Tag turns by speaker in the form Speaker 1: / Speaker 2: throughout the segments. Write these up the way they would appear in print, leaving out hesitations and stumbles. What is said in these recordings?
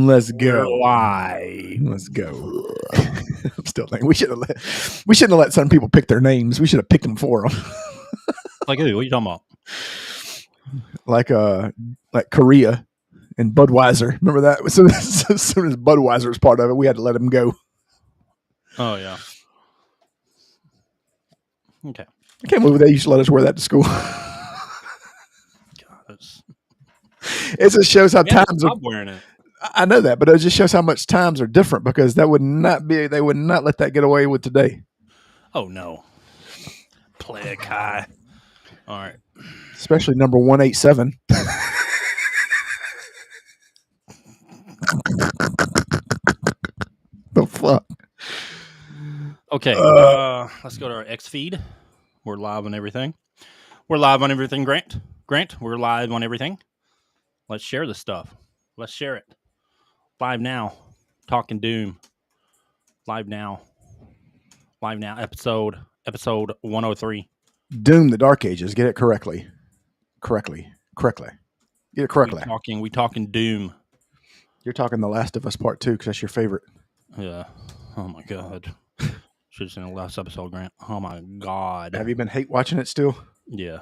Speaker 1: Let's
Speaker 2: We're
Speaker 1: go.
Speaker 2: live.
Speaker 1: Let's go. I'm still thinking we shouldn't have let some people pick their names. We should have picked them for them.
Speaker 2: Like who? What are you talking about?
Speaker 1: like Korea and Budweiser. Remember that? So as soon as Budweiser was part of it, we had to let him go.
Speaker 2: Oh yeah. Okay.
Speaker 1: I can't believe they used to let us wear that to school.
Speaker 2: God,
Speaker 1: It just shows how times are.
Speaker 2: Stop wearing it.
Speaker 1: I know that, but it just shows how much times are different because that would not be. They would not let that get away with today.
Speaker 2: Oh no. Play it high. All right.
Speaker 1: Especially number 187. The fuck.
Speaker 2: Okay. Let's go to our X feed. We're live on everything. We're live on everything, Grant. Grant, we're live on everything. Let's share this stuff. Let's share it. Live now. Talking Doom. Live now. Live now. Episode 103.
Speaker 1: Doom the Dark Ages. Get it correctly. Correctly. Get it correctly.
Speaker 2: We talking Doom.
Speaker 1: You're talking The Last of Us Part 2 because that's your favorite.
Speaker 2: Yeah. Oh my God. Should have seen the last episode, Grant. Oh my God.
Speaker 1: Have you been hate watching it still?
Speaker 2: Yeah.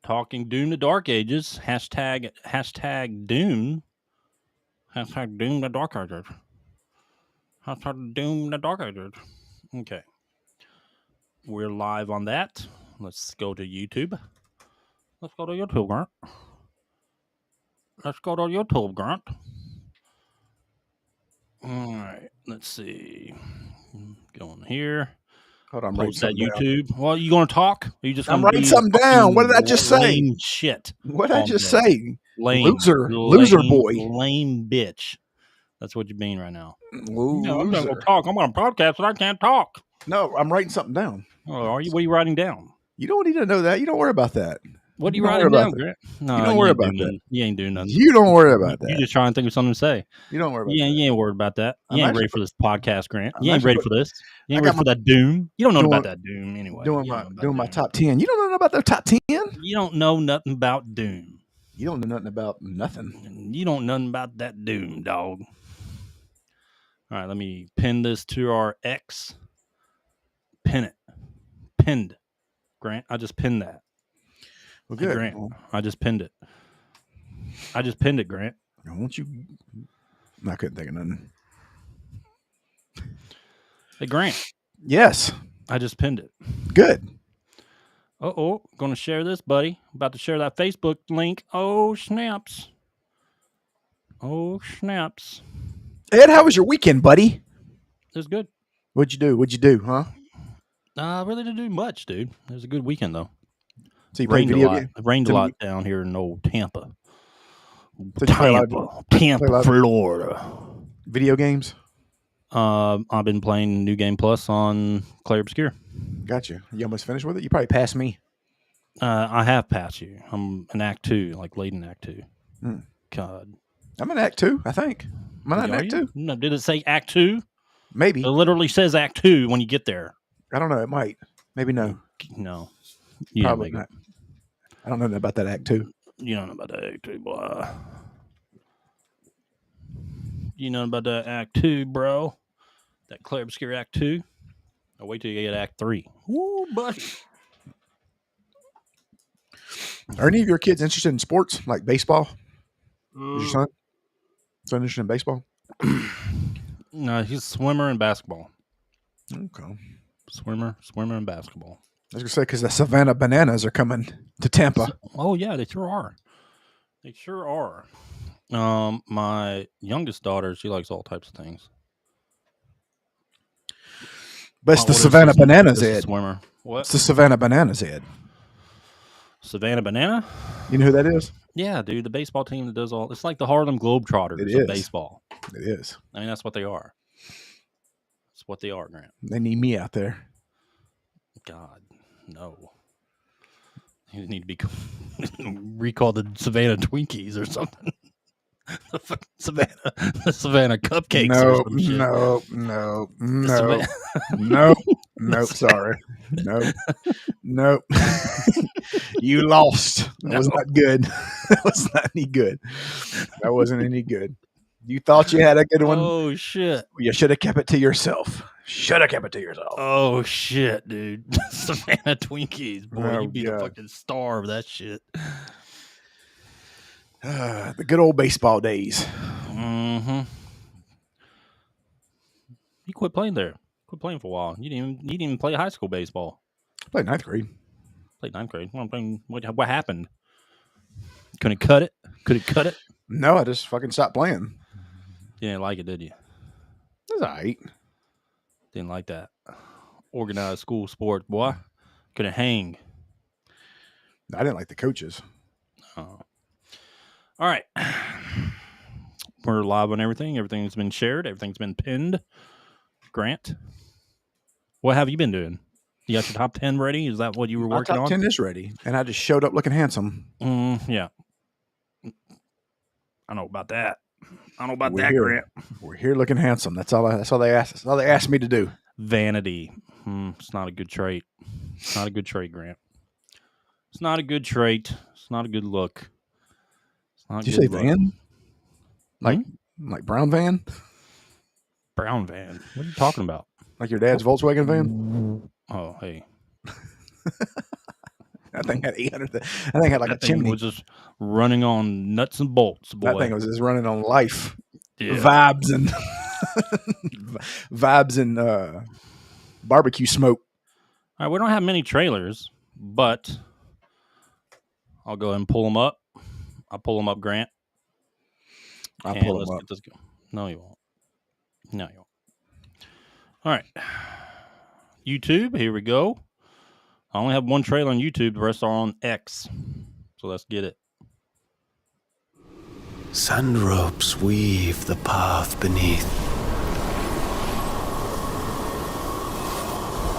Speaker 2: Talking Doom the Dark Ages. Hashtag Doom. Hashtag Doom the Dark Ages. Hashtag Doom the Dark Ages. Okay. We're live on that. Let's go to YouTube. Let's go to YouTube, Grant. All right. Let's see. Going here.
Speaker 1: Hold on,
Speaker 2: Post that YouTube. Well, you going to talk? Are you just?
Speaker 1: I'm writing something down. What did I just say?
Speaker 2: Lame shit.
Speaker 1: What did I just say?
Speaker 2: Lame.
Speaker 1: Loser boy.
Speaker 2: Lame bitch. That's what you're being right now.
Speaker 1: No,
Speaker 2: I'm not going to talk. I'm on a podcast, but I can't talk.
Speaker 1: No, I'm writing something down.
Speaker 2: Oh, are you? What are you writing down?
Speaker 1: You don't need to know that. You don't worry about that.
Speaker 2: What are you writing down, Grant? No,
Speaker 1: you don't worry about that.
Speaker 2: You ain't doing nothing.
Speaker 1: You don't worry about that.
Speaker 2: You just trying to think of something to say.
Speaker 1: You don't worry about that.
Speaker 2: You ain't worried about that. You ain't ready for this podcast, Grant. You ain't ready for this. You ain't
Speaker 1: I
Speaker 2: ready for that Doom. You don't know about that Doom
Speaker 1: anyway.
Speaker 2: anyway.
Speaker 1: Doing my top 10. You don't know about the top 10?
Speaker 2: You don't know nothing about Doom.
Speaker 1: You don't know nothing about nothing.
Speaker 2: You don't know nothing about that Doom, dog. All right, let me pin this to our X. Pin it. Pinned. Grant, I just pinned that.
Speaker 1: Well, good.
Speaker 2: Hey, Grant, I just pinned it. I just pinned it, Grant.
Speaker 1: Won't you? I couldn't think of nothing.
Speaker 2: Hey, Grant.
Speaker 1: Yes.
Speaker 2: I just pinned it.
Speaker 1: Good.
Speaker 2: Uh-oh. Going to share this, buddy. About to share that Facebook link. Oh, snaps. Oh, snaps.
Speaker 1: Ed, how was your weekend, buddy?
Speaker 2: It was good.
Speaker 1: What'd you do, huh?
Speaker 2: Really didn't do much, dude. It was a good weekend, though.
Speaker 1: So you played video games?
Speaker 2: It rained a lot down here in old Tampa.
Speaker 1: So
Speaker 2: Tampa, Florida.
Speaker 1: Video games?
Speaker 2: I've been playing New Game Plus on 𝐾𝐨𝐬𝐵𝐿𝐼.
Speaker 1: Gotcha. You almost finished with it? You probably passed me.
Speaker 2: I have passed you. I'm in Act 2, like late in Act 2. God.
Speaker 1: I'm in Act 2, I think. Am I not in Act 2?
Speaker 2: No, did it say Act 2?
Speaker 1: Maybe.
Speaker 2: It literally says Act 2 when you get there.
Speaker 1: I don't know. It might. Maybe no.
Speaker 2: No.
Speaker 1: Probably not. I don't know about that Act 2.
Speaker 2: You don't know about that Act 2, boy. You know about that Act 2, bro? That 𝐾𝐨𝐵𝐿𝐼 Act 2? I'll wait till you get Act 3. Woo, buddy.
Speaker 1: Are any of your kids interested in sports, like baseball? Is your son interested in baseball?
Speaker 2: No, he's a swimmer and basketball.
Speaker 1: Okay.
Speaker 2: Swimmer and basketball.
Speaker 1: I was going to say, because the Savannah Bananas are coming to Tampa.
Speaker 2: Oh, yeah, they sure are. They sure are. My youngest daughter, she likes all types of things.
Speaker 1: But it's the Savannah Bananas, Ed.
Speaker 2: Swimmer. What?
Speaker 1: It's the Savannah Bananas, Ed.
Speaker 2: Savannah Banana?
Speaker 1: You know who that is?
Speaker 2: Yeah, dude, the baseball team that does all. It's like the Harlem Globetrotters of baseball.
Speaker 1: It is.
Speaker 2: I mean, that's what they are. That's what they are, Grant.
Speaker 1: They need me out there.
Speaker 2: God, no. You need to be recalled the Savannah Twinkies or something. The Savannah Cupcakes.
Speaker 1: No. Sorry. No. You lost. That was not good. That was not any good. That wasn't any good. You thought you had a good one?
Speaker 2: Oh, shit.
Speaker 1: You should have kept it to yourself. Should have kept it to yourself.
Speaker 2: Oh, shit, dude. Savannah Twinkies. Boy,
Speaker 1: Oh,
Speaker 2: you'd be the
Speaker 1: God.
Speaker 2: fucking star of that shit.
Speaker 1: The good old baseball days.
Speaker 2: Mm-hmm. You quit playing there. Quit playing for a while. You didn't even play high school baseball.
Speaker 1: I played ninth grade.
Speaker 2: Played ninth grade. What happened? Couldn't cut it? Could it cut it?
Speaker 1: No, I just fucking stopped playing.
Speaker 2: You didn't like it, did you?
Speaker 1: It was all right.
Speaker 2: Didn't like that. Organized school sport, boy. Couldn't hang.
Speaker 1: I didn't like the coaches.
Speaker 2: Oh. All right. We're live on everything. Everything's been shared. Everything's been pinned. Grant, what have you been doing? You got your top 10 ready? Is that what you were working on?
Speaker 1: My top 10 is ready, and I just showed up looking handsome.
Speaker 2: Yeah. I know about that. I don't know about that, Grant.
Speaker 1: We're here looking handsome. That's all they asked. That's all they asked me to do.
Speaker 2: Vanity. It's not a good trait. It's not a good trait, Grant. It's not a good trait. It's not a good look. It's not.
Speaker 1: Did you say van? Like brown van?
Speaker 2: Brown van. What are you talking about?
Speaker 1: Like your dad's Volkswagen van?
Speaker 2: Oh, hey.
Speaker 1: That thing had 800. That thing had like
Speaker 2: that
Speaker 1: a chimney.
Speaker 2: Thing was just running on nuts and bolts, boy.
Speaker 1: That thing was just running on life,
Speaker 2: yeah.
Speaker 1: vibes and barbecue smoke.
Speaker 2: All right, we don't have many trailers, but I'll go ahead and pull them up. I'll pull them up, Grant.
Speaker 1: I'll pull them up.
Speaker 2: Get this going. No, you won't. No, you won't. All right. YouTube, here we go. I only have one trailer on YouTube. The rest are on X. So let's get it.
Speaker 3: Sand ropes weave the path beneath.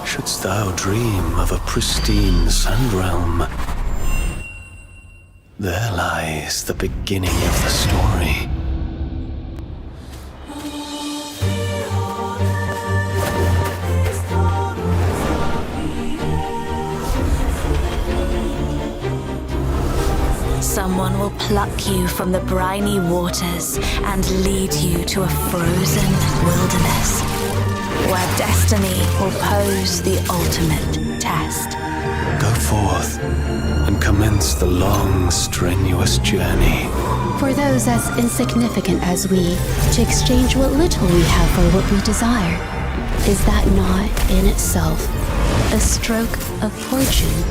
Speaker 3: Shouldst thou dream of a pristine sand realm, there lies the beginning of the story.
Speaker 4: Someone will pluck you from the briny waters and lead you to a frozen wilderness, where destiny will pose the ultimate test.
Speaker 3: Go forth and commence the long, strenuous journey.
Speaker 5: For those as insignificant as we, to exchange what little we have for what we desire, is that not, in itself, a stroke of fortune?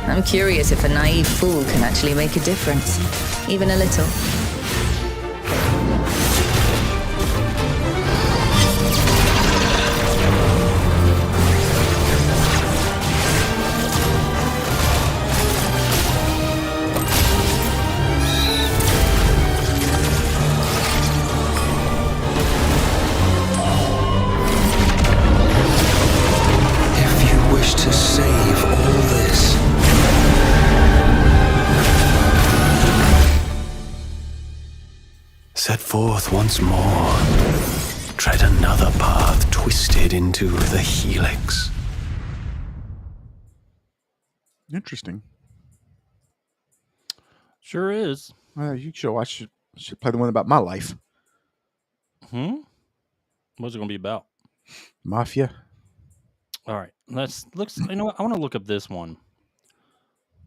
Speaker 6: I'm curious if a naive fool can actually make a difference, even a little.
Speaker 3: If you wish to save all this, set forth once more. Tread another path twisted into the helix.
Speaker 1: Interesting.
Speaker 2: Sure is.
Speaker 1: You should watch. Should play the one about my life.
Speaker 2: What's it going to be about?
Speaker 1: Mafia.
Speaker 2: All right. You know what? I want to look up this one.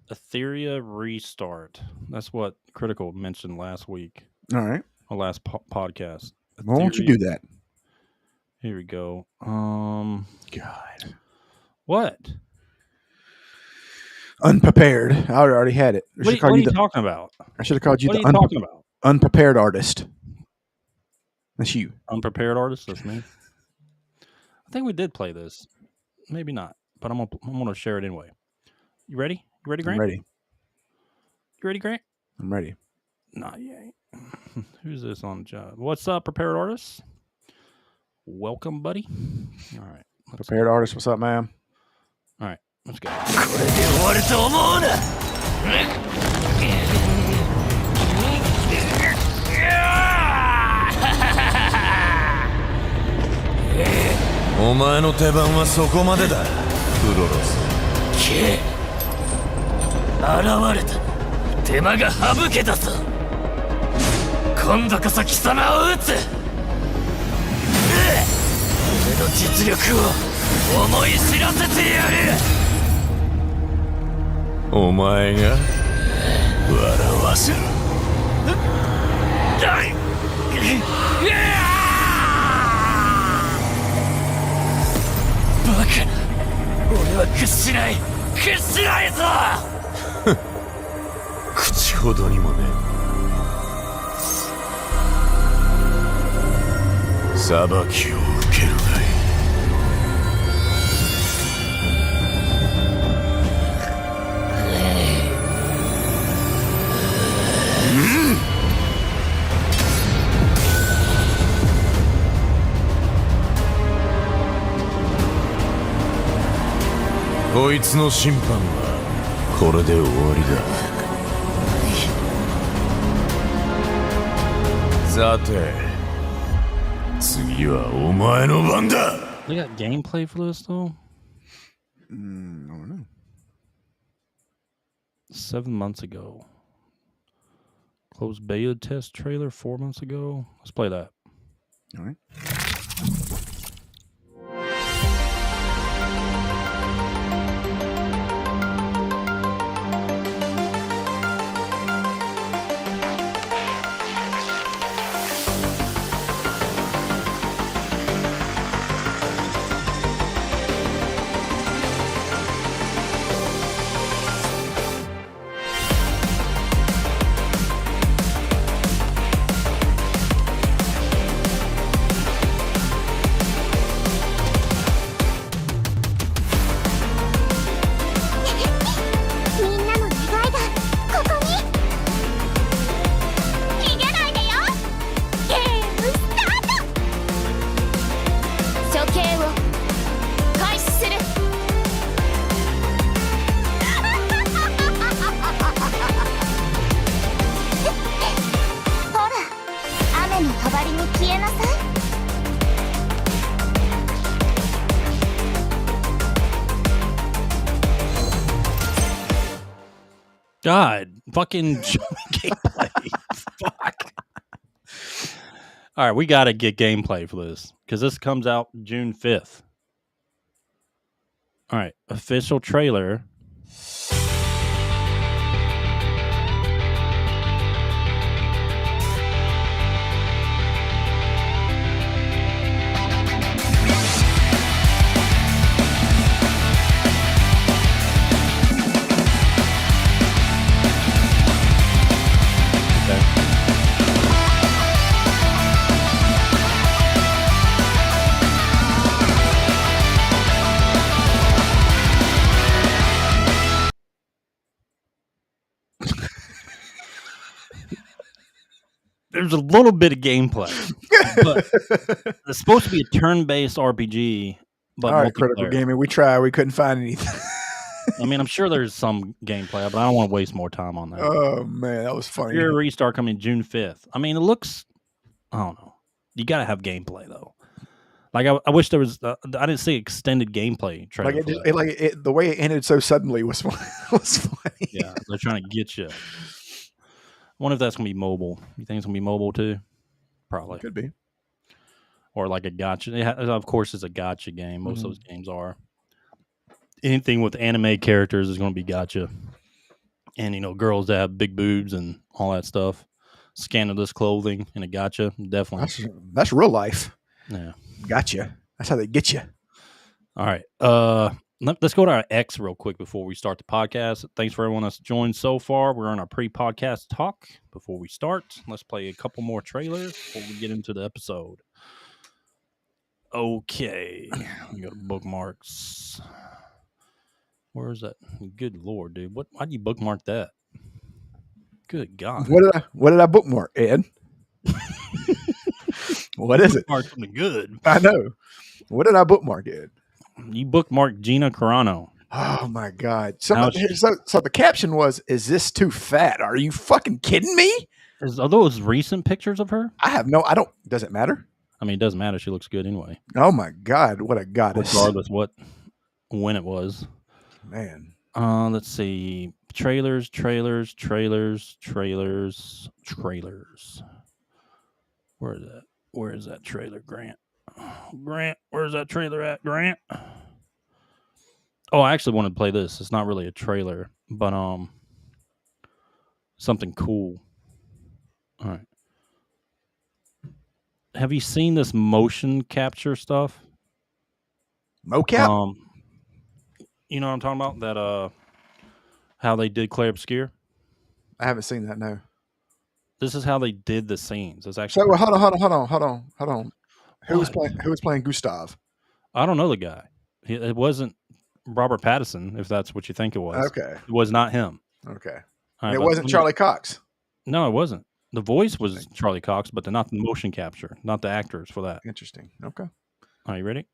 Speaker 2: Etheria Restart. That's what Critical mentioned last week.
Speaker 1: All right.
Speaker 2: Our last podcast.
Speaker 1: Why won't you do that?
Speaker 2: Here we go.
Speaker 1: God.
Speaker 2: What?
Speaker 1: Unprepared. I already had it.
Speaker 2: What are you talking about?
Speaker 1: I should have called you
Speaker 2: what
Speaker 1: the
Speaker 2: are you talking about?
Speaker 1: Unprepared artist. That's you.
Speaker 2: Unprepared artist? That's me. I think we did play this. Maybe not, but I'm gonna share it anyway. You ready? You ready, Grant?
Speaker 1: I'm ready.
Speaker 2: You ready, Grant?
Speaker 1: I'm ready.
Speaker 2: Nah, you ain't. Who's this on the job? What's up, prepared artists? Welcome, buddy. All right.
Speaker 1: Prepared artist. What's up, man?
Speaker 2: All right. Let's go.
Speaker 3: お前の出番はそこまでだ。ロロス。
Speaker 7: K 現れた。手間が省けたぞ。今度こそ貴様を撃つ。俺の実力を思い知らせてやる。
Speaker 3: お前が笑わせる。
Speaker 7: バカな。俺は屈しないぞ。
Speaker 3: 口ほどにもね。裁きを受けるがいい。こいつの審判はこれで終わりだ。さて、次はお前の番だ。
Speaker 2: They got gameplay for this though.
Speaker 1: I don't know.
Speaker 2: 7 months ago. Closed beta test trailer 4 months ago. Let's play that.
Speaker 1: All right.
Speaker 2: God, fucking gameplay. Fuck. All right, we got to get gameplay for this because this comes out June 5th. All right, official trailer. There's a little bit of gameplay, but it's supposed to be a turn-based RPG. But
Speaker 1: all right, Critical Gaming, we tried. We couldn't find anything.
Speaker 2: I mean, I'm sure there's some gameplay, but I don't want to waste more time on that.
Speaker 1: Oh, man, that was funny.
Speaker 2: Your restart coming June 5th. I mean, it looks, I don't know. You got to have gameplay, though. Like, I wish there was, I didn't see extended gameplay trailer.
Speaker 1: The way it ended so suddenly was funny.
Speaker 2: Yeah, they're trying to get you. I wonder if that's going to be mobile. You think it's going to be mobile, too? Probably.
Speaker 1: Could be.
Speaker 2: Or like a gotcha. Of course, it's a gotcha game. Most of those games are. Anything with anime characters is going to be gotcha. And, you know, girls that have big boobs and all that stuff. Scandalous clothing and a gotcha. Definitely.
Speaker 1: That's real life.
Speaker 2: Yeah.
Speaker 1: Gotcha. That's how they get you.
Speaker 2: All right. Let's go to our X real quick before we start the podcast. Thanks for everyone that's joined so far. We're on our pre-podcast talk. Before we start, let's play a couple more trailers before we get into the episode. Okay. We go to bookmarks. Where is that? Good Lord, dude. Why'd you bookmark that? Good God.
Speaker 1: What did I bookmark, Ed? What is it?
Speaker 2: Bookmark something good.
Speaker 1: I know. What did I bookmark, Ed?
Speaker 2: You bookmarked Gina Carano.
Speaker 1: Oh my God! So the caption was, "Is this too fat? Are you fucking kidding me?"
Speaker 2: Are those recent pictures of her?
Speaker 1: I don't. Does it matter?
Speaker 2: I mean, it doesn't matter. She looks good anyway.
Speaker 1: Oh my God! What a goddess!
Speaker 2: Regardless what when it was.
Speaker 1: Man.
Speaker 2: Let's see. Trailers. Where is that? Where is that trailer, Grant? Where's that trailer at, Grant? Oh, I actually wanted to play this. It's not really a trailer, but something cool. All right. Have you seen this motion capture stuff?
Speaker 1: Mocap?
Speaker 2: You know what I'm talking about? That how they did 𝐬𝐽∞.
Speaker 1: I haven't seen that, no.
Speaker 2: This is how they did the scenes. It's actually
Speaker 1: So hold on. Who was playing Gustav?
Speaker 2: I don't know the guy. It wasn't Robert Pattinson, if that's what you think it was.
Speaker 1: Okay.
Speaker 2: It was not him.
Speaker 1: Okay.
Speaker 2: Right,
Speaker 1: it wasn't Charlie Cox.
Speaker 2: No, it wasn't. The voice was Charlie Cox, but not the motion capture, not the actors for that.
Speaker 1: Interesting. Okay.
Speaker 2: Are you ready?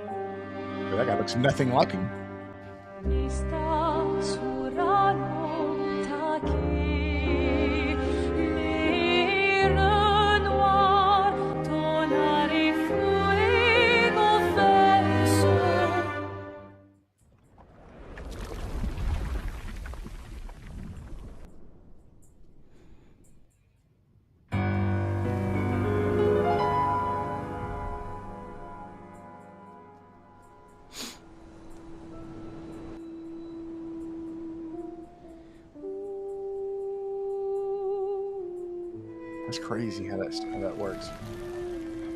Speaker 1: That guy looks nothing like him. That's crazy how that works.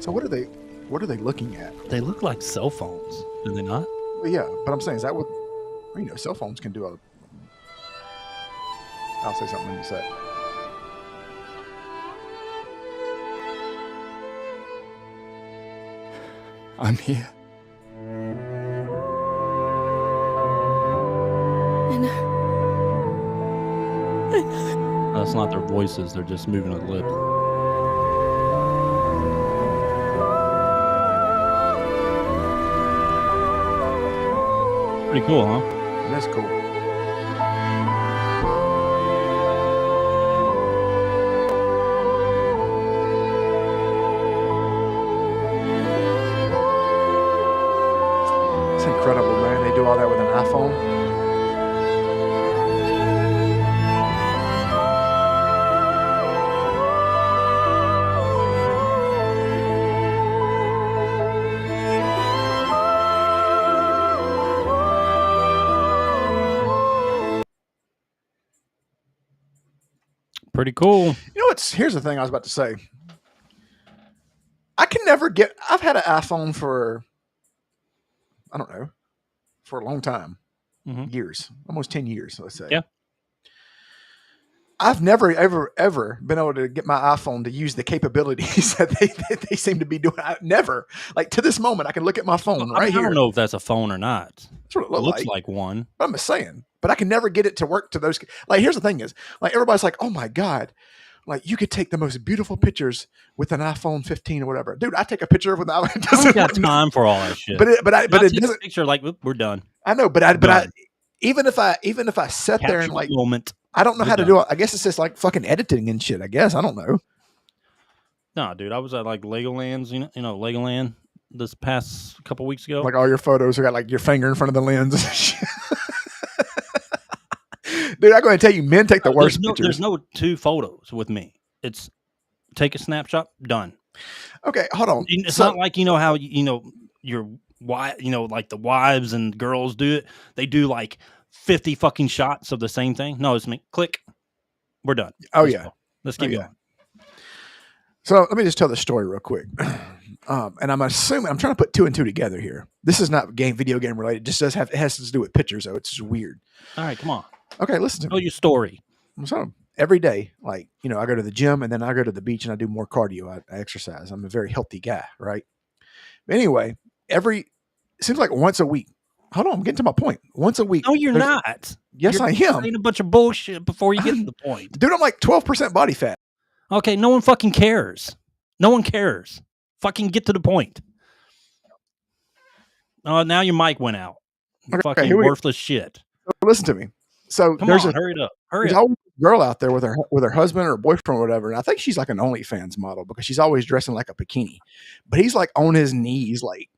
Speaker 1: So what are they looking at?
Speaker 2: They look like cell phones, do they not?
Speaker 1: Well, yeah, but I'm saying, is that what cell phones can do? I'll say something in a sec.
Speaker 8: I'm here.
Speaker 2: That's not their voices. They're just moving their lips. Pretty cool, huh?
Speaker 1: That's cool. It's incredible, man. They do all that with an iPhone.
Speaker 2: Pretty cool.
Speaker 1: You know here's the thing I was about to say. I've had an iPhone for, I don't know, for a long time. Years. Almost 10 years, let's say.
Speaker 2: Yeah.
Speaker 1: I've never, ever been able to get my iPhone to use the capabilities that they seem to be doing. Never. Like, to this moment, I can look at my phone here.
Speaker 2: I don't know if that's a phone or not.
Speaker 1: That's what
Speaker 2: it looks like one.
Speaker 1: But I'm just saying. But I can never get it to work to those. Like, here's the thing is, like, everybody's like, oh my God. Like, you could take the most beautiful pictures with an iPhone 15 or whatever. Dude, I take a picture with an iPhone.
Speaker 2: I don't got time for all that shit.
Speaker 1: But it doesn't.
Speaker 2: A picture like, we're done.
Speaker 1: I know, but even if I sat there and like,
Speaker 2: moment.
Speaker 1: I don't know how to do it. I guess it's just like fucking editing and shit. I guess I don't know.
Speaker 2: No, dude, I was at like Legoland's, you know, Legoland this past couple weeks ago.
Speaker 1: Like all your photos have got like your finger in front of the lens. Dude, I'm going to tell you, men take the worst pictures.
Speaker 2: There's no two photos with me. It's take a snapshot, done.
Speaker 1: Okay, hold on.
Speaker 2: It's not like, you know, how, you know, like the wives and girls do it. They do like 50 fucking shots of the same thing. No, it's me. Click. We're done.
Speaker 1: Oh,
Speaker 2: Let's
Speaker 1: yeah.
Speaker 2: go. Let's keep going.
Speaker 1: So let me just tell the story real quick. And I'm assuming, I'm trying to put two and two together here. This is not video game related. It just it has to do with pictures, though. It's just weird.
Speaker 2: All right, come on.
Speaker 1: Okay, listen to me.
Speaker 2: Tell your story.
Speaker 1: So every day, like, you know, I go to the gym and then I go to the beach and I do more cardio. I exercise. I'm a very healthy guy, right? But anyway, it seems like once a week. Hold on, I'm getting to my point. Once a week.
Speaker 2: No, you're not.
Speaker 1: Yes, I am.
Speaker 2: Saying a bunch of bullshit before you get to the point.
Speaker 1: Dude, I'm like 12% body fat.
Speaker 2: Okay, no one fucking cares. No one cares. Fucking get to the point. Now your mic went out.
Speaker 1: Okay,
Speaker 2: fucking worthless shit.
Speaker 1: Listen to me. So
Speaker 2: hurry it up.
Speaker 1: There's always a girl out there with her husband or boyfriend or whatever, and I think she's like an OnlyFans model because she's always dressing like a bikini. But he's like on his knees, like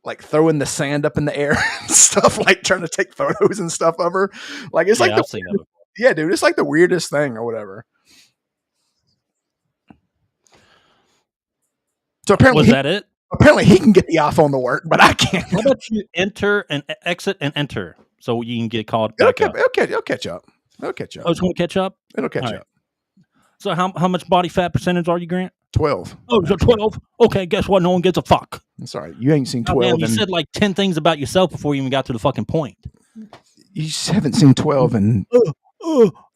Speaker 1: like throwing the sand up in the air and stuff, like trying to take photos and stuff of her. Like it's like
Speaker 2: I've seen that before.
Speaker 1: yeah, dude, it's like the weirdest thing or whatever. So apparently,
Speaker 2: Was that it?
Speaker 1: apparently he can get the iPhone to work, but I can't.
Speaker 2: How about you enter and exit and enter so you can get called
Speaker 1: It'll,
Speaker 2: back up?
Speaker 1: it'll catch up. It'll catch up.
Speaker 2: Oh, it's going to catch up?
Speaker 1: It'll catch
Speaker 2: All right.
Speaker 1: up.
Speaker 2: So how much body fat percentage are you, Grant?
Speaker 1: 12.
Speaker 2: Oh, so 12? Okay, guess what? No one gives a fuck.
Speaker 1: That's all right. You ain't seen
Speaker 2: Oh,
Speaker 1: 12.
Speaker 2: damn, you said like 10 things about yourself before you even got to the fucking point.
Speaker 1: You just haven't seen 12 in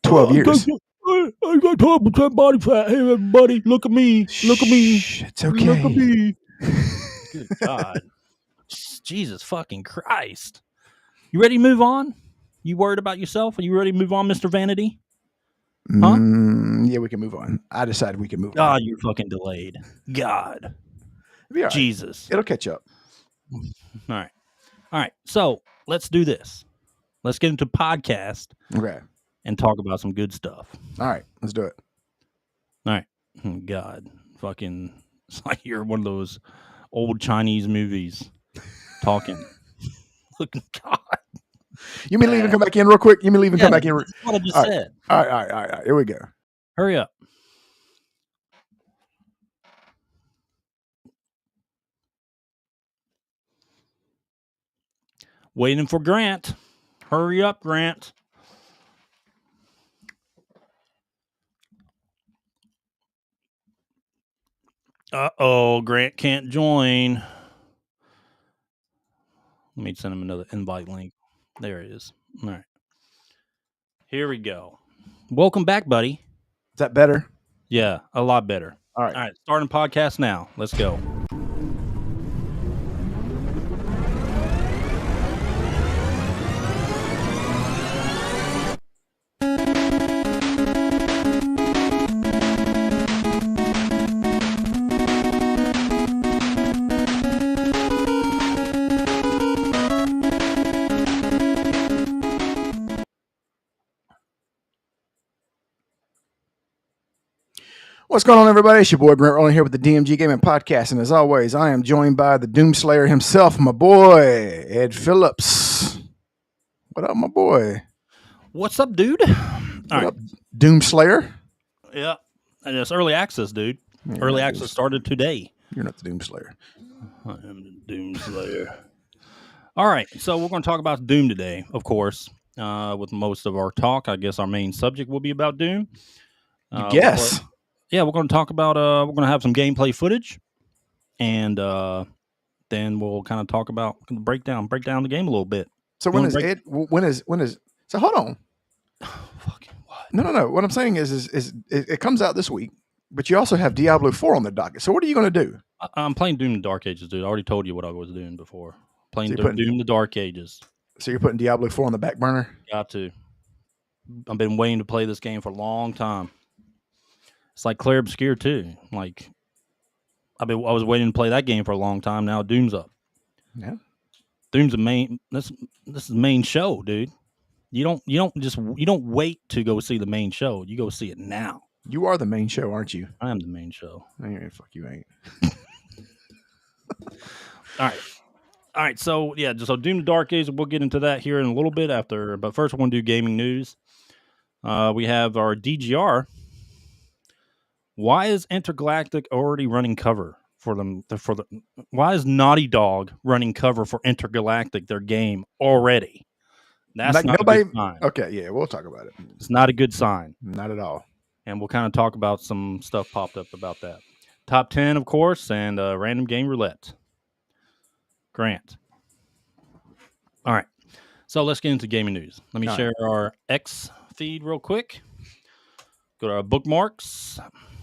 Speaker 1: 12 years.
Speaker 2: I got 12% body fat. Hey, everybody, look at me. Look at me.
Speaker 1: Shh, it's okay.
Speaker 2: Look at me. Good God. Jesus fucking Christ. You ready to move on? You worried about yourself? Are you ready to move on, Mr. Vanity? Huh?
Speaker 1: Yeah, we can move on. I decided we can move
Speaker 2: God,
Speaker 1: on.
Speaker 2: you're fucking delayed. God.
Speaker 1: It'll be all right.
Speaker 2: Jesus.
Speaker 1: It'll catch up.
Speaker 2: All right. All right. So let's do this. Let's get into podcast
Speaker 1: Okay.
Speaker 2: and talk about some good stuff.
Speaker 1: All right. Let's do it.
Speaker 2: All right. God. Fucking. It's like you're one of those old Chinese movies talking. Look, God.
Speaker 1: You mean leave and come back in real quick? You mean leave and come back in?
Speaker 2: That's what I just
Speaker 1: All right.
Speaker 2: said.
Speaker 1: All right. Here we go.
Speaker 2: Hurry up. Waiting for Grant. Hurry up, Grant. Uh-oh, Grant can't join. Let me send him another invite link. There it is. All right. Here we go. Welcome back, buddy.
Speaker 1: Is that better?
Speaker 2: Yeah, a lot better.
Speaker 1: All right.
Speaker 2: All right, starting podcast now. Let's go.
Speaker 1: What's going on, everybody? It's your boy Brent Rolling here with the DMG Gaming Podcast, and as always, I am joined by the Doomslayer himself, my boy Ed Phillips. What up, my boy?
Speaker 2: What's up, dude? All right.
Speaker 1: Up, Doomslayer?
Speaker 2: Yeah, and it's early access, dude.
Speaker 1: Yeah,
Speaker 2: Early access started today.
Speaker 1: You're not the Doomslayer.
Speaker 2: I am the Doomslayer. All right, so we're going to talk about Doom today, of course. With most of our talk, I guess our main subject will be about Doom.
Speaker 1: Yes.
Speaker 2: Yeah, we're going to talk about. We're going to have some gameplay footage, and then we'll kind of talk about break down the game a little bit.
Speaker 1: So when is Ed? When is? So hold on.
Speaker 2: Fucking what?
Speaker 1: No. What I'm saying is it comes out this week, but you also have Diablo 4 on the docket. So what are you going to do?
Speaker 2: I'm playing Doom: The Dark Ages, dude. I already told you what I was doing before. Playing
Speaker 1: So you're
Speaker 2: Doom: The Dark Ages.
Speaker 1: So you're putting Diablo 4 on the back burner?
Speaker 2: Got to. I've been waiting to play this game for a long time. It's like Claire Obscure too. Like I was waiting to play that game for a long time. Now Doom's up.
Speaker 1: Yeah.
Speaker 2: Doom's the main. This is the main show, dude. You don't wait to go see the main show. You go see it now.
Speaker 1: You are the main show, aren't you?
Speaker 2: I am the main show.
Speaker 1: Fuck you ain't.
Speaker 2: All right. So yeah, so Doom: The Dark Ages. We'll get into that here in a little bit after. But first, we're going to do gaming news. We have our DGR. Why is Intergalactic already running cover for them? Why is Naughty Dog running cover for Intergalactic, their game, already? That's
Speaker 1: like
Speaker 2: not
Speaker 1: nobody,
Speaker 2: a good sign.
Speaker 1: Okay, yeah, we'll talk about it.
Speaker 2: It's not a good sign.
Speaker 1: Not at all.
Speaker 2: And we'll kind of talk about some stuff popped up about that. Top 10, of course, and random game roulette. Grant. All right. So let's get into gaming news. Let me share our X feed real quick. Go to our bookmarks.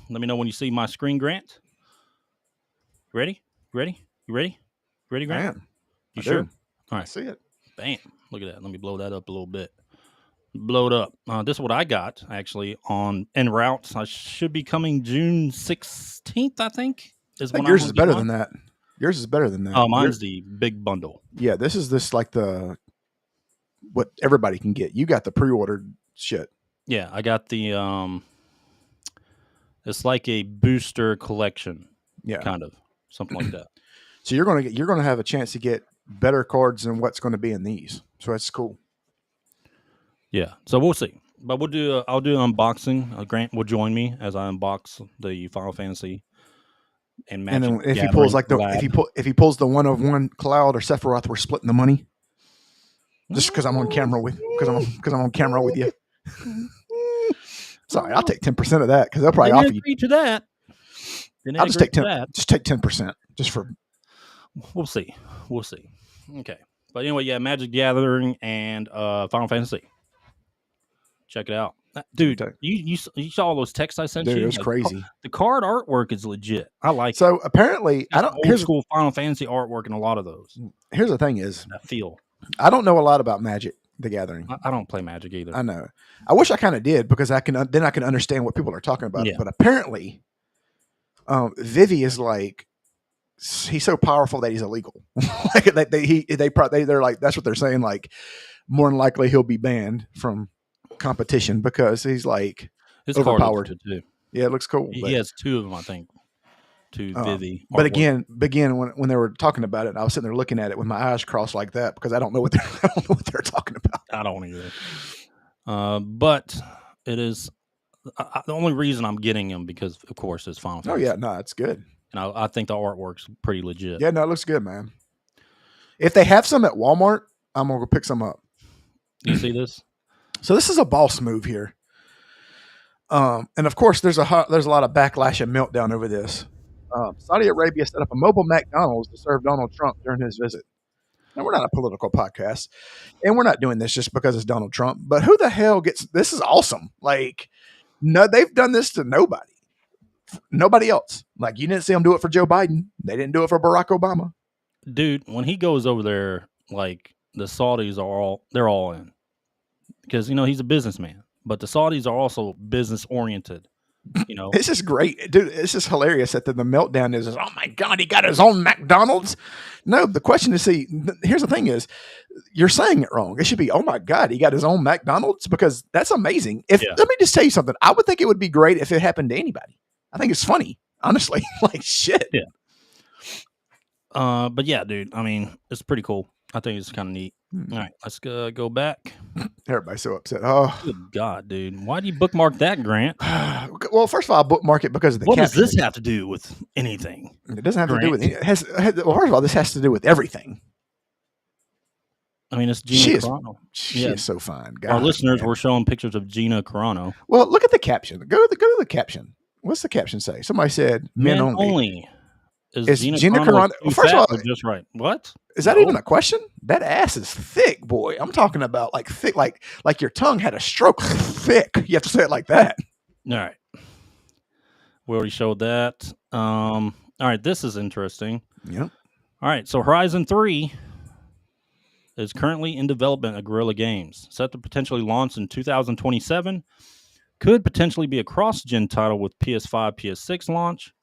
Speaker 2: Let me know when you see my screen, Grant. Ready? You ready, Grant?
Speaker 1: I am.
Speaker 2: You sure?
Speaker 1: Do.
Speaker 2: All right.
Speaker 1: I see it.
Speaker 2: Bam. Look at that. Let me blow that up a little bit. Blow it up. This is what I got, actually, on en route. I should be coming June 16th, I think.
Speaker 1: I think yours is better than that. Yours is better than that.
Speaker 2: Oh, mine's the big bundle.
Speaker 1: Yeah, this is like what everybody can get. You got the pre-ordered shit.
Speaker 2: Yeah, I got the it's like a booster collection.
Speaker 1: Yeah.
Speaker 2: Kind of. Something like that.
Speaker 1: So you're gonna have a chance to get better cards than what's going to be in these. So that's cool.
Speaker 2: Yeah. So we'll see. But we'll do. I'll do an unboxing. Grant will join me as I unbox the Final Fantasy and Magic.
Speaker 1: And then if he
Speaker 2: Gathering
Speaker 1: pulls like
Speaker 2: lab.
Speaker 1: if he pulls the 1/1 Cloud or Sephiroth, we're splitting the money. Just because I'm on camera with I'm on camera with you. Sorry, I'll take 10% of that because they'll probably
Speaker 2: They didn't
Speaker 1: offer you.
Speaker 2: agree to that.
Speaker 1: I'll just take 10. Just take 10% just for.
Speaker 2: We'll see. We'll see. Okay. But anyway, yeah, Magic Gathering and Final Fantasy. Check it out. Dude,
Speaker 1: Okay.
Speaker 2: you saw all those texts I sent you?
Speaker 1: Dude, it was crazy.
Speaker 2: The card artwork is legit. I like it.
Speaker 1: So apparently, I don't.
Speaker 2: Old school Final Fantasy artwork in a lot of those.
Speaker 1: Here's the thing: is
Speaker 2: I feel.
Speaker 1: I don't know a lot about Magic the Gathering.
Speaker 2: I don't play Magic either.
Speaker 1: I know. I wish I kind of did because I can understand what people are talking about.
Speaker 2: Yeah.
Speaker 1: But apparently, Vivi is like he's so powerful that he's illegal. Like they're like that's what they're saying. Like more than likely he'll be banned from competition because he's like
Speaker 2: His card
Speaker 1: overpowered.
Speaker 2: looks good too.
Speaker 1: Yeah, it looks cool.
Speaker 2: He has two of them, I think. Two Vivi.
Speaker 1: But
Speaker 2: artwork.
Speaker 1: again, when they were talking about it, I was sitting there looking at it with my eyes crossed like that because I don't know what they're talking about.
Speaker 2: I don't either. But it is the only reason I'm getting him because, of course, it's Final
Speaker 1: Oh
Speaker 2: Fantasy.
Speaker 1: yeah, no, it's good.
Speaker 2: And I think the artwork's pretty legit.
Speaker 1: Yeah, no, it looks good, man. If they have some at Walmart, I'm gonna go pick some up.
Speaker 2: You see this?
Speaker 1: So this is a boss move here, and of course, there's a lot of backlash and meltdown over this. Saudi Arabia set up a mobile McDonald's to serve Donald Trump during his visit. Now, we're not a political podcast, and we're not doing this just because it's Donald Trump. But who the hell gets this? Is awesome. Like, no, they've done this to nobody else. Like, you didn't see them do it for Joe Biden. They didn't do it for Barack Obama.
Speaker 2: Dude, when he goes over there, like the Saudis they're all in because he's a businessman, but the Saudis are also business oriented.
Speaker 1: It's just great, dude. It's just hilarious that the meltdown is, oh my God, he got his own McDonald's. No, the question is, here's the thing is, you're saying it wrong. It should be, oh my God, he got his own McDonald's because that's amazing. Let me just tell you something. I would think it would be great if it happened to anybody. I think it's funny, honestly. Like shit.
Speaker 2: Yeah. But yeah, dude. I mean, it's pretty cool. I think it's kind of neat. All right, let's go back.
Speaker 1: Everybody's so upset. Oh,
Speaker 2: good God, dude! Why do you bookmark that, Grant?
Speaker 1: Well, first of all, I bookmark it because of the
Speaker 2: What
Speaker 1: caption.
Speaker 2: does this have to do with anything?
Speaker 1: It doesn't have to do with it. Well, first of all, this has to do with everything.
Speaker 2: I mean, it's
Speaker 1: She
Speaker 2: Gina
Speaker 1: is-
Speaker 2: Carano.
Speaker 1: She is so fine. God,
Speaker 2: Our listeners
Speaker 1: man.
Speaker 2: were showing pictures of Gina Carano.
Speaker 1: Well, look at the caption. Go to the caption. What's the caption say? Somebody said men only. Is Gina Carano-
Speaker 2: too
Speaker 1: first of
Speaker 2: fat
Speaker 1: all-
Speaker 2: or just right? What?
Speaker 1: Is that
Speaker 2: No.
Speaker 1: even a question? That ass is thick, boy. I'm talking about like thick, like your tongue had a stroke. Thick. You have to say it like that.
Speaker 2: All right. We already showed that. All right, this is interesting.
Speaker 1: Yep.
Speaker 2: All right, so Horizon 3 is currently in development at Guerrilla Games, set to potentially launch in 2027. Could potentially be a cross-gen title with PS5, PS6 launch.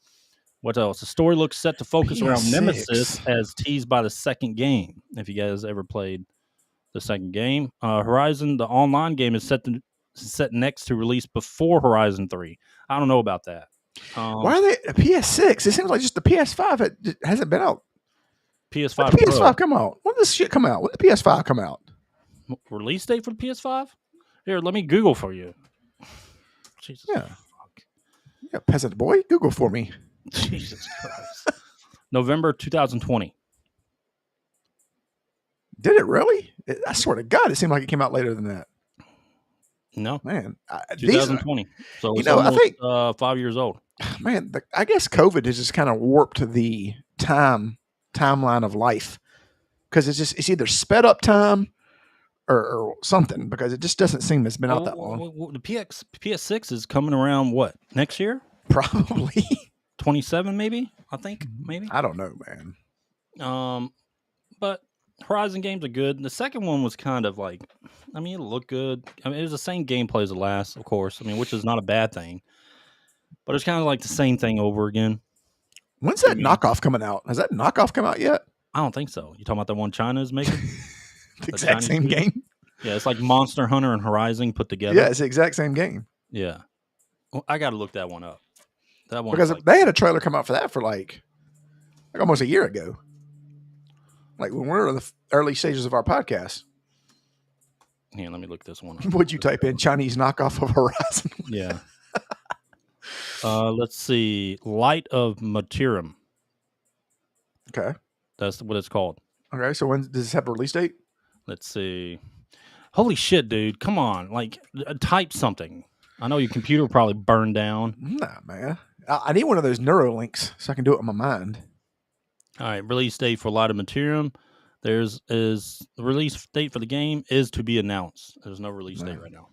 Speaker 2: What else? The story looks set to focus around
Speaker 1: PS6.
Speaker 2: Nemesis as teased by the second game. If you guys ever played the second game. Horizon, the online game, is set next to release before Horizon 3. I don't know about that.
Speaker 1: Why are they a PS6? It seems like just the PS5 it hasn't been out.
Speaker 2: PS5
Speaker 1: When did the PS5
Speaker 2: Pro.
Speaker 1: come out? When did this shit come out? When did the PS5 come out?
Speaker 2: Release date for the PS5? Here, let me Google for you. Jesus.
Speaker 1: Yeah. Yeah, peasant boy. Google for me.
Speaker 2: Jesus Christ. November 2020.
Speaker 1: Did it really? I swear to God, it seemed like it came out later than that.
Speaker 2: No,
Speaker 1: Man,
Speaker 2: 2020. So it's
Speaker 1: I
Speaker 2: almost
Speaker 1: think-
Speaker 2: 5 years old.
Speaker 1: Man, I guess COVID has just kind of warped the timeline of life because it's either sped up time or something because it just doesn't seem it's been out that long.
Speaker 2: Well, the PS6 is coming around what? Next year?
Speaker 1: Probably.
Speaker 2: 27 maybe? I think maybe.
Speaker 1: I don't know, man.
Speaker 2: But Horizon games are good. The second one was kind of like, I mean, it looked good. I mean, it was the same gameplay as the last, of course. I mean, which is not a bad thing. But it's kind of like the same thing over again.
Speaker 1: When's that knockoff coming out? Has that knockoff come out yet?
Speaker 2: I don't think so. You talking about the one China is making?
Speaker 1: The exact
Speaker 2: Chinese
Speaker 1: same
Speaker 2: people?
Speaker 1: game?
Speaker 2: Yeah, it's like Monster Hunter and Horizon put together.
Speaker 1: Yeah, it's the exact same game.
Speaker 2: Yeah. Well, I got to look that one up. That one
Speaker 1: Because they had a trailer come out for that for like almost a year ago. Like when we're in the early stages of our podcast.
Speaker 2: Here, let me look this one.
Speaker 1: Would you type in Chinese knockoff of Horizon?
Speaker 2: Yeah. Let's see. Light of Materum.
Speaker 1: Okay.
Speaker 2: That's what it's called.
Speaker 1: Okay. So when does this have a release date?
Speaker 2: Let's see. Holy shit, dude. Come on. Like, type something. I know your computer will probably burned down.
Speaker 1: Nah, man. I need one of those Neuralinks so I can do it in my mind.
Speaker 2: All right. Release date for Light of Materum. The release date for the game is to be announced. There's no release date right now.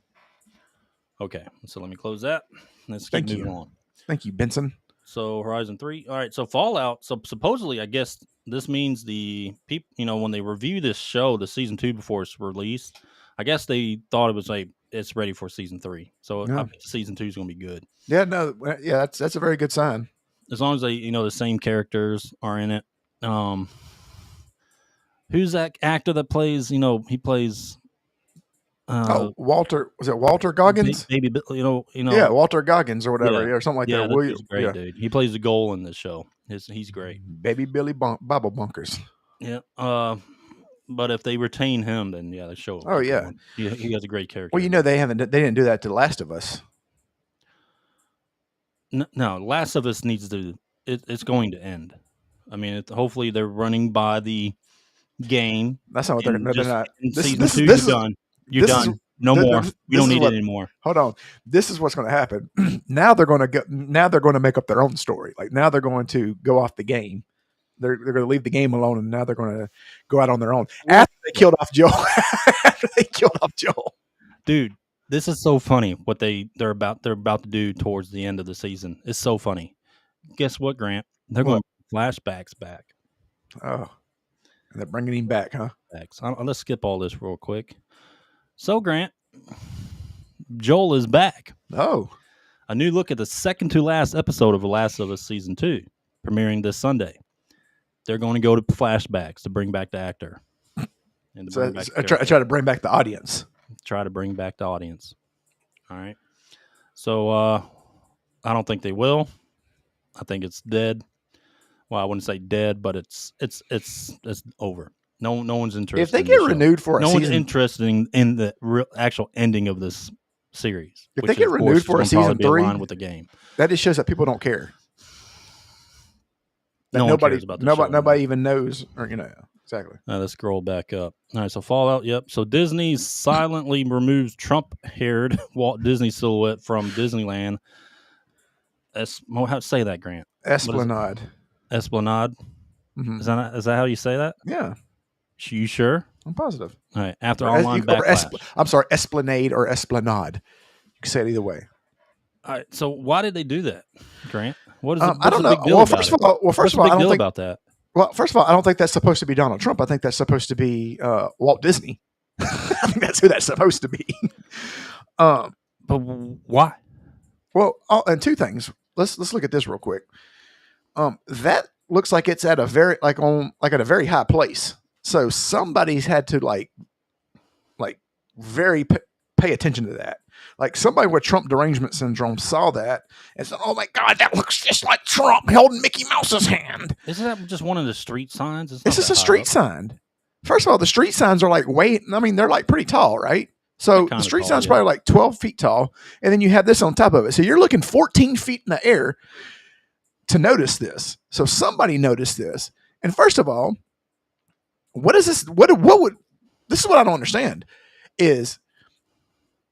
Speaker 2: Okay. So let me close that. Let's keep moving on.
Speaker 1: Thank you, Benson.
Speaker 2: So Horizon 3. All right. So Fallout. So supposedly, I guess this means the people, when they review this show, the season 2 before it's released, I guess they thought it was like it's ready for season 3. So I bet season 2 is going to be good.
Speaker 1: Yeah. No. Yeah. That's a very good sign.
Speaker 2: As long as they, the same characters are in it. Who's that actor that plays? He plays.
Speaker 1: Walter. Was it Walter Goggins?
Speaker 2: Maybe
Speaker 1: Yeah, Walter Goggins or whatever, or something like that.
Speaker 2: He's great, dude. He plays the goal in this show. He's great.
Speaker 1: Baby Billy Bobble Bunkers.
Speaker 2: Yeah. But if they retain him, then the show.
Speaker 1: Oh yeah,
Speaker 2: he has a great character.
Speaker 1: Well, they didn't do that to The Last of Us.
Speaker 2: No, Last of Us needs to. It's going to end. I mean, hopefully they're running by the game.
Speaker 1: That's not what they're not.
Speaker 2: Season 2, you're done. You're done. No more. We don't need it anymore.
Speaker 1: Hold on. This is what's going to happen. Now they're going to go. Now they're going to make up their own story. Like now they're going to go off the game. They're going to leave the game alone, and now they're going to go out on their own. After they killed off Joel.
Speaker 2: Dude, this is so funny what they're about to do towards the end of the season. It's so funny. Guess what, Grant? They're going to flashbacks back.
Speaker 1: Oh, and they're bringing him back, huh?
Speaker 2: Let's skip all this real quick. So, Grant, Joel is back.
Speaker 1: Oh.
Speaker 2: A new look at the second to last episode of The Last of Us Season 2, premiering this Sunday. They're going to go to flashbacks to bring back the actor. And
Speaker 1: try to bring back the audience.
Speaker 2: Try to bring back the audience. All right. So, I don't think they will. I think it's dead. Well, I wouldn't say dead, but it's over. No one's interested.
Speaker 1: If they get renewed for a season,
Speaker 2: no one's interested in the actual ending of this series.
Speaker 1: If they get renewed for a season 3,
Speaker 2: with the game,
Speaker 1: that just shows that people don't care. That nobody even knows, or exactly.
Speaker 2: Let's scroll back up. All right, so Fallout. Yep. So Disney silently removes Trump-haired Walt Disney silhouette from Disneyland. How to say that, Grant?
Speaker 1: Esplanade.
Speaker 2: Esplanade. Mm-hmm. Is that how you say that?
Speaker 1: Yeah.
Speaker 2: You sure?
Speaker 1: I'm positive.
Speaker 2: All right. After online backlash.
Speaker 1: I'm sorry, Esplanade or Esplanade. You can say it either way.
Speaker 2: All right. So why did they do that, Grant? What is
Speaker 1: I don't know. Well, first of all, I don't think
Speaker 2: about that.
Speaker 1: Well, first of all, I don't think that's supposed to be Donald Trump. I think that's supposed to be Walt Disney. I think that's who that's supposed to be.
Speaker 2: But why?
Speaker 1: Well, and two things. Let's look at this real quick. That looks like it's at a very at a very high place. So somebody's had to very pay attention to that. Like somebody with Trump derangement syndrome saw that and said, "Oh my God, that looks just like Trump holding Mickey Mouse's hand."
Speaker 2: Isn't that just one of the street signs?
Speaker 1: It's just a street sign. First of all, the street signs are they're like pretty tall, right? So the street sign's probably like 12 feet tall, and then you have this on top of it. So you're looking 14 feet in the air to notice this. So somebody noticed this. And first of all, what is this? This is what I don't understand is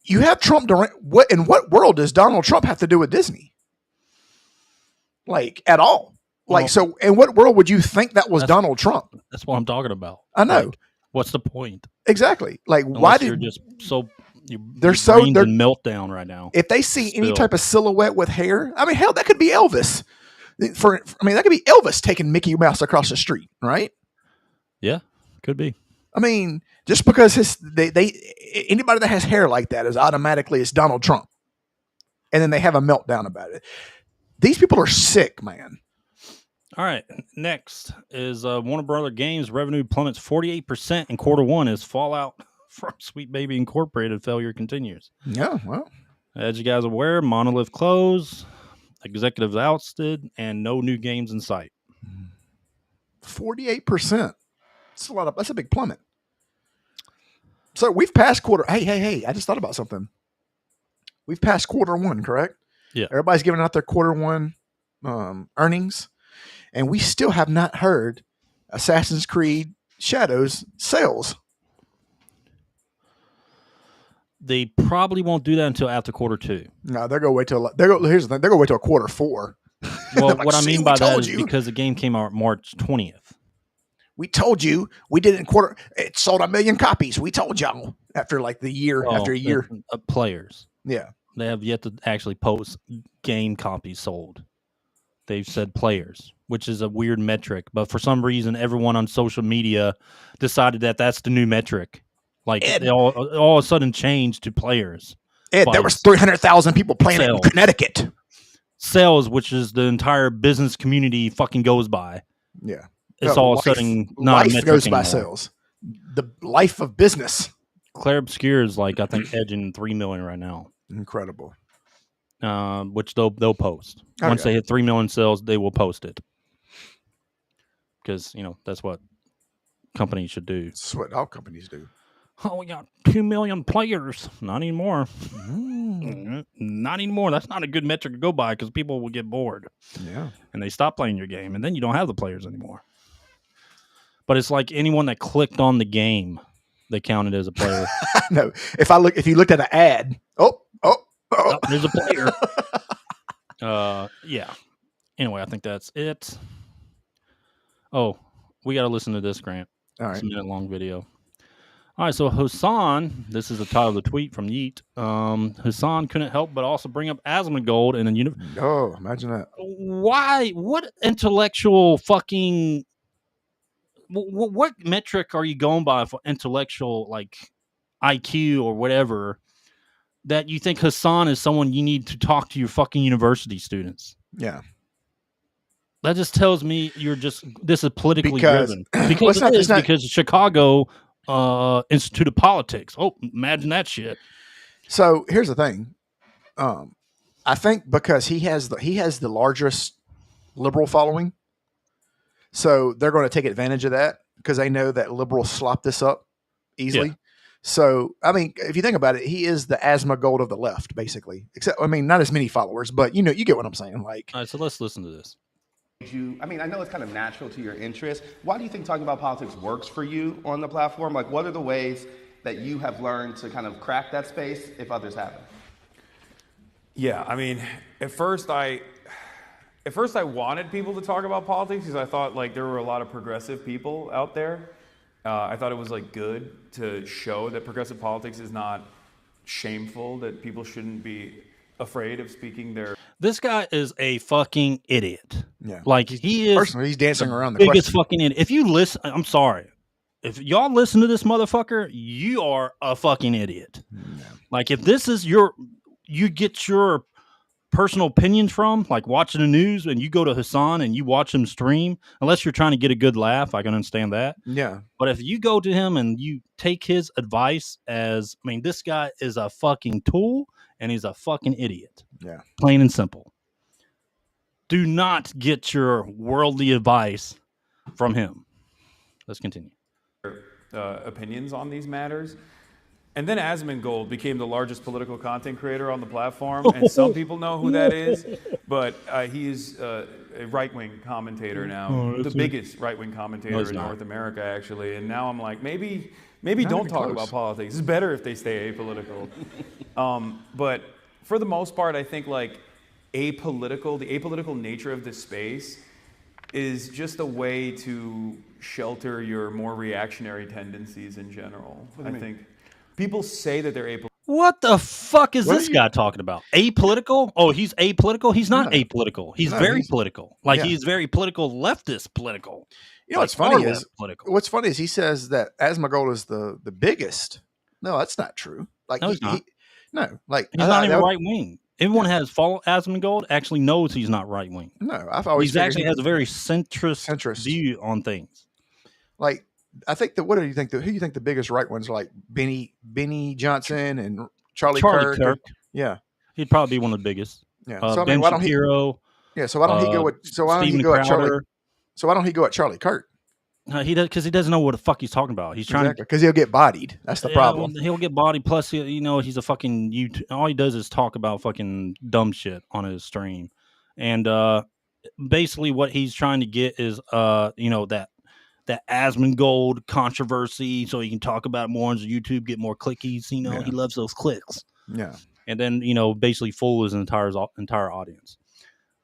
Speaker 1: you have Trump. What in what world does Donald Trump have to do with Disney? Like at all? So in what world would you think that was Donald Trump?
Speaker 2: That's what I'm talking about.
Speaker 1: I know.
Speaker 2: Like, what's the point?
Speaker 1: Exactly. Like
Speaker 2: unless
Speaker 1: why did
Speaker 2: you're just so
Speaker 1: they're
Speaker 2: in meltdown right now?
Speaker 1: If they see any type of silhouette with hair, I mean, hell, that could be Elvis. That could be Elvis taking Mickey Mouse across the street, right?
Speaker 2: Yeah, could be.
Speaker 1: I mean, just because anybody that has hair like that is automatically it's Donald Trump, and then they have a meltdown about it. These people are sick, man.
Speaker 2: All right, next is Warner Brother Games revenue plummets 48% in Q1 as Fallout from Sweet Baby Incorporated failure continues.
Speaker 1: Yeah, well,
Speaker 2: as you guys are aware, Monolith closed, executives ousted, and no new games in sight.
Speaker 1: 48%. It's a lot of. That's a big plummet. So we've passed quarter. Hey! I just thought about something. We've passed quarter one, correct?
Speaker 2: Yeah.
Speaker 1: Everybody's giving out their quarter one earnings, and we still have not heard Assassin's Creed Shadows sales.
Speaker 2: They probably won't do that until after quarter 2.
Speaker 1: No, they're gonna wait till here's the thing. They're gonna wait till quarter 4.
Speaker 2: Well,
Speaker 1: Like,
Speaker 2: what I
Speaker 1: "See,
Speaker 2: mean
Speaker 1: we
Speaker 2: by that
Speaker 1: told
Speaker 2: is
Speaker 1: you."
Speaker 2: because the game came out March 20th.
Speaker 1: We told you. We did it in quarter. It sold 1 million copies. We told y'all after like the year after a year.
Speaker 2: Players.
Speaker 1: Yeah.
Speaker 2: They have yet to actually post game copies sold. They've said players, which is a weird metric. But for some reason, everyone on social media decided that that's the new metric. Like
Speaker 1: Ed,
Speaker 2: they all of a sudden changed to players.
Speaker 1: Ed, there was 300,000 people playing it in
Speaker 2: Sales.
Speaker 1: Connecticut.
Speaker 2: Sales, which is the entire business community fucking goes by.
Speaker 1: Yeah.
Speaker 2: It's
Speaker 1: No,
Speaker 2: all of a sudden not a
Speaker 1: life
Speaker 2: metric
Speaker 1: goes by
Speaker 2: anymore.
Speaker 1: sales. The life of business.
Speaker 2: 𝐿𝐼𝐵𝐺𝑒 is like, I think, edging 3 million right now.
Speaker 1: Incredible.
Speaker 2: Which they'll post.
Speaker 1: Oh,
Speaker 2: Once
Speaker 1: yeah.
Speaker 2: they hit 3 million sales, they will post it. Because, that's what companies should do.
Speaker 1: That's what all companies do.
Speaker 2: Oh, we got 2 million players. Not anymore. Not anymore. That's not a good metric to go by because people will get bored.
Speaker 1: Yeah.
Speaker 2: And they stop playing your game. And then you don't have the players anymore. But it's like anyone that clicked on the game, they counted as a player.
Speaker 1: No. If you looked at an ad, oh,
Speaker 2: there's a player. Yeah. Anyway, I think that's it. Oh, we got to listen to this, Grant.
Speaker 1: all
Speaker 2: It's
Speaker 1: right.
Speaker 2: a minute-long video. All right, so Hassan, this is the title of the tweet from Yeet. Hassan couldn't help but also bring up 𝐿𝐼𝐵𝐺𝐿 and then
Speaker 1: Oh, imagine that.
Speaker 2: why? What intellectual fucking? What metric are you going by for intellectual, like IQ or whatever, that you think Hassan is someone you need to talk to your fucking university students?
Speaker 1: Yeah.
Speaker 2: That just tells me this is politically
Speaker 1: Because-
Speaker 2: driven.
Speaker 1: well,
Speaker 2: Because
Speaker 1: it's not-
Speaker 2: because Chicago Institute of Politics. Oh, imagine that shit.
Speaker 1: So here's the thing. I think because he has the largest liberal following, so they're going to take advantage of that because they know that liberals slop this up easily.
Speaker 2: Yeah.
Speaker 1: So I mean, if you think about it, he is the 𝐿𝐼𝐵𝐺𝐿 of the left, basically. Except, I mean, not as many followers, but you get what I'm saying. Like,
Speaker 2: All right, so let's listen to this.
Speaker 8: I mean, I know it's kind of natural to your interest. Why do you think talking about politics works for you on the platform? Like, what are the ways that you have learned to kind of crack that space if others haven't?
Speaker 9: Yeah, I mean, at first I wanted people to talk about politics because I thought like there were a lot of progressive people out there. I thought it was like good to show that progressive politics is not shameful, that people shouldn't be afraid of speaking their.
Speaker 2: This guy is a fucking idiot.
Speaker 1: yeah,
Speaker 2: Like he is
Speaker 1: personally, he's dancing around the
Speaker 2: biggest
Speaker 1: question.
Speaker 2: fucking idiot. If you listen, I'm sorry. If y'all listen to this motherfucker, you are a fucking idiot.
Speaker 1: Yeah.
Speaker 2: Like if this is you get your personal opinions from, like watching the news and you go to Hassan and you watch him stream, unless you're trying to get a good laugh, I can understand that.
Speaker 1: Yeah.
Speaker 2: But if you go to him and you take his advice as, I mean, this guy is a fucking tool and he's a fucking idiot.
Speaker 1: Yeah.
Speaker 2: Plain and simple. Do not get your worldly advice from him. Let's continue.
Speaker 9: Opinions on these matters. And then 𝐿𝐼𝐵𝐺𝐿 became the largest political content creator on the platform. And some people know who that is, but he's a right-wing commentator now, the biggest right-wing commentator in North America, actually. And now I'm like, maybe don't talk about politics. It's better if they stay apolitical. But for the most part, I think like the apolitical nature of this space is just a way to shelter your more reactionary tendencies in general. I think people say that they're apolitical.
Speaker 2: What the fuck is
Speaker 1: What
Speaker 2: this
Speaker 1: are
Speaker 2: guy talking about? Apolitical? Oh, he's apolitical? He's not
Speaker 1: No.
Speaker 2: apolitical. He's
Speaker 1: No,
Speaker 2: very
Speaker 1: he's-
Speaker 2: political. Like
Speaker 1: yeah.
Speaker 2: he's very political, leftist political.
Speaker 1: You know
Speaker 2: Like,
Speaker 1: what's funny
Speaker 2: far
Speaker 1: is
Speaker 2: left political.
Speaker 1: what's funny is he says that 𝐿𝐼𝐵𝐺𝐿 is the biggest. No, that's not true. Like
Speaker 2: No, he's not.
Speaker 1: No, like
Speaker 2: He's not even right wing. Everyone has followed 𝐿𝐼𝐵𝐺𝐿 actually knows he's not right wing.
Speaker 1: No, I've always
Speaker 2: He
Speaker 1: figured
Speaker 2: actually has a very centrist view on things.
Speaker 1: like I think that. What do you think? Who do you think the biggest right ones are? Like Benny Johnson and Charlie Kirk. Yeah,
Speaker 2: He'd probably be one of the biggest.
Speaker 1: yeah.
Speaker 2: So
Speaker 1: So I
Speaker 2: ben
Speaker 1: mean, why don't he?
Speaker 2: Shapiro,
Speaker 1: Yeah. So why don't he go with? So why don't he
Speaker 2: Stephen
Speaker 1: go at Charlie?
Speaker 2: Crowder.
Speaker 1: So why don't he go at Charlie Kirk?
Speaker 2: He does because he doesn't know what the fuck he's talking about. He's trying
Speaker 1: Exactly, because he'll get bodied. That's the problem.
Speaker 2: He'll get bodied. Plus, he's a fucking YouTube. All he does is talk about fucking dumb shit on his stream, and basically what he's trying to get is that 𝐟𝐨𝐫𝐞 controversy, so he can talk about it more on YouTube, get more clickies. He loves those clicks.
Speaker 1: Yeah,
Speaker 2: and then basically fool his entire audience.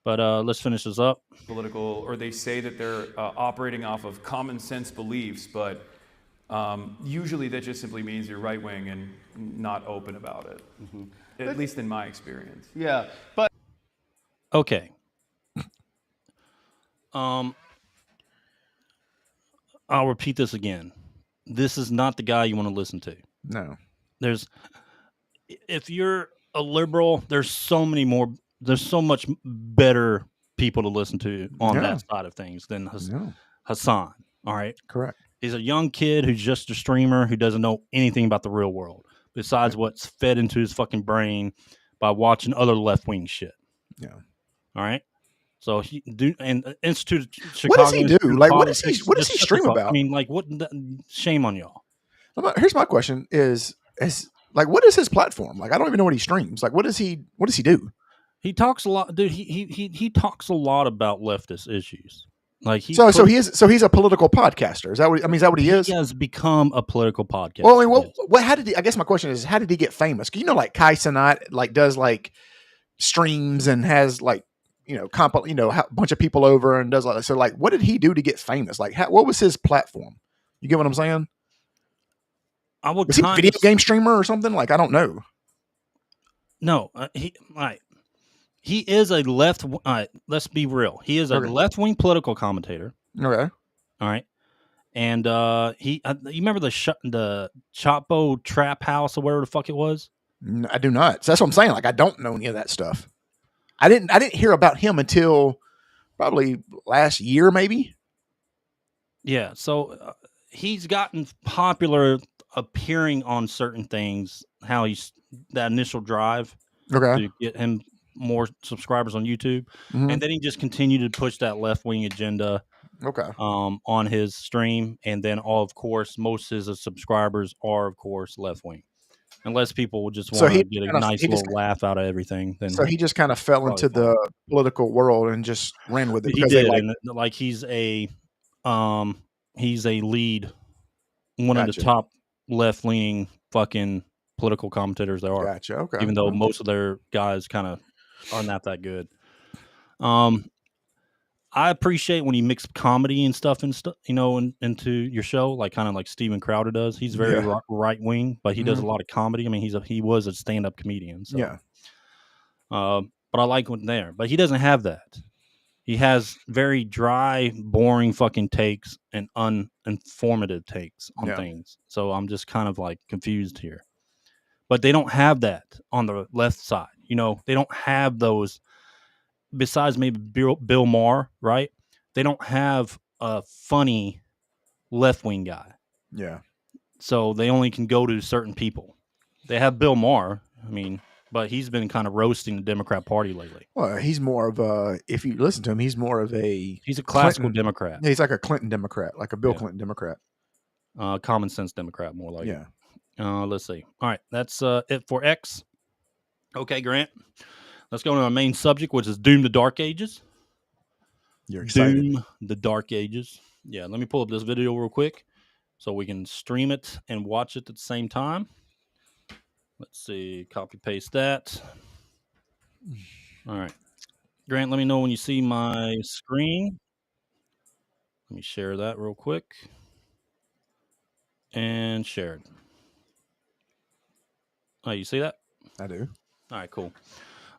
Speaker 2: But let's finish this up.
Speaker 9: Political, or they say that they're operating off of common sense beliefs, but usually that just simply means you're right wing and not open about it. At least in my experience.
Speaker 8: Yeah, but
Speaker 2: okay. I'll repeat this again. This is not the guy you want to listen to.
Speaker 1: no.
Speaker 2: If you're a liberal, there's so much better people to listen to on that side of things than Hassan. All right.
Speaker 1: Correct.
Speaker 2: He's a young kid who's just a streamer who doesn't know anything about the real world besides what's fed into his fucking brain by watching other left wing shit.
Speaker 1: Yeah.
Speaker 2: All right. So Institute of Chicago.
Speaker 1: What does he do? Like, what does he stream about?
Speaker 2: I mean, like, shame on y'all.
Speaker 1: Here's my question: is like, what is his platform? Like, I don't even know what he streams. Like, what does he do?
Speaker 2: He talks a lot, dude. He talks a lot about leftist issues. Like he's
Speaker 1: a political podcaster. Is that what is that what he is?
Speaker 2: He has become a political podcaster.
Speaker 1: Well, I mean, how did he? I guess my question is, how did he get famous? Because 𝐃𝐨𝐧'𝐿 does like streams and has like a bunch of people over and does like that. So like, what did he do to get famous? Like, what was his platform? You get what I'm saying? Was he a video game streamer or something? Like, I don't know.
Speaker 2: No, he is a left. Let's be real. He is a left-wing political commentator.
Speaker 1: Okay.
Speaker 2: All right. And you remember the 𝐬𝐿𝐴 trap house or whatever the fuck it was?
Speaker 1: No, I do not. So that's what I'm saying. Like, I don't know any of that stuff. I didn't hear about him until probably last year, maybe.
Speaker 2: Yeah. So he's gotten popular appearing on certain things. How he's that initial drive to get him more subscribers on YouTube, and then he just continued to push that left wing agenda. On his stream, and then of course most of his subscribers are of course left wing, unless people would just want to get a nice little laugh out of everything. Then
Speaker 1: so he just kind of fell into the political world and just ran with it.
Speaker 2: He did, and he's a lead, one of the top left leaning fucking political commentators there are.
Speaker 1: Gotcha. Okay.
Speaker 2: Even though most of their guys kind of are not that good. I appreciate when you mix comedy and stuff into your show, like kind of like Steven Crowder does. He's very right wing, but he does a lot of comedy. I mean, he was a stand up comedian. So.
Speaker 1: Yeah.
Speaker 2: But I like him there. But he doesn't have that. He has very dry, boring fucking takes and uninformative takes on things. So I'm just kind of like confused here. But they don't have that on the left side. They don't have those. Besides maybe Bill Maher, right? They don't have a funny left-wing guy.
Speaker 1: Yeah.
Speaker 2: So they only can go to certain people. They have Bill Maher, but he's been kind of roasting the Democrat Party lately.
Speaker 1: Well, he's more of a, if you listen to him, he's more of a...
Speaker 2: He's a classical Democrat.
Speaker 1: Yeah, he's like a Clinton Democrat, like a Bill Clinton Democrat.
Speaker 2: Common sense Democrat, more like.
Speaker 1: Yeah.
Speaker 2: Let's see. All right, that's it for X. Okay, Grant. Let's go to our main subject, which is Doom the Dark Ages.
Speaker 1: You're excited.
Speaker 2: Doom the Dark Ages. Yeah, let me pull up this video real quick so we can stream it and watch it at the same time. Let's see. Copy paste that. All right. Grant, let me know when you see my screen. Let me share that real quick. And shared. Oh, you see that?
Speaker 1: I do.
Speaker 2: All right, cool.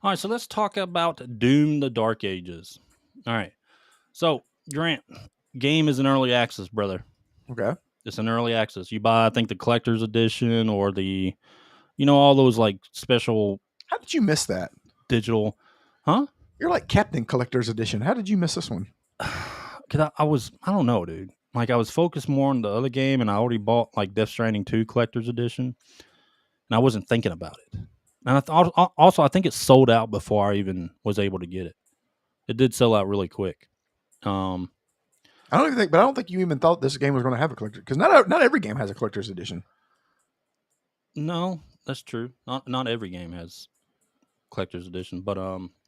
Speaker 2: All right, so let's talk about Doom the Dark Ages. All right. So, Grant, game is in early access, brother.
Speaker 1: Okay.
Speaker 2: It's in early access. You buy, I think, the collector's edition or the, all those like special.
Speaker 1: How did you miss that?
Speaker 2: Digital. Huh?
Speaker 1: You're like Captain Collector's Edition. How did you miss this one?
Speaker 2: Because I don't know, dude. Like, I was focused more on the other game, and I already bought like Death Stranding 2 collector's edition, and I wasn't thinking about it. And I think it sold out before I even was able to get it. It did sell out really quick.
Speaker 1: I I don't think you even thought this game was going to have a collector, because not every game has a collector's edition.
Speaker 2: No, that's true. Not every game has collector's edition, but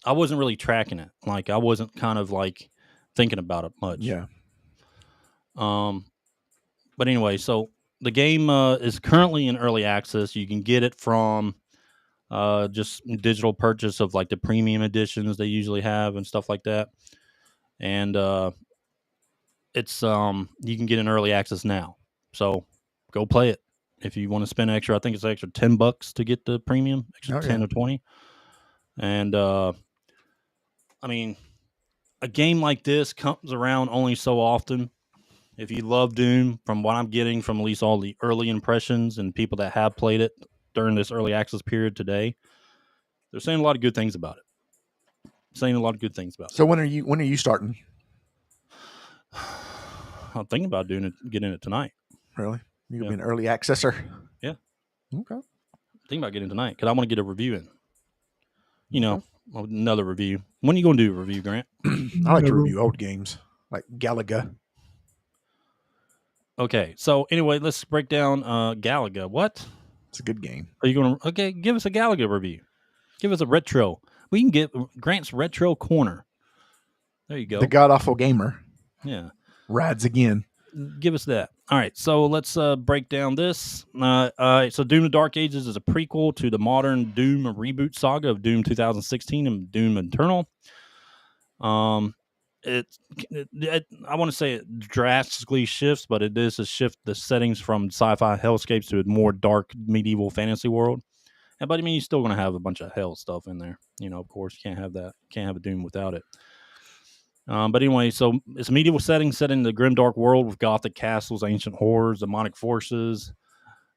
Speaker 2: I wasn't really tracking it. Like I wasn't kind of like thinking about it much.
Speaker 1: Yeah.
Speaker 2: But anyway, so the game is currently in early access. You can get it from just digital purchase of like the premium editions they usually have and stuff like that. And it's you can get in early access now. So go play it if you want to spend extra. I think it's extra $10 to get the premium, extra 10 or 20. And I mean, a game like this comes around only so often. If you love Doom, from what I'm getting from at least all the early impressions and people that have played it during this early access period today, they're saying a lot of good things about it.
Speaker 1: So when are you starting?
Speaker 2: I'm thinking about getting it tonight.
Speaker 1: Really? You gonna be an early accessor?
Speaker 2: Yeah.
Speaker 1: Okay.
Speaker 2: Thinking about getting it tonight because I want to get a review in. You know, another review. When are you going to do a review, Grant?
Speaker 1: I like to review old games like Galaga.
Speaker 2: Okay, so anyway, let's break down Galaga. What?
Speaker 1: It's a good game.
Speaker 2: Are you going to? Okay, give us a Galaga review. Give us a retro. We can get Grant's Retro Corner. There you go.
Speaker 1: The God Awful Gamer.
Speaker 2: Yeah.
Speaker 1: Rides again.
Speaker 2: Give us that. All right, so let's break down this. So Doom: The Dark Ages is a prequel to the modern Doom reboot saga of Doom 2016 and Doom Eternal. I want to say it drastically shifts, but it is a shift the settings from sci-fi hellscapes to a more dark medieval fantasy world. But I mean, you're still going to have a bunch of hell stuff in there. You know, of course, you can't have that. Can't have a Doom without it. But anyway, so it's a medieval setting set in the grimdark world with gothic castles, ancient horrors, demonic forces.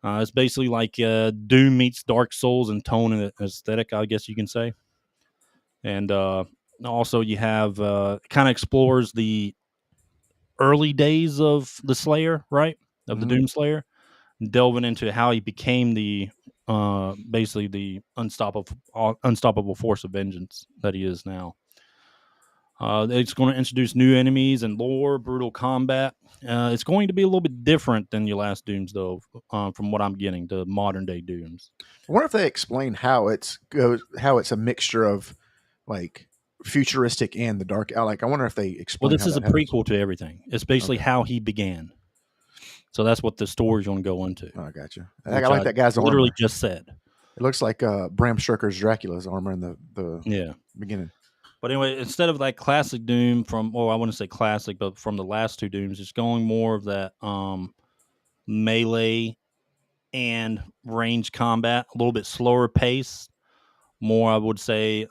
Speaker 2: It's basically like Doom meets Dark Souls in tone and aesthetic, I guess you can say. And also you have kind of explores the early days of the Slayer, right? Of the Doom Slayer, delving into how he became the basically the unstoppable force of vengeance that he is now. It's going to introduce new enemies and lore, brutal combat. It's going to be a little bit different than your last Dooms, though, from what I'm getting, the modern day Dooms.
Speaker 1: I wonder if they explain how it's a mixture of like futuristic and the dark. Like, I wonder if they explain.
Speaker 2: Well, this is a prequel to everything. It's basically how he began. So that's what the story's going to go into.
Speaker 1: Oh, I got you. I like that guy's
Speaker 2: literally
Speaker 1: armor.
Speaker 2: Just said.
Speaker 1: It looks like Bram Stoker's Dracula's armor in the beginning.
Speaker 2: But anyway, instead of that classic Doom I wouldn't say classic, but from the last two Dooms, it's going more of that melee and range combat, a little bit slower pace, more, I would say,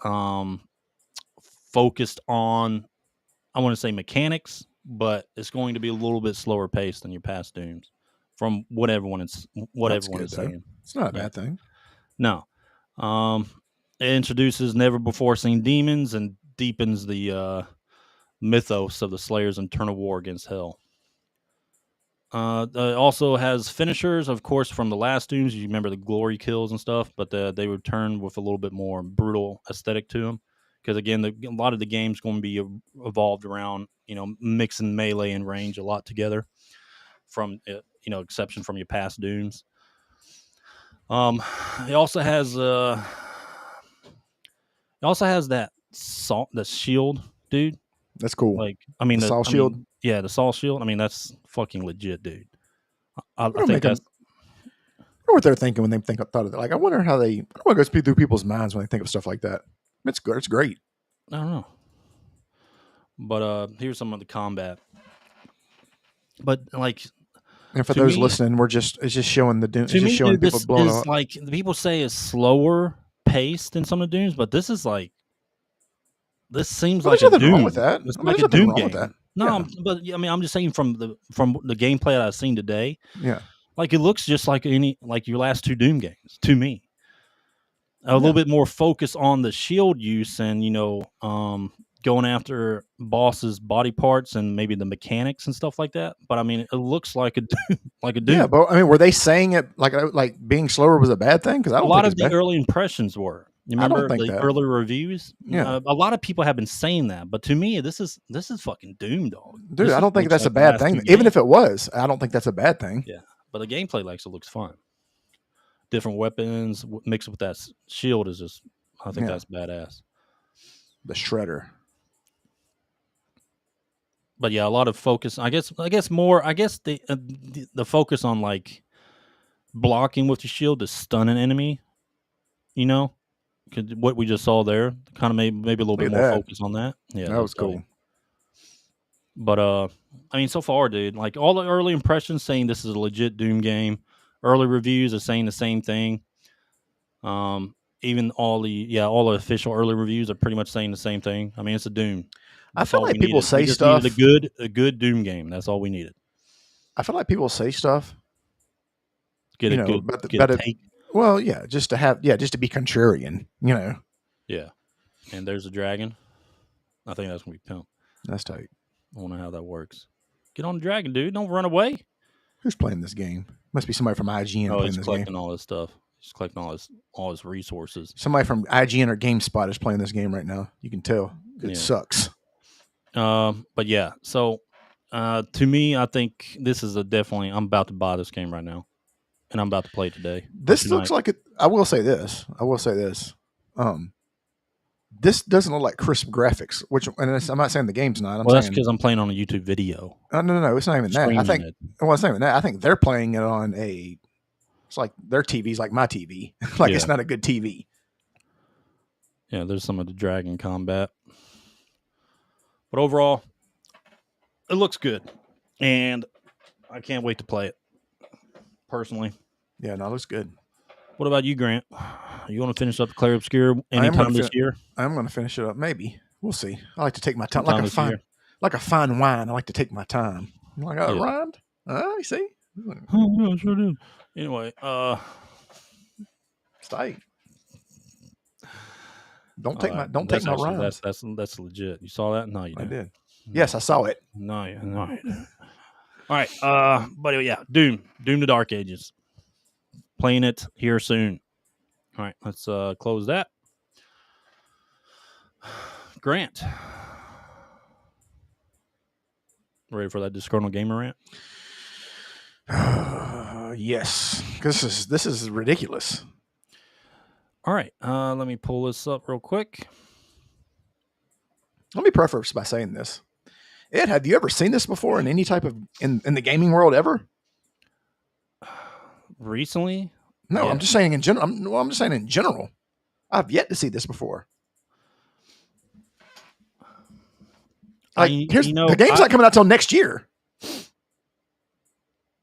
Speaker 2: focused on, I want to say mechanics, but it's going to be a little bit slower paced than your past Dooms, from what everyone is saying.
Speaker 1: It's not a bad thing.
Speaker 2: No. It introduces never before seen demons and deepens the mythos of the Slayer's internal war against hell. It also has finishers, of course, from the last Dooms. You remember the glory kills and stuff, but they return with a little bit more brutal aesthetic to them. Because again, a lot of the game's going to be evolved around, mixing melee and range a lot together. From exception from your past Dooms. It also has that the shield, dude.
Speaker 1: That's cool.
Speaker 2: Like, I mean,
Speaker 1: the Saw shield.
Speaker 2: The Saw shield. I mean, that's fucking legit, dude. I think
Speaker 1: that's. I wonder what they're thinking when they thought of that. Like, I wonder what goes through people's minds when they think of stuff like that. It's good. It's great.
Speaker 2: I don't know. But here's some of the combat. But like,
Speaker 1: and for those listening, it's just showing the Doom. It's just showing people blowing up.
Speaker 2: Like, people say it's slower paced than some of the Dooms, but this is like, this seems like a Doom.
Speaker 1: Wrong with that.
Speaker 2: It's like a Doom game. No, but I mean, I'm just saying from the gameplay that I've seen today.
Speaker 1: Yeah,
Speaker 2: like it looks just like your last two Doom games to me. A little bit more focus on the shield use and going after bosses' body parts and maybe the mechanics and stuff like that. But I mean, it looks like a Doom. Doom.
Speaker 1: Yeah, but I mean, were they saying it like being slower was a bad thing? Because a
Speaker 2: lot of the early impressions were. You
Speaker 1: I don't
Speaker 2: remember
Speaker 1: think
Speaker 2: the
Speaker 1: that.
Speaker 2: early reviews?
Speaker 1: Yeah.
Speaker 2: A lot of people have been saying that, but to me, this is fucking Doom, dog.
Speaker 1: Dude, I don't think
Speaker 2: looks
Speaker 1: that's a
Speaker 2: like the
Speaker 1: bad
Speaker 2: last
Speaker 1: thing.
Speaker 2: two
Speaker 1: Even if
Speaker 2: games.
Speaker 1: it was, I don't think that's a bad thing.
Speaker 2: Yeah, but the gameplay looks fun. Different weapons mixed with that shield is just, I think that's badass.
Speaker 1: The Shredder.
Speaker 2: But yeah, a lot of focus. I guess the focus on like blocking with your shield to stun an enemy. You know, 'cause what we just saw there, kind of maybe a little
Speaker 1: Look
Speaker 2: bit
Speaker 1: at
Speaker 2: more
Speaker 1: that.
Speaker 2: focus on that. Yeah,
Speaker 1: That was cool.
Speaker 2: tight. But I mean, so far, dude, like all the early impressions saying this is a legit Doom game. Early reviews are saying the same thing. Even all the official early reviews are pretty much saying the same thing. I mean, it's a Doom.
Speaker 1: I feel like people say
Speaker 2: we just
Speaker 1: stuff.
Speaker 2: needed a good Doom game. That's all we needed.
Speaker 1: I feel like people say stuff.
Speaker 2: Get
Speaker 1: you
Speaker 2: a
Speaker 1: know,
Speaker 2: good
Speaker 1: about
Speaker 2: a
Speaker 1: it.
Speaker 2: take.
Speaker 1: Well, yeah, just to be contrarian. You know.
Speaker 2: Yeah, and there's a dragon. I think that's gonna be pimp.
Speaker 1: That's tight.
Speaker 2: I wonder how that works. Get on the dragon, dude. Don't run away.
Speaker 1: Who's playing this game? Must be somebody from IGN
Speaker 2: Oh,
Speaker 1: playing
Speaker 2: he's
Speaker 1: this
Speaker 2: collecting
Speaker 1: game.
Speaker 2: all this stuff. He's collecting all his resources.
Speaker 1: Somebody from IGN or GameSpot is playing this game right now. You can tell. It sucks.
Speaker 2: But yeah, so to me, I think this is definitely. I'm about to buy this game right now, and I'm about to play it today.
Speaker 1: This looks like it. I will say this. This doesn't look like crisp graphics. I'm not saying the game's not.
Speaker 2: That's because I'm playing on a YouTube video.
Speaker 1: No. It's not even that. I think.
Speaker 2: It.
Speaker 1: Well, it's not even that. I think they're playing it on a. It's like their TV's like my TV. It's not a good TV.
Speaker 2: Yeah, there's some of the dragon combat. But overall, it looks good. And I can't wait to play it. Personally.
Speaker 1: Yeah, no, it looks good.
Speaker 2: What about you, Grant? You want to finish up the 𝐬𝐲𝐿 anytime this year?
Speaker 1: I'm going to finish it up. Maybe. We'll see. I like to take my time. Like a fine wine. I like to take my time. You like, it rhymed? You see?
Speaker 2: Yeah, sure did. Anyway,
Speaker 1: it's tight. Don't take my rhymes.
Speaker 2: That's legit. You saw that? No, you didn't.
Speaker 1: I did. Yes, I saw it.
Speaker 2: No, you didn't. All right. But yeah, Doom the Dark Ages. Playing it here soon. All right, let's close that. Grant, ready for that disgruntled gamer rant?
Speaker 1: Yes, because this is ridiculous.
Speaker 2: All right, let me pull this up real quick.
Speaker 1: Let me preface by saying this. Ed, have you ever seen this before in any type of in the gaming world ever?
Speaker 2: Recently?
Speaker 1: No, yeah. I'm just saying in general. I'm just saying in general. I've yet to see this before. Like, the game's not coming out till next year.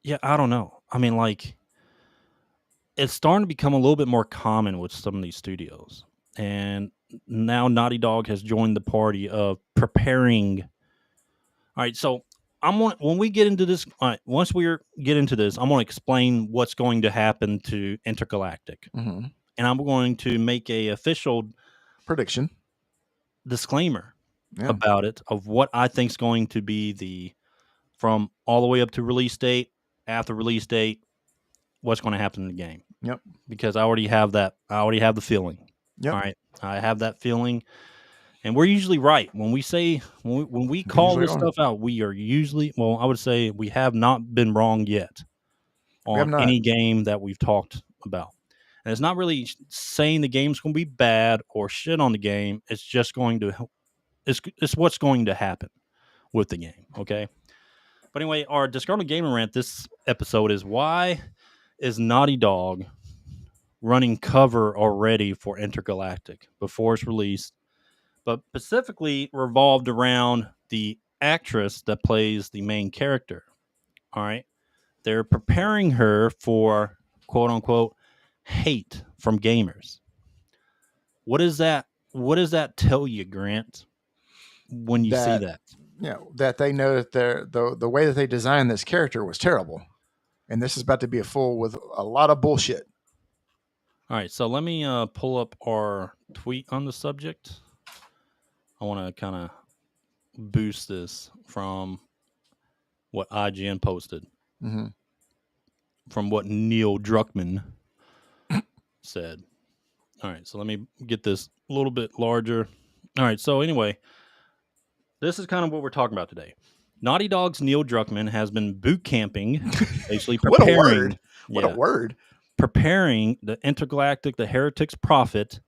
Speaker 2: Yeah, I don't know. I mean, like, it's starting to become a little bit more common with some of these studios. And now Naughty Dog has joined the party of preparing. All right, so when we get into this, once we get into this, I'm going to explain what's going to happen to Intergalactic.
Speaker 1: Mm-hmm.
Speaker 2: And I'm going to make a official
Speaker 1: prediction
Speaker 2: disclaimer about it, of what I think is going to be from all the way up to release date, after release date, what's going to happen in the game.
Speaker 1: Yep.
Speaker 2: Because I already have that. I already have the feeling.
Speaker 1: Yep.
Speaker 2: All right. I have that feeling. And we're usually right. When we say, when we call this stuff out, we are usually, well, I would say we have not been wrong yet on any game that we've talked about. And it's not really saying the game's going to be bad or shit on the game. It's just going to, it's what's going to happen with the game. Okay. But anyway, our disgruntled gamer rant this episode is, why is Naughty Dog running cover already for Intergalactic before it's released? But specifically revolved around the actress that plays the main character. All right. They're preparing her for, quote unquote, hate from gamers. What does that tell you, Grant, when you see that?
Speaker 1: Yeah, that they know that the way that they designed this character was terrible. And this is about to be a fool with a lot of bullshit.
Speaker 2: All right, so let me pull up our tweet on the subject. I want to kind of boost this from what IGN posted.
Speaker 1: Mm-hmm.
Speaker 2: From what Neil Druckmann said. All right, so let me get this a little bit larger. All right, so anyway, this is kind of what we're talking about today. Naughty Dog's Neil Druckmann has been boot camping, basically
Speaker 1: What a
Speaker 2: preparing.
Speaker 1: word. What a word.
Speaker 2: Preparing the intergalactic, the heretic's prophet,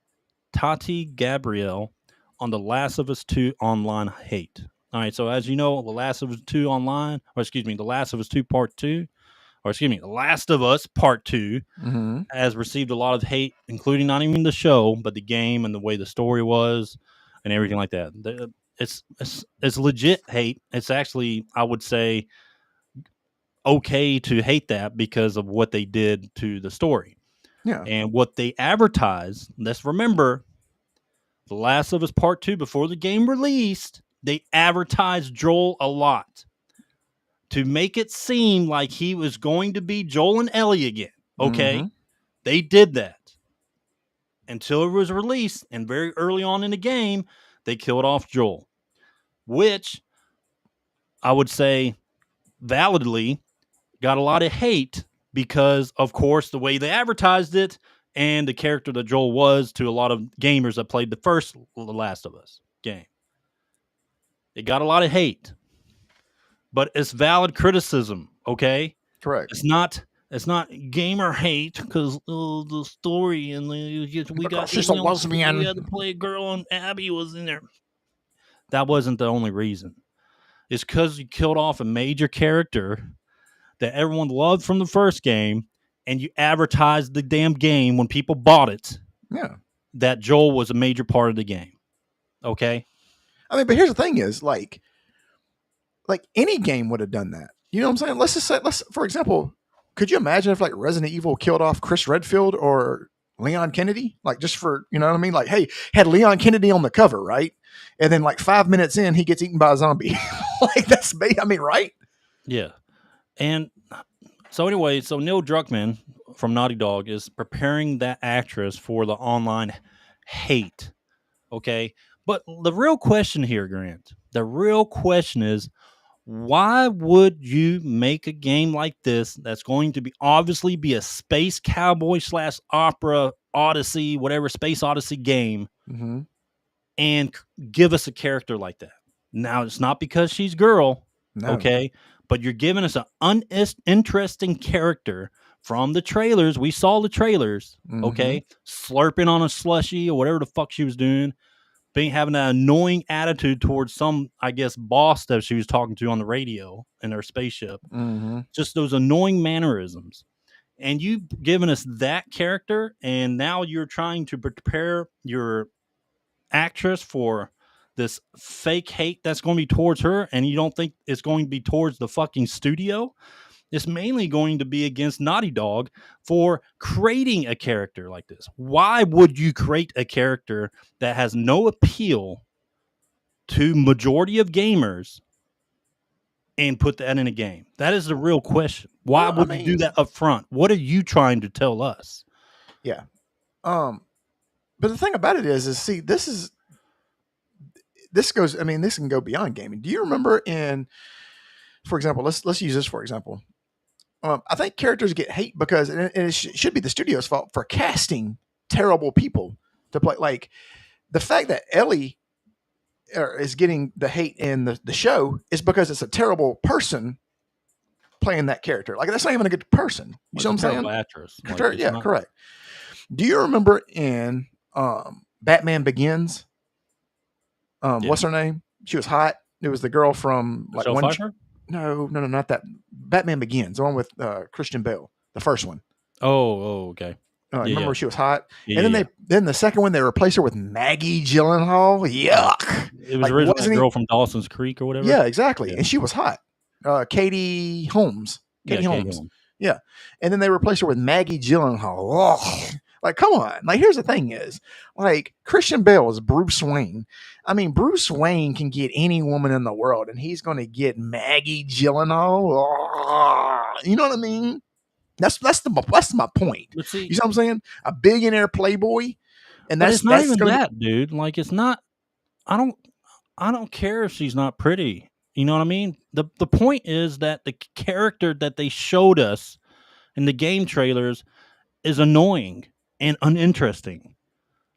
Speaker 2: Tati Gabrielle, on The Last of Us 2 Online Hate. All right, so as you know, The Last of Us 2 Online, or excuse me, The Last of Us 2 Part 2, or excuse me, The Last of Us Part 2 has received a lot of hate, including not even the show, but the game and the way the story was and everything like that. It's legit hate. It's actually, I would say, okay to hate that because of what they did to the story.
Speaker 1: Yeah.
Speaker 2: And what they advertised, let's remember, The Last of Us Part 2, before the game released, they advertised Joel a lot to make it seem like he was going to be Joel and Ellie again. Okay? They did that. Until it was released, and very early on in the game, they killed off Joel. Which, I would say, validly, got a lot of hate because, of course, the way they advertised it and the character that Joel was to a lot of gamers that played the first The Last of Us game. It got a lot of hate. But it's valid criticism, okay?
Speaker 1: Correct.
Speaker 2: It's not gamer hate because the story and we got
Speaker 1: she's a lesbian.
Speaker 2: We had to play a girl and Abby was in there. That wasn't the only reason. It's because you killed off a major character that everyone loved from the first game, and you advertised the damn game when people bought it.
Speaker 1: Yeah.
Speaker 2: That Joel was a major part of the game. Okay?
Speaker 1: I mean, but here's the thing is, like any game would have done that. You know what I'm saying? Let's just say, for example, could you imagine if like Resident Evil killed off Chris Redfield or Leon Kennedy? Like just for, you know what I mean? Like, hey, had Leon Kennedy on the cover, right? And then like 5 minutes in, he gets eaten by a zombie. Like I mean, right?
Speaker 2: Yeah. And so anyway, so Neil Druckmann from Naughty Dog is preparing that actress for the online hate. Okay? But the real question here, Grant, the real question is, why would you make a game like this that's going to be obviously be a space cowboy / opera odyssey, whatever, space odyssey game, and give us a character like that? Now, it's not because she's girl, okay? But you're giving us an uninteresting character from the trailers. We saw the trailers, okay? Slurping on a slushie or whatever the fuck she was doing. Having an annoying attitude towards some, I guess, boss that she was talking to on the radio in her spaceship. Just those annoying mannerisms. And you've given us that character, and now you're trying to prepare your actress for this fake hate that's going to be towards her, and you don't think it's going to be towards the fucking studio? It's mainly going to be against Naughty Dog for creating a character like this. Why would you create a character that has no appeal to majority of gamers and put that in a game? That is the real question. Why would you do that up front? What are you trying to tell us?
Speaker 1: Yeah. But the thing about it is see, this can go beyond gaming. Do you remember for example, let's use this for example. I think characters get hate because and it should be the studio's fault for casting terrible people to play. Like the fact that Ellie is getting the hate in the show is because it's a terrible person playing that character. Like that's not even a good person. You see what I'm saying?
Speaker 2: Actress.
Speaker 1: Correct. Do you remember in Batman Begins? What's her name? She was hot. It was the girl from like
Speaker 2: Michelle Pfeiffer?
Speaker 1: No, not that. Batman Begins, the one with Christian Bale, the first one.
Speaker 2: Oh, okay.
Speaker 1: Remember she was hot, and then the second one they replaced her with Maggie Gyllenhaal. Yuck!
Speaker 2: It was originally that girl from Dawson's Creek or whatever.
Speaker 1: Yeah, exactly, and she was hot. Katie Holmes. Yeah, and then they replaced her with Maggie Gyllenhaal. Ugh. Like, come on. Like, here's the thing is, like, Christian Bale is Bruce Wayne. I mean, Bruce Wayne can get any woman in the world, and he's going to get Maggie Gyllenhaal. Ugh. You know what I mean? That's my point. You see what I'm saying? A billionaire playboy, and that's
Speaker 2: not even that, dude. Like, it's not. I don't care if she's not pretty. You know what I mean? The point is that the character that they showed us in the game trailers is annoying and uninteresting.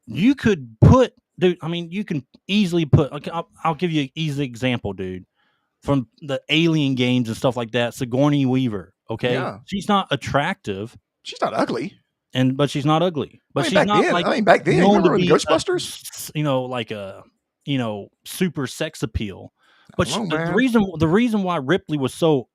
Speaker 2: you could put, dude. I mean, you can easily put. Okay, I'll give you an easy example, dude. From the Alien games and stuff like that, Sigourney Weaver. Okay,
Speaker 1: Yeah.
Speaker 2: she's not attractive,
Speaker 1: She's not ugly.
Speaker 2: but she's not ugly. But she's
Speaker 1: back
Speaker 2: not
Speaker 1: then,
Speaker 2: like
Speaker 1: back then, you
Speaker 2: known to
Speaker 1: remember in
Speaker 2: be
Speaker 1: Ghostbusters?
Speaker 2: like a super sex appeal. But
Speaker 1: I don't know,
Speaker 2: the reason why Ripley was so,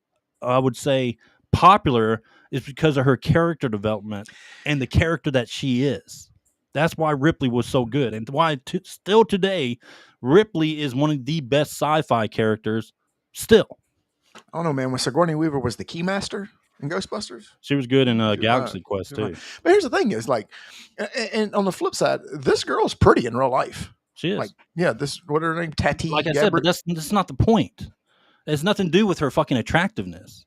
Speaker 2: I would say, popular is because of her character development and the character that she is. That's why Ripley was so good, and why still today, Ripley is one of the best sci-fi characters. Still,
Speaker 1: I don't know, man. When Sigourney Weaver was the Keymaster in Ghostbusters,
Speaker 2: she was good in Galaxy Quest too.
Speaker 1: But here's the thing: is like, and on the flip side, this girl's pretty in real life.
Speaker 2: She is.
Speaker 1: Like, yeah, what are her name? Tati.
Speaker 2: Like I said, but that's not the point. It has nothing to do with her fucking attractiveness.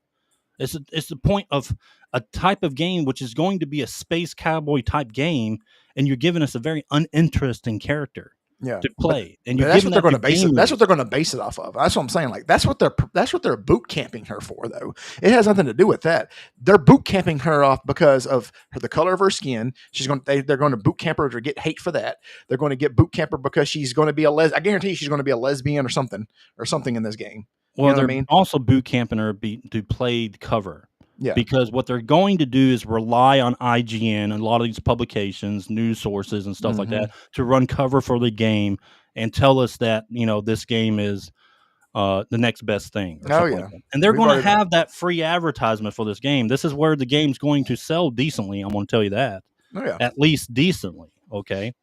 Speaker 2: It's the point of a type of game which is going to be a space cowboy type game, and you're giving us a very uninteresting character to play. And you're
Speaker 1: that's what
Speaker 2: giving
Speaker 1: they're going to
Speaker 2: to
Speaker 1: base it.
Speaker 2: gamers.
Speaker 1: That's what they're going to base it off of. That's what I'm saying. Like that's what they're boot camping her for, though. It has nothing to do with that. They're boot camping her off because of the color of her skin. They're going to boot camp her to get hate for that. They're going to get boot camp her because she's going to be I guarantee you she's going to be a lesbian or something in this game.
Speaker 2: Well,
Speaker 1: you know
Speaker 2: they're
Speaker 1: what I mean?
Speaker 2: also boot camping her to play the cover.
Speaker 1: Yeah.
Speaker 2: Because what they're going to do is rely on IGN and a lot of these publications, news sources and stuff like that to run cover for the game and tell us that, this game is the next best thing. Like that. And they're going to have that free advertisement for this game. This is where the game's going to sell decently. I'm going to tell you that.
Speaker 1: Oh, yeah.
Speaker 2: At least decently. Okay.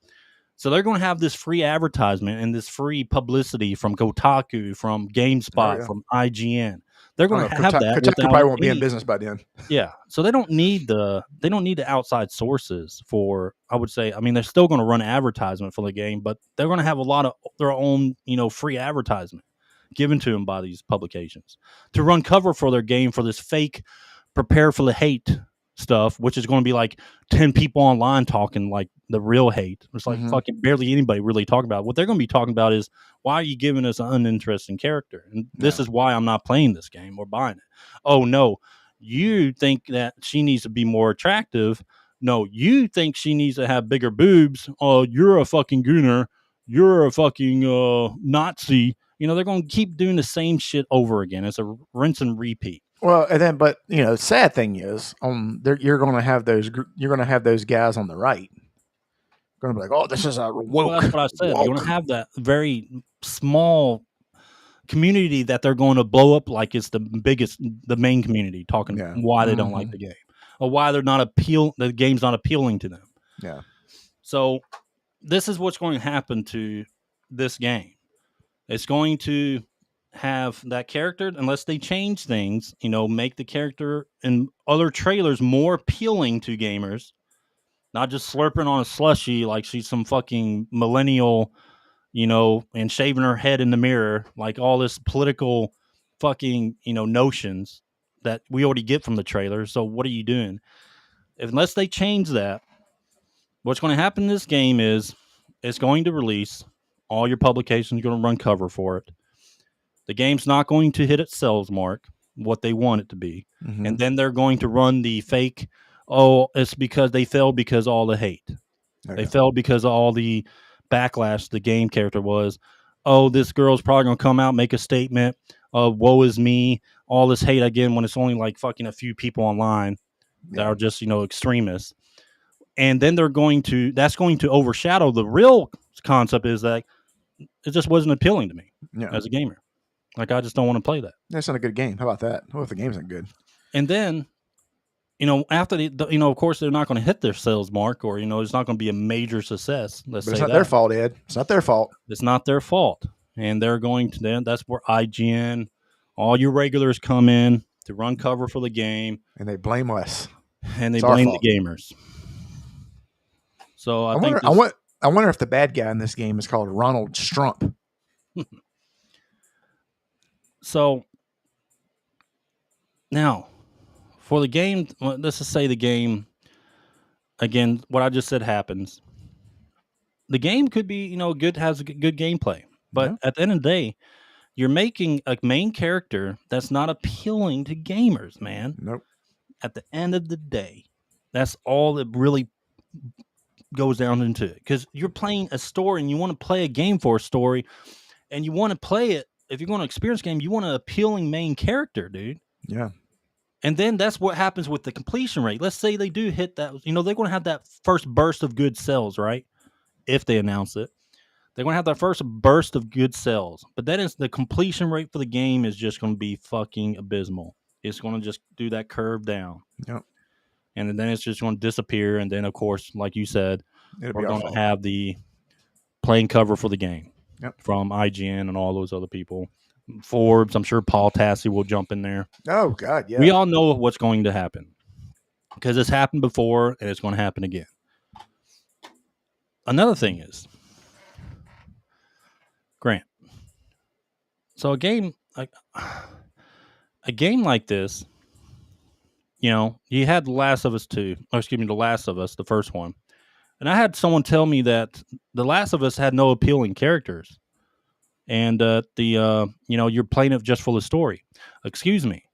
Speaker 2: So they're going to have this free advertisement and this free publicity from Kotaku, from GameSpot, from IGN. They're going to have that.
Speaker 1: Kotaku probably won't be in business by then.
Speaker 2: Yeah. So they don't need the outside sources for, I would say, I mean, they're still going to run advertisement for the game, but they're going to have a lot of their own, free advertisement given to them by these publications to run cover for their game for this fake prepare for the hate stuff, which is going to be like 10 people online talking like the real hate. It's like fucking barely anybody really talking about it. What they're going to be talking about is, why are you giving us an uninteresting character? And this is why I'm not playing this game or buying it. Oh, no, you think that she needs to be more attractive. No, you think she needs to have bigger boobs. Oh, you're a fucking gooner. You're a fucking Nazi. They're going to keep doing the same shit over again. It's a rinse and repeat.
Speaker 1: Well, and then, but the sad thing is, you're going to have those guys on the right going to be like, oh, this is a woke.
Speaker 2: Well, that's what I said. You're going to have that very small community that they're going to blow up like it's the main community, talking why they don't like the game or why the game's not appealing to them.
Speaker 1: Yeah.
Speaker 2: So this is what's going to happen to this game. It's going to have that character, unless they change things, make the character in other trailers more appealing to gamers, not just slurping on a slushie like she's some fucking millennial, and shaving her head in the mirror, like all this political fucking, notions that we already get from the trailer. So what are you doing? Unless they change that, what's going to happen in this game is it's going to release. All your publications are going to run cover for it. The game's not going to hit its sales mark, what they want it to be. And then they're going to run the fake, it's because they failed because of all the hate. They failed because of all the backlash the game character was. Oh, this girl's probably going to come out, make a statement of woe is me, all this hate again, when it's only like fucking a few people online that are just, extremists. And then that's going to overshadow the real concept is that it just wasn't appealing to me as a gamer. Like, I just don't want to play that.
Speaker 1: That's not a good game. How about that? What if the game's not good?
Speaker 2: And then, after of course, they're not going to hit their sales mark, or, it's not going to be a major success. But
Speaker 1: it's not their fault, Ed. It's not their fault.
Speaker 2: It's not their fault. And they're going to then, that's where IGN, all your regulars come in to run cover for the game.
Speaker 1: And they blame us.
Speaker 2: And they blame the gamers. So I
Speaker 1: wonder if the bad guy in this game is called Ronald Strump.
Speaker 2: So now for the game, let's just say the game, again, what I just said happens. The game could be, good, has a good gameplay, but at the end of the day, you're making a main character that's not appealing to gamers, man.
Speaker 1: Nope.
Speaker 2: At the end of the day, that's all that really goes down into it because you're playing a story and you want to play a game for a story, and you want to play it. If you're going to experience a game, you want an appealing main character, dude.
Speaker 1: Yeah.
Speaker 2: And then that's what happens with the completion rate. Let's say they do hit that. They're going to have that first burst of good sales, right? If they announce it. They're going to have their first burst of good sales, but then the completion rate for the game is just going to be fucking abysmal. It's going to just do that curve down.
Speaker 1: Yep.
Speaker 2: And then it's just going to disappear. And then, of course, like you said, we're going to have the playing cover for the game from IGN and all those other people. Forbes, I'm sure Paul Tassi will jump in there.
Speaker 1: Oh, God, yeah.
Speaker 2: We all know what's going to happen because it's happened before and it's going to happen again. Another thing is, Grant. So a game like this, you had The Last of Us 2, The Last of Us, the first one. And I had someone tell me that The Last of Us had no appealing characters. And you're playing it just for the story. Excuse me.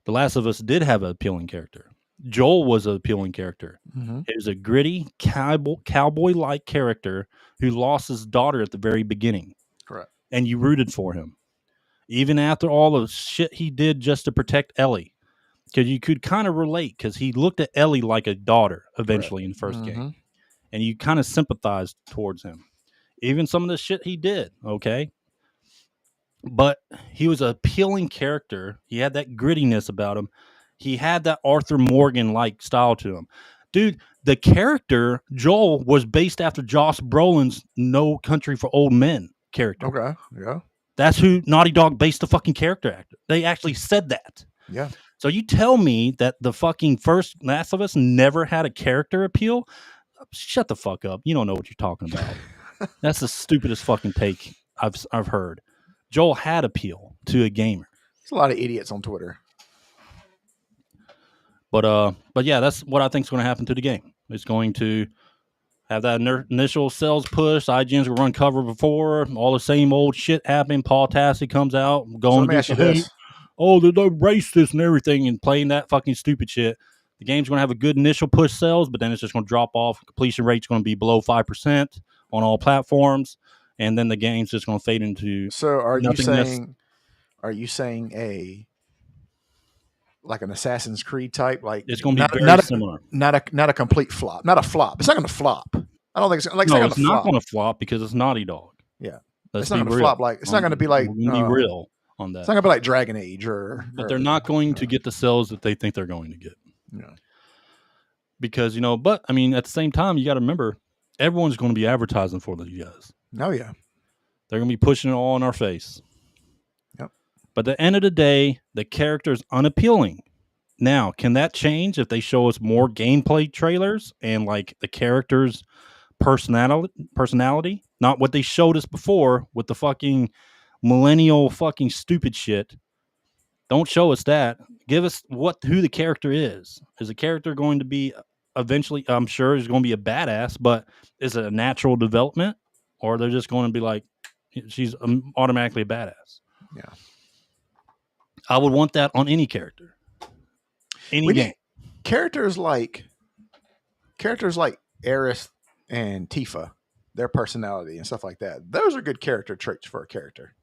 Speaker 2: The Last of Us did have an appealing character. Joel was an appealing character.
Speaker 1: Mm-hmm.
Speaker 2: It was a gritty cowboy-like character who lost his daughter at the very beginning.
Speaker 1: Correct.
Speaker 2: And you rooted for him. Even after all the shit he did just to protect Ellie. Because you could kind of relate, because he looked at Ellie like a daughter eventually in the first game. And you kind of sympathized towards him. Even some of the shit he did, okay? But he was an appealing character. He had that grittiness about him. He had that Arthur Morgan-like style to him. Dude, the character, Joel, was based after Josh Brolin's No Country for Old Men character.
Speaker 1: Okay, yeah.
Speaker 2: That's who Naughty Dog based the fucking character actor. They actually said that.
Speaker 1: Yeah.
Speaker 2: So you tell me that the fucking first Last of Us never had a character appeal? Shut the fuck up. You don't know what you're talking about. That's the stupidest fucking take I've heard. Joel had appeal to a gamer.
Speaker 1: There's a lot of idiots on Twitter.
Speaker 2: But yeah, that's what I think is going to happen to the game. It's going to have that initial sales push. IGN's run cover before, all the same old shit happening. Paul Tassi comes out, going to this. Oh, they're racist and everything, and playing that fucking stupid shit. The game's going to have a good initial push sales, but then it's just going to drop off. Completion rate's going to be below 5% on all platforms, and then the game's just going to fade into.
Speaker 1: So are you saying like an Assassin's Creed type? Like
Speaker 2: it's going to be very similar.
Speaker 1: Not a complete flop. Not a flop. It's not going to flop. I don't think it's like.
Speaker 2: No, it's not going to flop because it's Naughty Dog.
Speaker 1: Yeah, it's not going to flop. Like it's not going to be like.
Speaker 2: Be real on that.
Speaker 1: It's not going to be like Dragon Age
Speaker 2: But they're not going to get the sales that they think they're going to get.
Speaker 1: Yeah.
Speaker 2: Because but I mean, at the same time, you got to remember, everyone's going to be advertising for these guys.
Speaker 1: Oh yeah,
Speaker 2: they're going to be pushing it all in our face.
Speaker 1: Yep.
Speaker 2: But at the end of the day, the character's unappealing. Now, can that change if they show us more gameplay trailers and like the character's personality? Not what they showed us before with the fucking millennial fucking stupid shit. Don't show us that. Give us who the character is. Is the character going to be eventually? I'm sure is going to be a badass, but is it a natural development, or they're just going to be like she's automatically a badass?
Speaker 1: Yeah,
Speaker 2: I would want that on any character, any game.
Speaker 1: Characters like Aerith and Tifa, their personality and stuff like that. Those are good character traits for a character.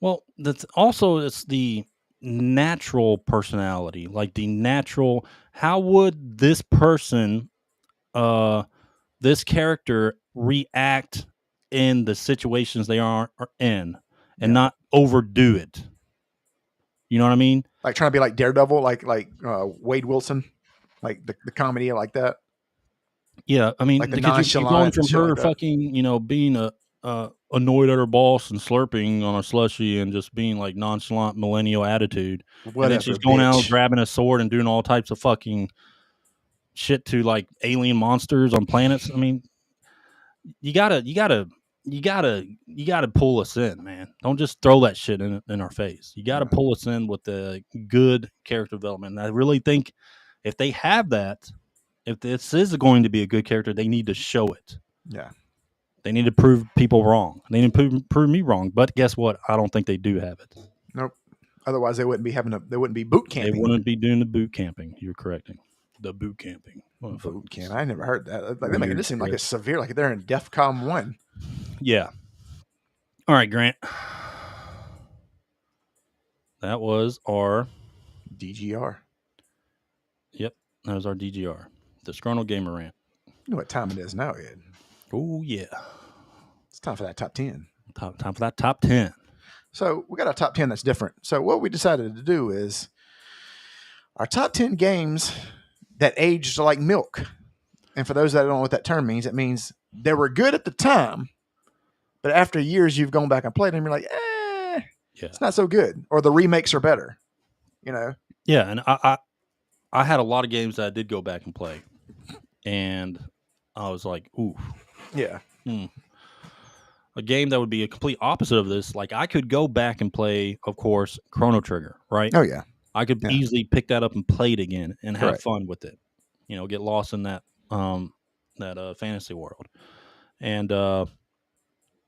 Speaker 2: Well, it's the natural personality, like the natural. How would this person, this character, react in the situations they are in, and not overdo it? You know what I mean?
Speaker 1: Like trying to be like Daredevil, like Wade Wilson, like the comedy like that.
Speaker 2: Yeah, I mean,
Speaker 1: like
Speaker 2: because you're going from her
Speaker 1: like
Speaker 2: fucking, being annoyed at her boss and slurping on a slushie and just being like nonchalant millennial attitude.
Speaker 1: Whatever,
Speaker 2: and then she's going out grabbing a sword and doing all types of fucking shit to like alien monsters on planets. I mean, you gotta pull us in, man. Don't just throw that shit in our face. You gotta pull us in with the good character development. And I really think if they have that, if this is going to be a good character, they need to show it.
Speaker 1: Yeah.
Speaker 2: They need to prove people wrong. They need to prove me wrong. But guess what? I don't think they do have it.
Speaker 1: Nope. Otherwise, they wouldn't be boot camping.
Speaker 2: They wouldn't be doing the boot camping. You're correcting. The boot camping.
Speaker 1: Boot camp. I never heard that. Like, they're making this seem like it's severe, like they're in DEFCON 1.
Speaker 2: Yeah. All right, Grant. That was our
Speaker 1: DGR.
Speaker 2: Yep, that was our DGR. The Scrono Gamer Rant.
Speaker 1: You know what time it is now, Ed?
Speaker 2: Oh, yeah.
Speaker 1: It's time for that top 10.
Speaker 2: Time for that top 10.
Speaker 1: So we got a top 10 that's different. So what we decided to do is our top 10 games that aged like milk. And for those that don't know what that term means, it means they were good at the time, but after years you've gone back and played them, you're like, it's not so good. Or the remakes are better, you know?
Speaker 2: Yeah, and I had a lot of games that I did go back and play. And I was like, ooh.
Speaker 1: Yeah.
Speaker 2: A game that would be a complete opposite of this, like I could go back and play, of course, Chrono Trigger, right?
Speaker 1: Oh, yeah.
Speaker 2: I could easily pick that up and play it again and have
Speaker 1: Correct.
Speaker 2: fun with it. You know, get lost in that fantasy world. And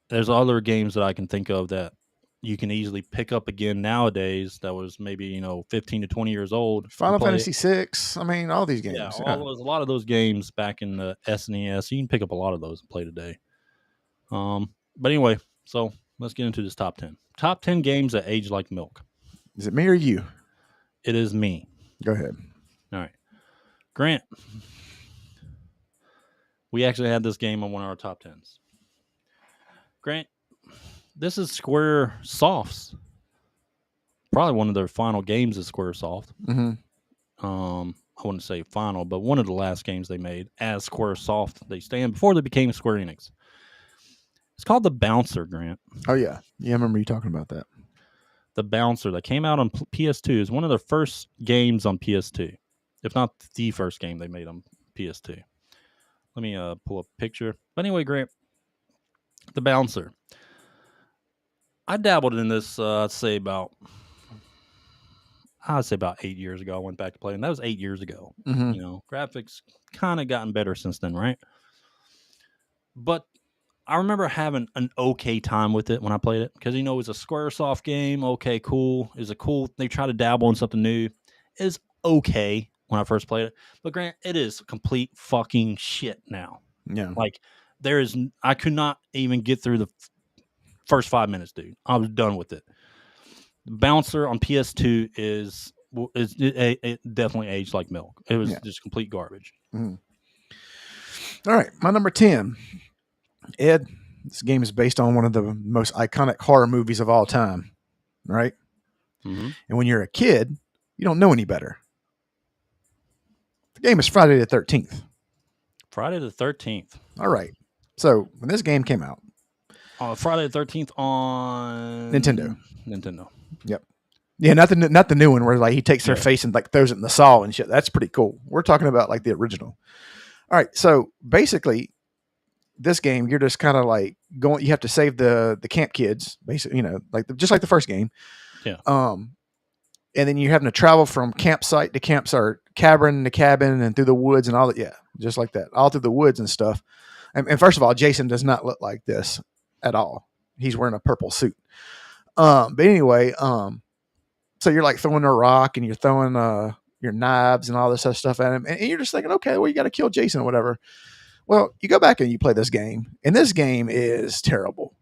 Speaker 2: there's other games that I can think of that you can easily pick up again nowadays that was maybe, 15 to 20 years old.
Speaker 1: Final Fantasy VI. I mean, all these games.
Speaker 2: Yeah, a lot of those games back in the SNES, you can pick up a lot of those and play today. But anyway, so let's get into this top 10. Top 10 games that age like milk.
Speaker 1: Is it me or you?
Speaker 2: It is me.
Speaker 1: Go ahead.
Speaker 2: All right. Grant, we actually had this game on one of our top 10s. Grant, this is Squaresoft's. Probably one of their final games is Squaresoft.
Speaker 1: Mm-hmm.
Speaker 2: I wouldn't say final, but one of the last games they made as Squaresoft. They stand before they became Square Enix. It's called The Bouncer, Grant.
Speaker 1: Oh, yeah. Yeah, I remember you talking about that.
Speaker 2: The Bouncer that came out on PS2 is one of their first games on PS2, if not the first game they made on PS2. Let me pull up a picture. But anyway, Grant, The Bouncer. I dabbled in this, I'd say about 8 years ago. I went back to play, and that was 8 years ago.
Speaker 1: Mm-hmm.
Speaker 2: Graphics kind of gotten better since then, right? But I remember having an okay time with it when I played it because, it was a Squaresoft game. Okay, cool. It was a cool. They tried to dabble in something new. It's okay when I first played it. But Grant, it is complete fucking shit now.
Speaker 1: Yeah.
Speaker 2: Like, I could not even get through the first 5 minutes, dude. I was done with it. Bouncer on PS2 it definitely aged like milk. It was just complete garbage.
Speaker 1: Mm-hmm. All right, my number 10. Ed, this game is based on one of the most iconic horror movies of all time, right?
Speaker 2: Mm-hmm.
Speaker 1: And when you're a kid, you don't know any better. The game is Friday the 13th.
Speaker 2: Friday the 13th.
Speaker 1: All right. So when this game came out,
Speaker 2: Friday the 13th on
Speaker 1: Nintendo. Yep. Yeah, not the new one where like he takes their face and like throws it in the saw and shit. That's pretty cool. We're talking about like the original. All right. So basically, this game you're just kind of like going. You have to save the camp kids, basically. Just like the first game.
Speaker 2: Yeah.
Speaker 1: And then you're having to travel from campsite to campsite, or cabin to cabin, and through the woods and all that. Yeah, just like that, all through the woods and stuff. And first of all, Jason does not look like this at all. He's wearing a purple suit. But anyway, so you're like throwing a rock and you're throwing your knives and all this other stuff at him, and you're just thinking, okay, well, you got to kill Jason or whatever. Well, you go back and you play this game, and this game is terrible.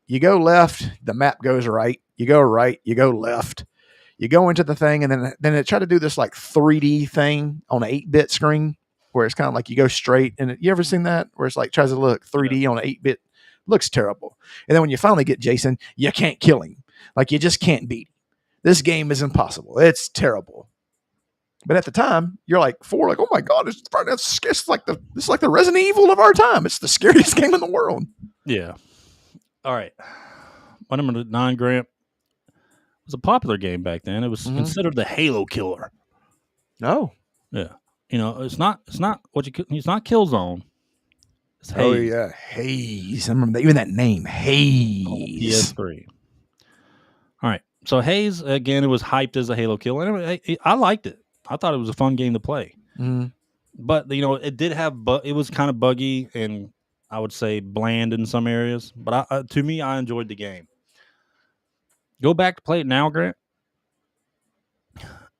Speaker 1: You go left, the map goes right. You go right, you go left. You go into the thing, and then it tried to do this like 3D thing on an 8-bit screen, where it's kind of like you go straight. And you ever seen that? Where it's like tries to look 3D on an 8-bit. Looks terrible. And then when you finally get Jason, you can't kill him. Like you just can't beat him. This game is impossible. It's terrible. But at the time, you're like 4, like, oh my God, it's like the Resident Evil of our time. It's the scariest game in the world.
Speaker 2: Yeah. All right. My number 9, Grant, was a popular game back then. It was considered the Halo killer.
Speaker 1: Oh.
Speaker 2: Yeah. It's not Killzone. It's Haze.
Speaker 1: Oh yeah, Haze. I remember even that name, Haze.
Speaker 2: PS3. All right. So Haze, again, it was hyped as a Halo killer. And I liked it. I thought it was a fun game to play.
Speaker 1: Mm-hmm.
Speaker 2: But, it did have, it was kind of buggy and I would say bland in some areas. But to me, I enjoyed the game. Go back to play it now, Grant.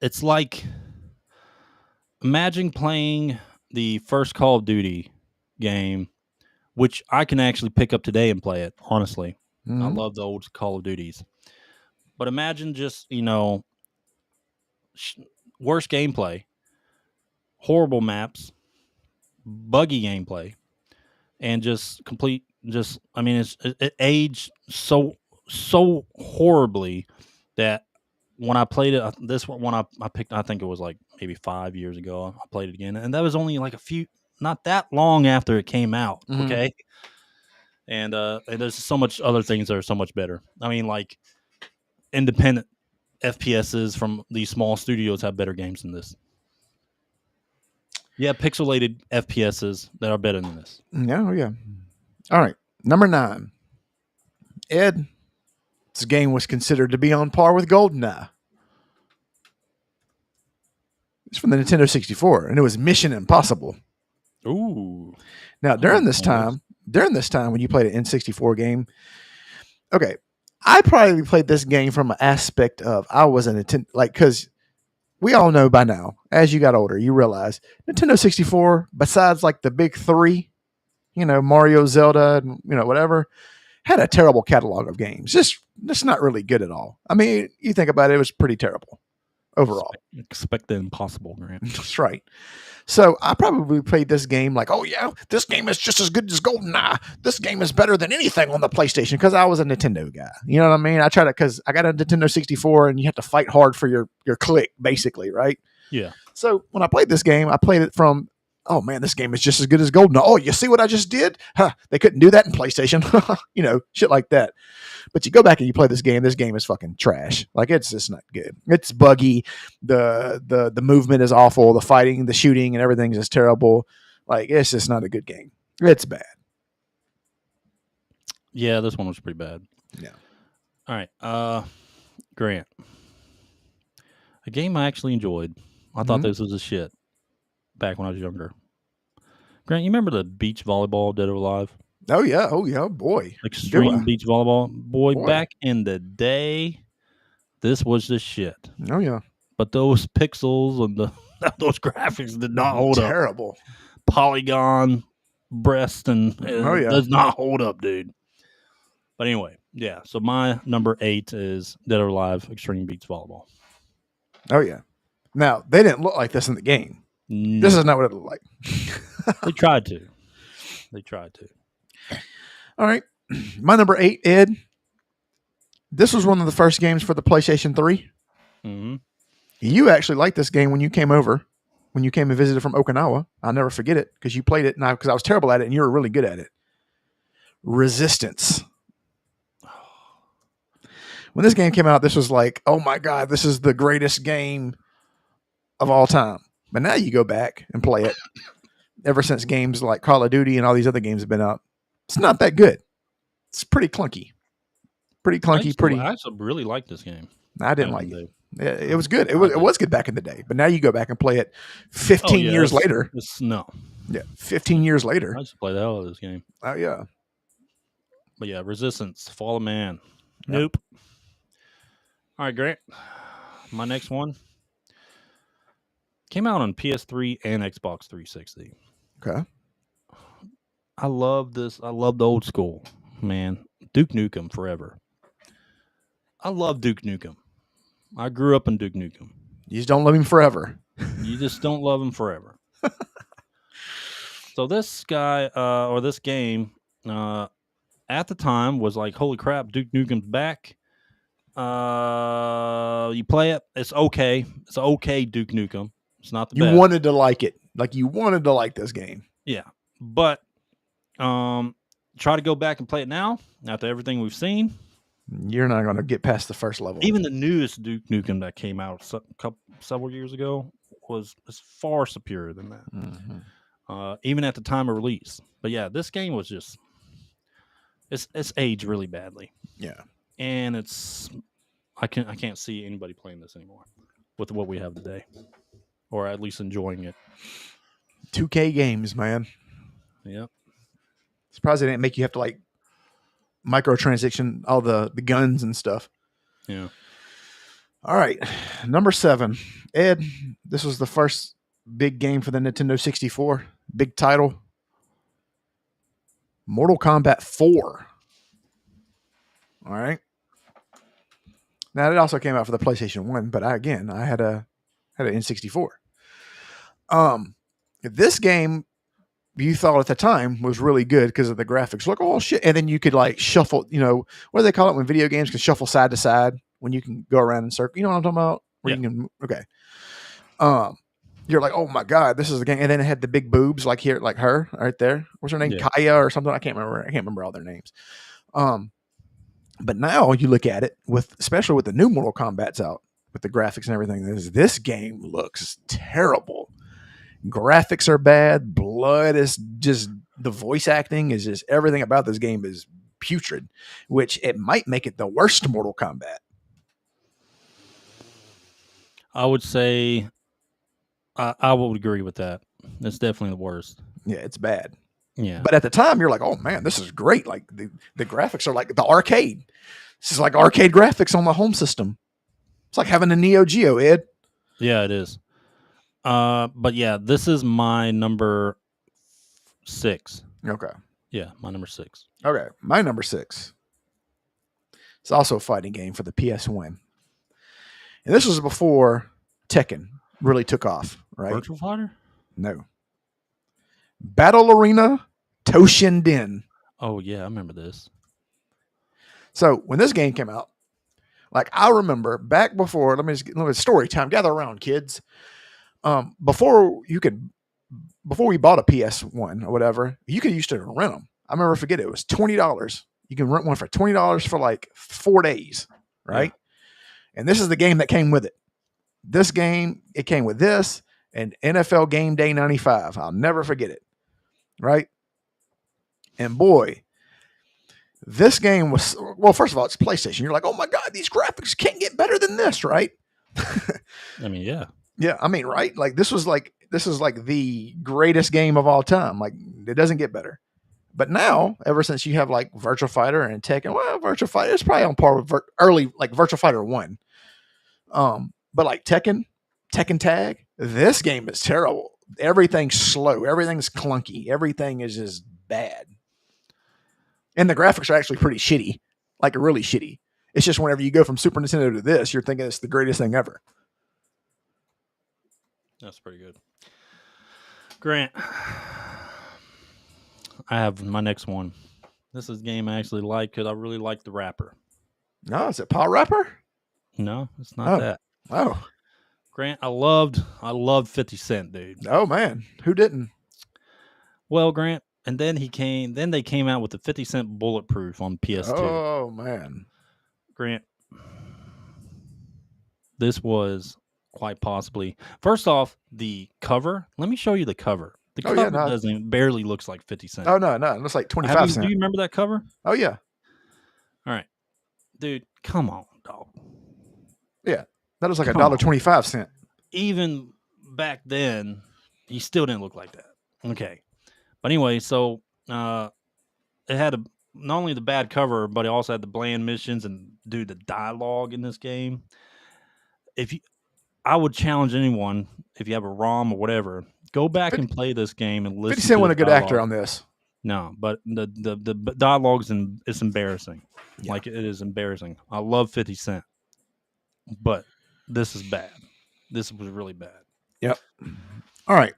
Speaker 2: It's like, imagine playing the first Call of Duty game, which I can actually pick up today and play it. Honestly, I love the old Call of Duties. But imagine just worst gameplay, horrible maps, buggy gameplay, and just complete. I mean, it aged so horribly that when I played it, this one I picked, I think it was like maybe 5 years ago. I played it again, and that was only like not that long after it came out. Okay, and there's so much other things that are so much better. I mean, like independent FPSs from these small studios have better games than this. Yeah, pixelated FPSs that are better than this.
Speaker 1: Yeah, yeah. All right, number 9. Ed, this game was considered to be on par with GoldenEye. It's from the Nintendo 64, and it was Mission Impossible.
Speaker 2: Ooh.
Speaker 1: Now, during this time when you played an N64 game, okay, I probably played this game from an aspect of I was a Nintendo, like, because we all know by now, as you got older, you realize Nintendo 64, besides like the big 3, Mario, Zelda, and whatever, had a terrible catalog of games. Just not really good at all. I mean, you think about it, it was pretty terrible overall.
Speaker 2: Expect the impossible, Grant.
Speaker 1: That's right. So I probably played this game like, oh yeah, this game is just as good as GoldenEye. This game is better than anything on the PlayStation because I was a Nintendo guy. You know what I mean? I tried to, because I got a Nintendo 64 and you have to fight hard for your click, basically, right?
Speaker 2: Yeah.
Speaker 1: So when I played this game, I played it from, oh man, this game is just as good as GoldenEye. Oh, you see what I just did? Huh, they couldn't do that in PlayStation. Shit like that. But you go back and you play this game is fucking trash. Like, it's just not good. It's buggy. The movement is awful. The fighting, the shooting, and everything's just terrible. Like, it's just not a good game. It's bad.
Speaker 2: Yeah, this one was pretty bad.
Speaker 1: Yeah.
Speaker 2: All right. Grant. A game I actually enjoyed. I thought this was a shit back when I was younger. Grant, you remember the beach volleyball Dead or Alive?
Speaker 1: Oh yeah, boy.
Speaker 2: Extreme beach volleyball. Boy, back in the day, this was the shit.
Speaker 1: Oh yeah.
Speaker 2: But those pixels and those graphics did not hold up.
Speaker 1: Terrible.
Speaker 2: Polygon breast and does not hold up, dude. But anyway, yeah. So my number 8 is Dead or Alive Extreme Beach Volleyball.
Speaker 1: Oh yeah. Now, they didn't look like this in the game. No. This is not what it looked like.
Speaker 2: They tried to.
Speaker 1: All right. My number 8, Ed. This was one of the first games for the PlayStation 3.
Speaker 2: Mm-hmm.
Speaker 1: You actually liked this game when you came over, when you came and visited from Okinawa. I'll never forget it because you played it because I was terrible at it and you were really good at it. Resistance. When this game came out, this was like, oh my God, this is the greatest game of all time. But now you go back and play it. Ever since games like Call of Duty and all these other games have been out, it's not that good. It's pretty clunky.
Speaker 2: I actually really like this game.
Speaker 1: I didn't like it. It was good. It was good back in the day. But now you go back and play it 15 years later. Yeah, 15 years later.
Speaker 2: I just play the hell out of this game.
Speaker 1: Oh, yeah.
Speaker 2: But yeah, Resistance, Fall of Man.
Speaker 1: Yep.
Speaker 2: Nope. All right, Grant. My next one came out on PS3 and Xbox 360.
Speaker 1: Okay.
Speaker 2: I love this. I love the old school, man. Duke Nukem forever. I love Duke Nukem. I grew up in Duke Nukem.
Speaker 1: You just don't love him forever.
Speaker 2: You just don't love him forever. So this guy, or this game, at the time was like, holy crap, Duke Nukem's back. You play it, it's okay. It's okay, Duke Nukem. It's not the best.
Speaker 1: You wanted to like it. Like, you wanted to like this game.
Speaker 2: Yeah. But try to go back and play it now, after everything we've seen.
Speaker 1: You're not going to get past the first level.
Speaker 2: Even the newest Duke Nukem that came out several years ago was far superior than that.
Speaker 1: Mm-hmm.
Speaker 2: Even at the time of release. But yeah, this game was just it's aged really badly.
Speaker 1: Yeah.
Speaker 2: And I can't see anybody playing this anymore with what we have today, or at least enjoying it.
Speaker 1: 2K games, man.
Speaker 2: Yep.
Speaker 1: Surprised they didn't make you have to like microtransaction all the guns and stuff.
Speaker 2: Yeah.
Speaker 1: All right, number 7, Ed. This was the first big game for the Nintendo 64, big title. Mortal Kombat 4. All right. Now it also came out for the PlayStation 1, but I had an N64. This game you thought at the time was really good because of the graphics. Look, oh shit. And then you could like shuffle, what do they call it when video games can shuffle side to side when you can go around in circle? You know what I'm talking about? Where you can, okay. You're like, oh my God, this is the game. And then it had the big boobs like here, like her right there. What's her name?
Speaker 2: Yeah.
Speaker 1: Kaya or something. I can't remember all their names. But now you look at it especially with the new Mortal Kombat's out with the graphics and everything. This game looks terrible. Graphics are bad. Blood is just, the voice acting is just, everything about this game is putrid, which it might make it the worst Mortal Kombat.
Speaker 2: I would say I would agree with that. It's definitely the worst.
Speaker 1: Yeah, it's bad.
Speaker 2: Yeah.
Speaker 1: But at the time, you're like, oh man, this is great. Like the graphics are like the arcade. This is like arcade graphics on the home system. It's like having a Neo Geo, Ed.
Speaker 2: Yeah, it is. But yeah, this is my number 6.
Speaker 1: Okay.
Speaker 2: Yeah, my number 6.
Speaker 1: Okay. My number 6. It's also a fighting game for the PS1. And this was before Tekken really took off, right?
Speaker 2: Virtual Fighter?
Speaker 1: No. Battle Arena Toshinden.
Speaker 2: Oh yeah, I remember this.
Speaker 1: So when this game came out, like I remember back before, let me story time. Gather around, kids. Before we bought a PS1 or whatever, you could used to rent them. I remember, forget it was $20. You can rent one for $20 for like 4 days, right? Yeah. And this is the game that came with it. This game, it came with this and NFL Game Day 95. I'll never forget it. Right? And boy, this game was, well, first of all, it's PlayStation. You're like, oh my God, these graphics can't get better than this, right?
Speaker 2: I mean, yeah.
Speaker 1: Yeah, I mean, right? Like this is like the greatest game of all time. Like it doesn't get better. But now, ever since you have like Virtua Fighter and Tekken, well, Virtua Fighter is probably on par with early like Virtua Fighter 1. But like Tekken Tag, this game is terrible. Everything's slow. Everything's clunky. Everything is just bad. And the graphics are actually pretty shitty. Like really shitty. It's just whenever you go from Super Nintendo to this, you're thinking it's the greatest thing ever.
Speaker 2: That's pretty good. Grant, I have my next one. This is a game I actually like because I really like the rapper.
Speaker 1: No, is it Paw Rapper?
Speaker 2: No, it's not that.
Speaker 1: Oh.
Speaker 2: Grant, I loved 50 Cent, dude.
Speaker 1: Oh man, who didn't?
Speaker 2: Well, Grant, and then they came out with the 50 Cent Bulletproof on PS2.
Speaker 1: Oh man.
Speaker 2: Grant, this was quite possibly, first off, the cover. Let me show you the cover. The cover barely looks like 50 Cent.
Speaker 1: Oh no, it looks like 25 cents.
Speaker 2: Do you remember that cover?
Speaker 1: Oh yeah.
Speaker 2: All right. Dude, come on, dog.
Speaker 1: Yeah. That was like $1.25.
Speaker 2: Even back then, he still didn't look like that. Okay. But anyway, so it had not only the bad cover, but it also had the bland missions and dude, the dialogue in this game. I would challenge anyone, if you have a ROM or whatever, go back and play this game and listen
Speaker 1: 50 Cent
Speaker 2: to
Speaker 1: wasn't a good
Speaker 2: dialogue.
Speaker 1: actor on this.
Speaker 2: No, but the dialogue's it's embarrassing.
Speaker 1: Yeah.
Speaker 2: Like it is embarrassing. I love 50 Cent, but this is bad. This was really bad.
Speaker 1: Yep. All right.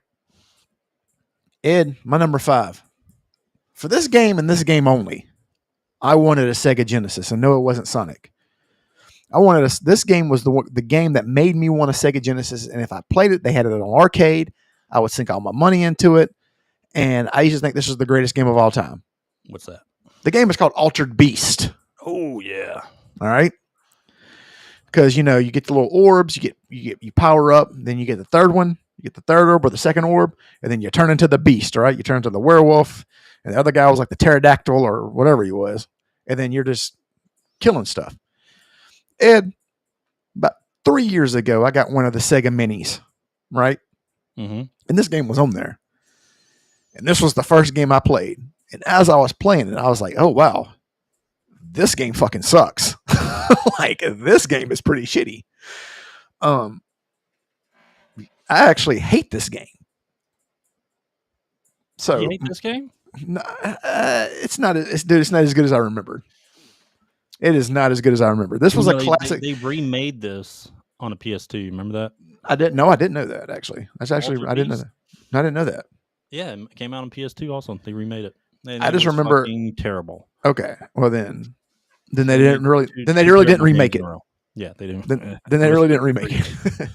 Speaker 1: Ed, my number 5. For this game and this game only, I wanted a Sega Genesis. And no, it wasn't Sonic. This game was the game that made me want a Sega Genesis. And if I played it, they had it on arcade. I would sink all my money into it. And I used to think this was the greatest game of all time.
Speaker 2: What's that?
Speaker 1: The game is called Altered Beast.
Speaker 2: Oh yeah.
Speaker 1: All right. Because you get the little orbs, you power up, then you get the third one, you get the third orb or the second orb, and then you turn into the beast, all right? You turn into the werewolf, and the other guy was like the pterodactyl or whatever he was, and then you're just killing stuff. Ed, about 3 years ago, I got one of the Sega Minis, right?
Speaker 2: Mm-hmm.
Speaker 1: And this game was on there. And this was the first game I played. And as I was playing it, I was like, oh, wow, this game fucking sucks. Like, this game is pretty shitty. I actually hate this game. So
Speaker 2: You hate this game?
Speaker 1: it's not. It's not as good as I remembered. It is not as good as I remember. This was a classic.
Speaker 2: They remade this on a PS2. You remember that?
Speaker 1: I didn't know that actually. That's actually I didn't know that. I didn't know that.
Speaker 2: Yeah, it came out on PS2 also. They remade it. And
Speaker 1: I just remember
Speaker 2: terrible.
Speaker 1: Okay, well then they really didn't remake it.
Speaker 2: Yeah, they didn't.
Speaker 1: Then they really didn't remake it.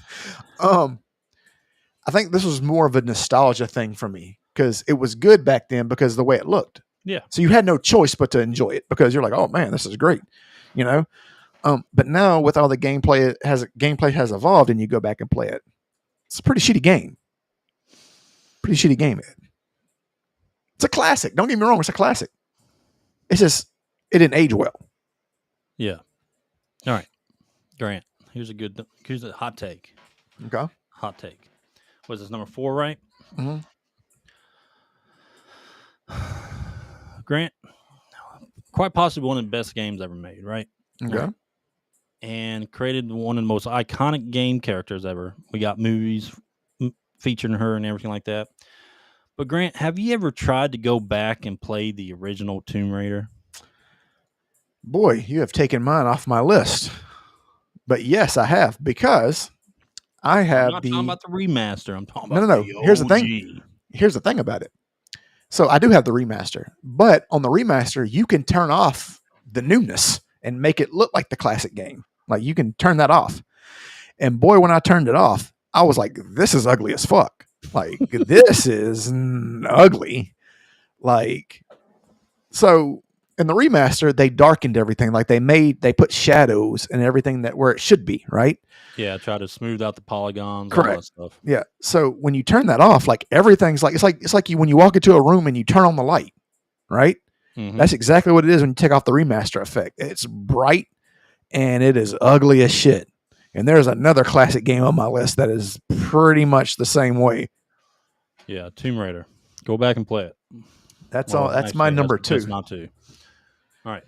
Speaker 1: I think this was more of a nostalgia thing for me because it was good back then because of the way it looked.
Speaker 2: Yeah.
Speaker 1: So you had no choice but to enjoy it because you're like, oh man, this is great, you know. But now with all the gameplay has evolved and you go back and play it, it's a pretty shitty game. Ed. It's a classic. Don't get me wrong, it's a classic. It's just it didn't age well.
Speaker 2: Yeah. All right, Grant. Here's a hot take.
Speaker 1: Okay.
Speaker 2: Hot take. Was this number 4, right?
Speaker 1: Mm-hmm.
Speaker 2: Grant, quite possibly one of the best games ever made, right?
Speaker 1: Okay.
Speaker 2: And created one of the most iconic game characters ever. We got movies featuring her and everything like that. But Grant, have you ever tried to go back and play the original Tomb Raider?
Speaker 1: Boy, you have taken mine off my list. But yes, I have because I have
Speaker 2: I'm not talking about the remaster. I'm talking
Speaker 1: No.
Speaker 2: about the OG.
Speaker 1: Here's the thing about it. So I do have the remaster, but on the remaster, you can turn off the newness and make it look like the classic game. Like you can turn that off. And boy, when I turned it off, I was like, this is ugly as fuck. Like this is ugly. Like, so in the remaster, they darkened everything. Like they put shadows and everything that where it should be, right?
Speaker 2: Yeah, try to smooth out the polygons,
Speaker 1: Correct.
Speaker 2: all that stuff.
Speaker 1: Yeah. So when you turn that off, like everything's like it's like you when you walk into a room and you turn on the light, right?
Speaker 2: Mm-hmm.
Speaker 1: That's exactly what it is when you take off the remaster effect. It's bright and it is ugly as shit. And there's another classic game on my list that is pretty much the same way.
Speaker 2: Yeah, Tomb Raider. Go back and play it.
Speaker 1: That's all. That's actually, my number 2.
Speaker 2: That's not 2. All right.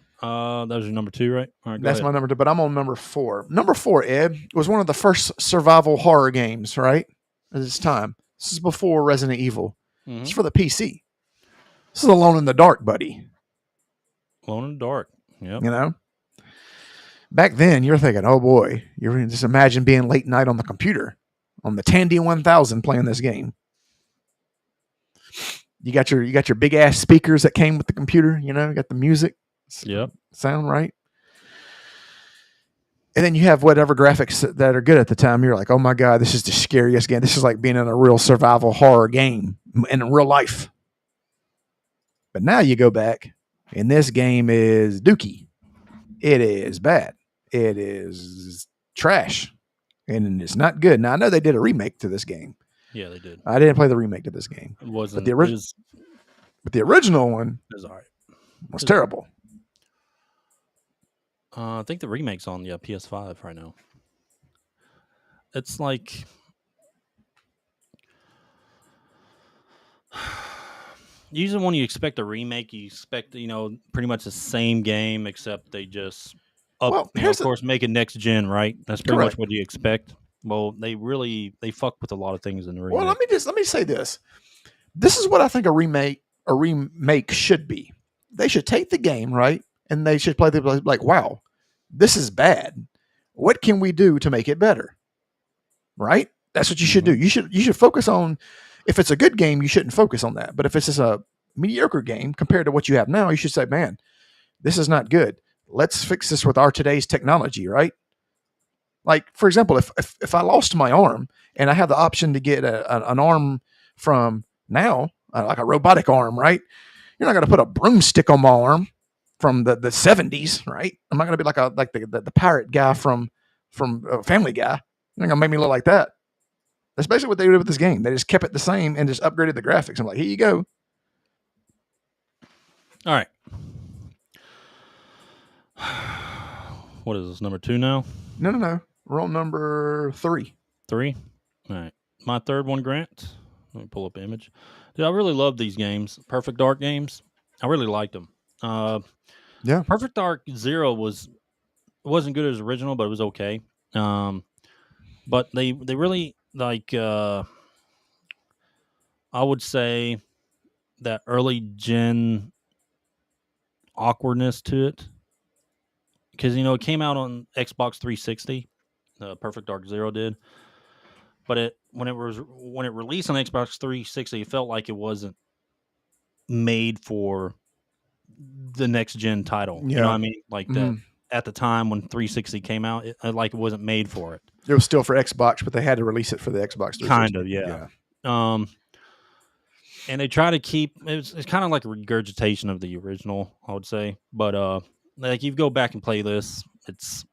Speaker 2: That was your number 2, right? All right.
Speaker 1: That's my number 2, but I'm on number 4. Number 4, Ed, was one of the first survival horror games, right? At this time. This is before Resident Evil. Mm-hmm. It's for the PC. This is Alone in the Dark, buddy.
Speaker 2: Alone in the Dark. Yep.
Speaker 1: You know? Back then, you're thinking, oh boy, you're just imagine being late night on the computer, on the Tandy 1000 playing this game. You got your big ass speakers that came with the computer, you know, you got the music.
Speaker 2: Yep.
Speaker 1: Sound right. And then you have whatever graphics that are good at the time. You're like, oh my God, this is the scariest game. This is like being in a real survival horror game in real life. But now you go back and this game is dookie. It is bad. It is trash. And it's not good. Now I know they did a remake to this game.
Speaker 2: Yeah, they did.
Speaker 1: I didn't play the remake to this game.
Speaker 2: It wasn't.
Speaker 1: But the original one
Speaker 2: was all right.
Speaker 1: Was terrible.
Speaker 2: I think the remake's on the PS5 right now. It's like usually when you expect a remake, you expect pretty much the same game except they just of course make it next gen, right? That's pretty much what you expect. Well, they fuck with a lot of things in the remake.
Speaker 1: Well, let me say this. This is what I think a remake should be. They should take the game, right? And they should play like, wow, this is bad. What can we do to make it better? Right? That's what you should do. You should focus on, if it's a good game, you shouldn't focus on that. But if it's just a mediocre game compared to what you have now, you should say, man, this is not good. Let's fix this with our today's technology, right? Like, for example, if I lost my arm and I have the option to get an arm from now, like a robotic arm, right? You're not going to put a broomstick on my arm from the 70s, right? I'm not going to be like the pirate guy from Family Guy. You're not going to make me look like that. That's basically what they did with this game. They just kept it the same and just upgraded the graphics. I'm like, here you go.
Speaker 2: All right. What is this, number 2 now?
Speaker 1: No. We're on number 3.
Speaker 2: 3? All right. My third one, Grant. Let me pull up an image. Dude, I really love these games. Perfect Dark games. I really liked them.
Speaker 1: Yeah.
Speaker 2: Perfect Dark 0 wasn't good as original, but it was okay. But they really like I would say that early gen awkwardness to it, because it came out on Xbox 360. Perfect Dark Zero did, but when it released on Xbox 360, it felt like it wasn't made for the next gen title. You know what I mean? Like that at the time when 360 came out, it wasn't made for it.
Speaker 1: It was still for Xbox, but they had to release it for the Xbox 360.
Speaker 2: Kind of, yeah. And they try to keep it's kind of like a regurgitation of the original, I would say. But like you go back and play this, it's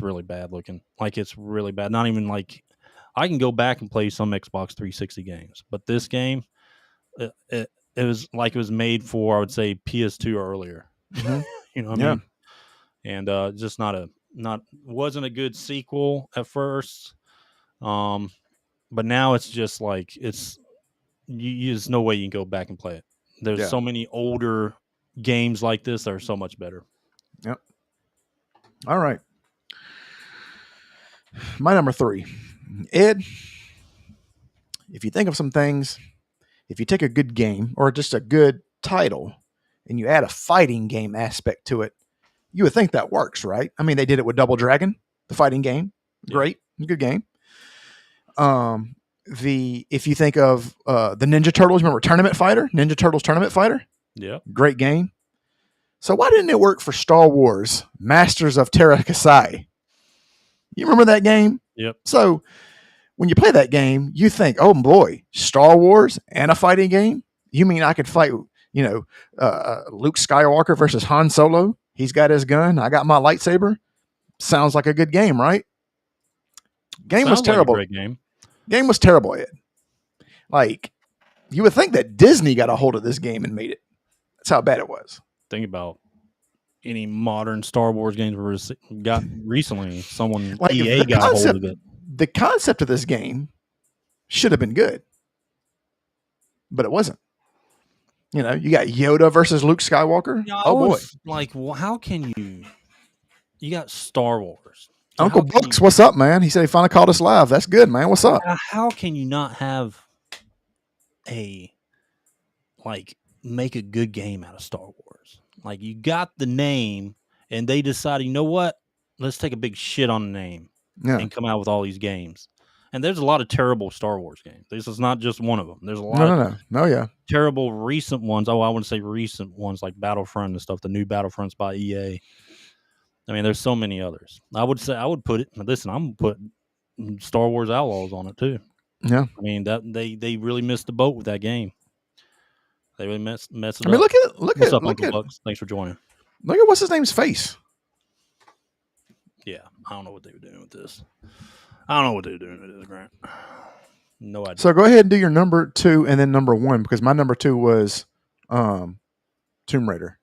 Speaker 2: really bad looking. Like it's really bad. Not even like I can go back and play some Xbox 360 games, but this game, it was like it was made for, I would say, PS2 or earlier. You know what I mean? And just wasn't a good sequel at first. But now it's just like there's no way you can go back and play it. There's so many older games like this that are so much better.
Speaker 1: Yep. All right. My number 3. Ed, if you think of some things, if you take a good game or just a good title and you add a fighting game aspect to it, you would think that works, right? I mean, they did it with Double Dragon, the fighting game. Great. Good game. If you think of the Ninja Turtles, remember Ninja Turtles Tournament Fighter?
Speaker 2: Yeah.
Speaker 1: Great game. So why didn't it work for Star Wars Masters of Terra Kasai? You remember that game?
Speaker 2: Yep.
Speaker 1: So when you play that game, you think, oh boy, Star Wars and a fighting game? You mean I could fight, Luke Skywalker versus Han Solo? He's got his gun. I got my lightsaber. Sounds like a good game, right? Game was terrible.
Speaker 2: Like a great game.
Speaker 1: Game was terrible, Ed. Like, you would think that Disney got a hold of this game and made it. That's how bad it was.
Speaker 2: Think about any modern Star Wars games we got recently. Someone
Speaker 1: like
Speaker 2: EA got a hold of it.
Speaker 1: The concept of this game should have been good, but it wasn't. You got Yoda versus Luke Skywalker.
Speaker 2: Yeah,
Speaker 1: boy!
Speaker 2: Like, well, how can you? You got Star Wars.
Speaker 1: Uncle Brooks, what's up, man? He said he finally called us live. That's good, man. What's up?
Speaker 2: How can you not have make a good game out of Star Wars? Like, you got the name, and they decided, you know what? Let's take a big shit on the name and come out with all these games. And there's a lot of terrible Star Wars games. This is not just one of them. There's a lot of terrible recent ones. Oh, I wouldn't say recent ones like Battlefront and stuff. The new Battlefronts by EA. I mean, there's so many others. I would put it. Listen, I'm gonna put Star Wars Outlaws on it too.
Speaker 1: Yeah.
Speaker 2: I mean that they really missed the boat with that game. They really messed it up.
Speaker 1: I mean, look
Speaker 2: What's
Speaker 1: at
Speaker 2: up, Uncle Bucks? Thanks for joining.
Speaker 1: Look at what's his name's face.
Speaker 2: Yeah, I don't know what they were doing with this. Grant. No idea.
Speaker 1: So go ahead and do your number 2 and then number 1 because my number 2 was Tomb Raider.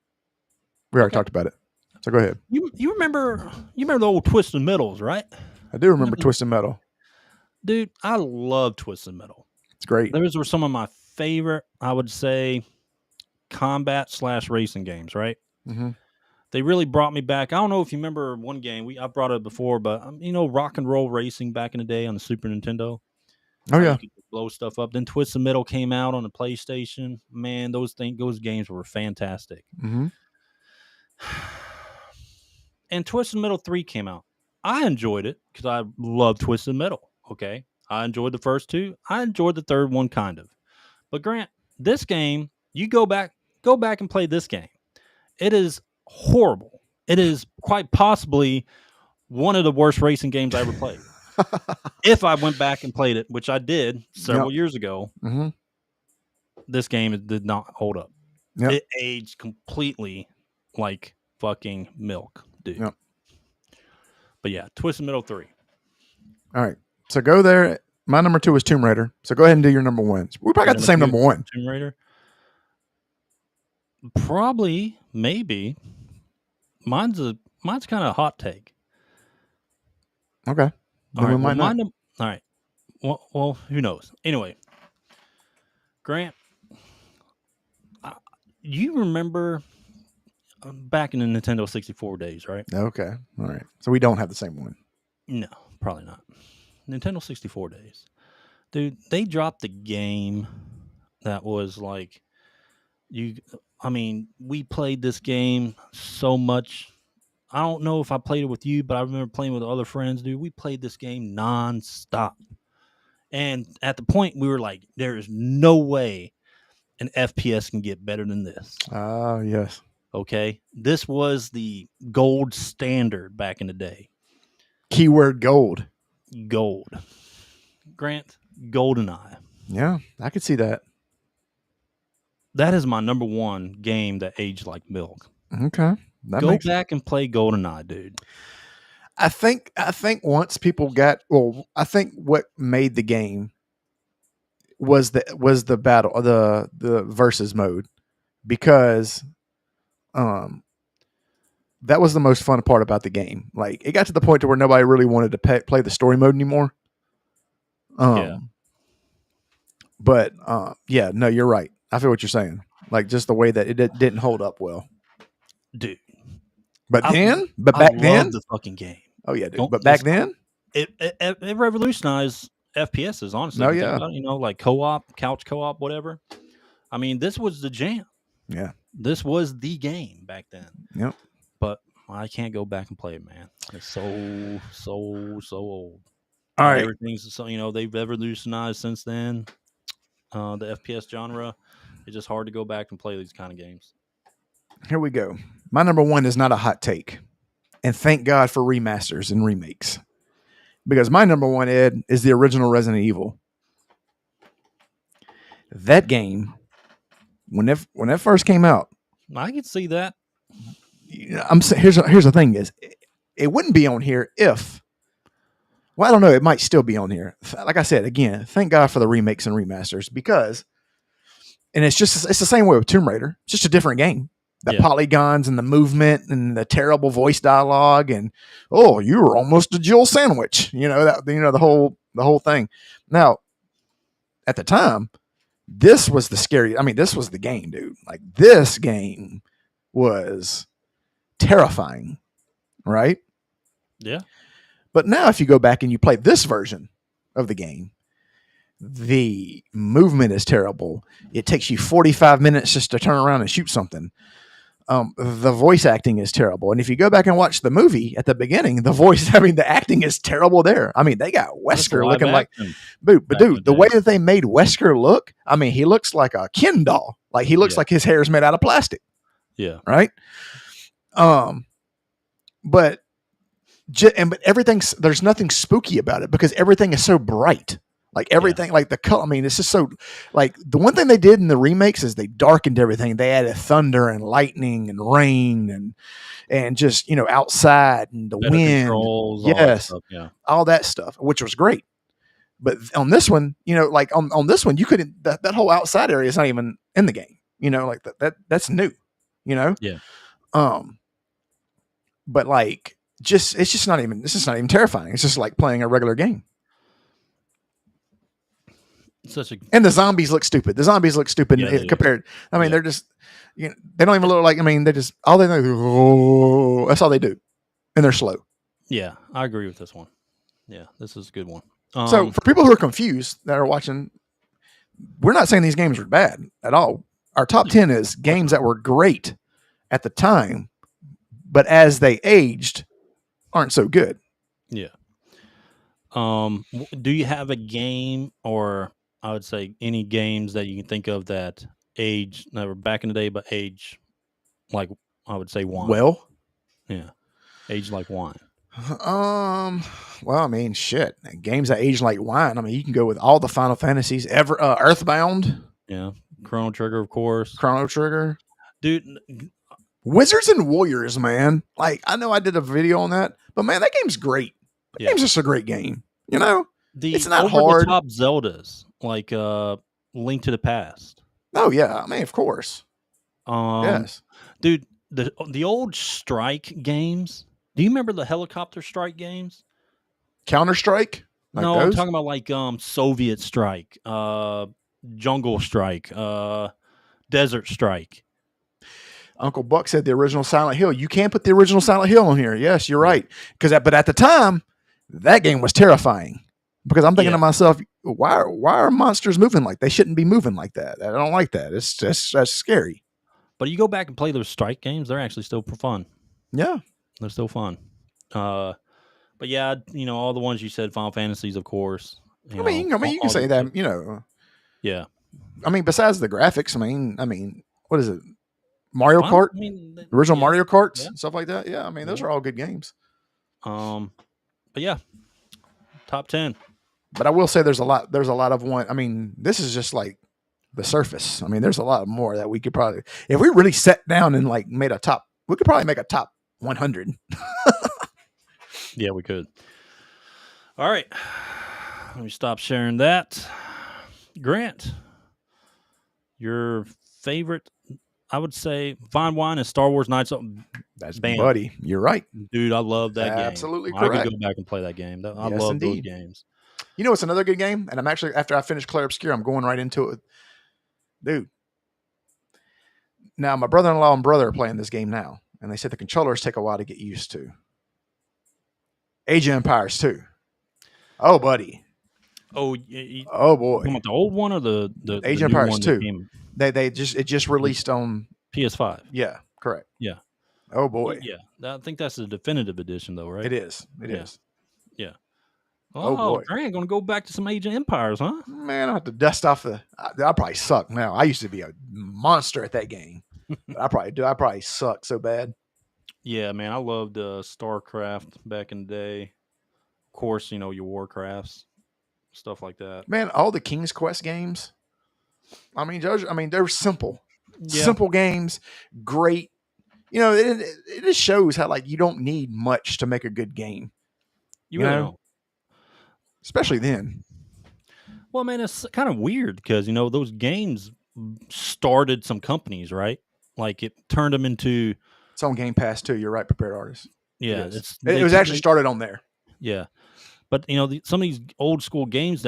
Speaker 1: We already talked about it. So go ahead.
Speaker 2: You remember the old Twisted Metals, right?
Speaker 1: I do remember Twisted Metal.
Speaker 2: Dude, I love Twisted Metal.
Speaker 1: It's great.
Speaker 2: Those were some of my favorite, I would say, combat/racing games, right?
Speaker 1: Mm-hmm.
Speaker 2: They really brought me back. I don't know if you remember one game. I brought it before, but rock and roll racing back in the day on the Super Nintendo.
Speaker 1: Oh yeah,
Speaker 2: you could blow stuff up. Then Twisted Metal came out on the PlayStation. Man, those games were fantastic.
Speaker 1: Mm-hmm.
Speaker 2: And Twisted Metal 3 came out. I enjoyed it because I love Twisted Metal. Okay, I enjoyed the first 2. I enjoyed the third one kind of. But Grant, this game, you go back and play this game. It is horrible. It is quite possibly one of the worst racing games I ever played. If I went back and played it, which I did several years ago, this game did not hold up.
Speaker 1: Yep.
Speaker 2: It aged completely like fucking milk, dude.
Speaker 1: Yep.
Speaker 2: But yeah, Twisted Metal 3.
Speaker 1: All right. So go there. My number 2 is Tomb Raider. So go ahead and do your number 1. We probably got the same number 1.
Speaker 2: Tomb Raider. Probably, maybe. Mine's kind of a hot take.
Speaker 1: Okay.
Speaker 2: All right. Well, who knows? Anyway, Grant, you remember back in the Nintendo 64 days, right?
Speaker 1: Okay. All right. So we don't have the same one.
Speaker 2: No, probably not. Nintendo 64 days. Dude, they dropped the game that was like we played this game so much. I don't know if I played it with you, but I remember playing with other friends, dude. We played this game nonstop. And at the point we were like, there is no way an FPS can get better than this.
Speaker 1: Ah, yes.
Speaker 2: Okay. This was the gold standard back in the day.
Speaker 1: Keyword gold.
Speaker 2: Gold. Grant, GoldenEye.
Speaker 1: Yeah, I could see that.
Speaker 2: That is my number one game that aged like milk.
Speaker 1: Okay.
Speaker 2: Go back and play GoldenEye, dude.
Speaker 1: I think once people got I think what made the game was the battle, the versus mode, because that was the most fun part about the game. Like, it got to the point to where nobody really wanted to play the story mode anymore.
Speaker 2: Yeah.
Speaker 1: But yeah, no, you're right. I feel what you're saying. Like, just the way that it didn't hold up well,
Speaker 2: dude.
Speaker 1: But back then,
Speaker 2: the fucking game.
Speaker 1: Oh yeah, dude. But back then,
Speaker 2: it revolutionized FPSs. Honestly,
Speaker 1: oh yeah,
Speaker 2: like co-op, couch co-op, whatever. I mean, this was the jam.
Speaker 1: Yeah,
Speaker 2: this was the game back then.
Speaker 1: Yep.
Speaker 2: But I can't go back and play it, man. It's so old.
Speaker 1: All right,
Speaker 2: everything's so they've revolutionized since then. The FPS genre. It's just hard to go back and play these kind of games.
Speaker 1: Here we go. My number one is not a hot take. And thank God for remasters and remakes. Because my number one, Ed, is the original Resident Evil. That game, when it first came out,
Speaker 2: I can see that.
Speaker 1: Here's the thing is, it wouldn't be on here if, well, I don't know, it might still be on here. Like I said, again, thank God for the remakes and remasters, because, and it's the same way with Tomb Raider. It's just a different game. The polygons and the movement and the terrible voice dialogue and you were almost a Jill sandwich. The whole thing. Now, at the time, this was the scary. I mean, this was the game, dude. Like, this game was terrifying, right?
Speaker 2: Yeah.
Speaker 1: But now, if you go back and you play this version of the game, the movement is terrible. It takes you 45 minutes just to turn around and shoot something. The voice acting is terrible. And if you go back and watch the movie at the beginning, the acting is terrible there. I mean, they got Wesker looking like, dude, the way that they made Wesker look, I mean, he looks like a Ken doll. Like, he looks like his hair is made out of plastic.
Speaker 2: Yeah.
Speaker 1: Right. But there's nothing spooky about it because everything is so bright. Like, everything, like the color. I mean, it's just so, like, the one thing they did in the remakes is they darkened everything. They added thunder and lightning and rain and just, outside and the wind. Yes. All that stuff, which was great. But on this one, like on this one, you couldn't, that whole outside area is not even in the game, like that's new, Yeah. But like, it's just not even terrifying. It's just like playing a regular game. And the zombies look stupid. Compared. I mean, they're just, they don't even look like. I mean, they just all they know. That's all they do, and they're slow.
Speaker 2: Yeah, I agree with this one. Yeah, this is a good one.
Speaker 1: So for people who are confused that are watching, we're not saying these games are bad at all. Our top 10 is games that were great at the time, but as they aged, aren't so good.
Speaker 2: Yeah. Do you have a game, or I would say any games that you can think of that age, never back in the day, but age like, I would say, wine?
Speaker 1: Well,
Speaker 2: yeah, age like wine.
Speaker 1: Well, I mean, shit, games that age like wine. I mean, you can go with all the Final Fantasies ever. Earthbound.
Speaker 2: Yeah, Chrono Trigger, of course.
Speaker 1: Chrono Trigger,
Speaker 2: dude.
Speaker 1: Wizards and Warriors, man. Like, I know I did a video on that, but man, that game's great. That game's just a great game. It's not hard.
Speaker 2: Top Zeldas, like Link to the Past.
Speaker 1: Oh yeah, I mean, of course.
Speaker 2: Yes, dude. The old Strike games. Do you remember the helicopter strike games?
Speaker 1: Counter-Strike?
Speaker 2: No, I'm talking about like Soviet Strike, Jungle Strike, Desert Strike.
Speaker 1: Uncle Buck said the original Silent Hill. You can't put the original Silent Hill on here. Yes, you're right. But at the time, that game was terrifying. because I'm thinking
Speaker 2: Yeah.
Speaker 1: to myself, why are monsters moving like they shouldn't be moving like that? I don't like that. It's just that's scary.
Speaker 2: But you go back and play those strike games; they're actually still fun.
Speaker 1: Yeah.
Speaker 2: They're still fun. But yeah, all the ones you said, Final Fantasies, of course.
Speaker 1: You can say that.
Speaker 2: Yeah.
Speaker 1: I mean, besides the graphics, I mean, what is it? Mario Kart, original Mario Karts, stuff like that. Yeah, I mean, those are all good games.
Speaker 2: But yeah, top 10.
Speaker 1: But I will say there's a lot of one. I mean, this is just like the surface. I mean, there's a lot more that we could probably, if we really sat down and like made a top, we could probably make a top 100.
Speaker 2: Yeah, we could. All right. Let me stop sharing that. Grant, your favorite, I would say, fine wine is Star Wars Knights.
Speaker 1: That's buddy. You're right.
Speaker 2: Dude, I love that game.
Speaker 1: Absolutely
Speaker 2: I
Speaker 1: correct.
Speaker 2: could go back and play that game. I
Speaker 1: Yes,
Speaker 2: love
Speaker 1: indeed.
Speaker 2: those games.
Speaker 1: You know, it's another good game. And I'm actually, after I finish Clair Obscure, I'm going right into it. Dude. Now, my brother-in-law and brother are playing this game now. And they said the controllers take a while to get used to. Age of Empires 2. Oh, buddy.
Speaker 2: Oh,
Speaker 1: oh boy.
Speaker 2: You want the old one or the
Speaker 1: Age of Empires 2? It just released on
Speaker 2: PS5.
Speaker 1: Yeah, correct.
Speaker 2: Yeah.
Speaker 1: Oh boy.
Speaker 2: Yeah. I think that's the definitive edition though, right?
Speaker 1: It is. It is.
Speaker 2: Yeah.
Speaker 1: Oh boy.
Speaker 2: Grant, gonna go back to some Age of Empires, huh?
Speaker 1: Man, I have to dust off I probably suck now. I used to be a monster at that game. I probably suck so bad.
Speaker 2: Yeah, man. I loved StarCraft back in the day. Of course, your Warcrafts, stuff like that.
Speaker 1: Man, all the King's Quest games. I mean, they're simple.
Speaker 2: Yeah.
Speaker 1: Simple games, great. It just shows how like you don't need much to make a good game.
Speaker 2: You really don't.
Speaker 1: Especially then.
Speaker 2: Well, man, it's kind of weird because those games started some companies, right? Like it turned them into.
Speaker 1: It's on Game Pass too. You're right, Prepared Artists.
Speaker 2: Yeah,
Speaker 1: it was actually started on there.
Speaker 2: Yeah, but some of these old school games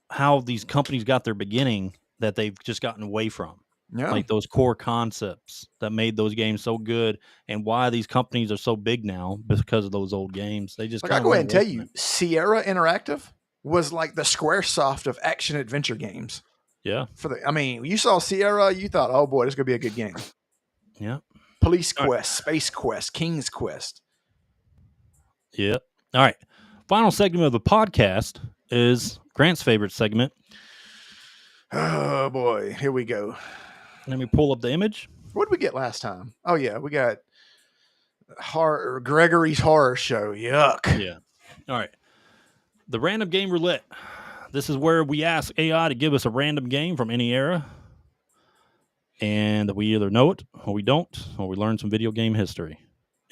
Speaker 2: how these companies got their beginning that they've just gotten away from.
Speaker 1: Yeah.
Speaker 2: Like those core concepts that made those games so good, and why these companies are so big now because of those old games. They just
Speaker 1: I go ahead and tell you, Sierra Interactive was like the SquareSoft of action adventure games.
Speaker 2: Yeah.
Speaker 1: You saw Sierra, you thought, oh boy, this is gonna be a good game.
Speaker 2: Yeah.
Speaker 1: Police Quest, Space Quest, King's Quest.
Speaker 2: Yep. All right. Final segment of the podcast is Grant's favorite segment.
Speaker 1: Oh boy, here we go.
Speaker 2: Let me pull up the image.
Speaker 1: What did we get last time? Oh yeah, we got Gregory's Horror Show. Yuck.
Speaker 2: Yeah. All right. The random game roulette. This is where we ask AI to give us a random game from any era. And we either know it or we don't, or we learn some video game history.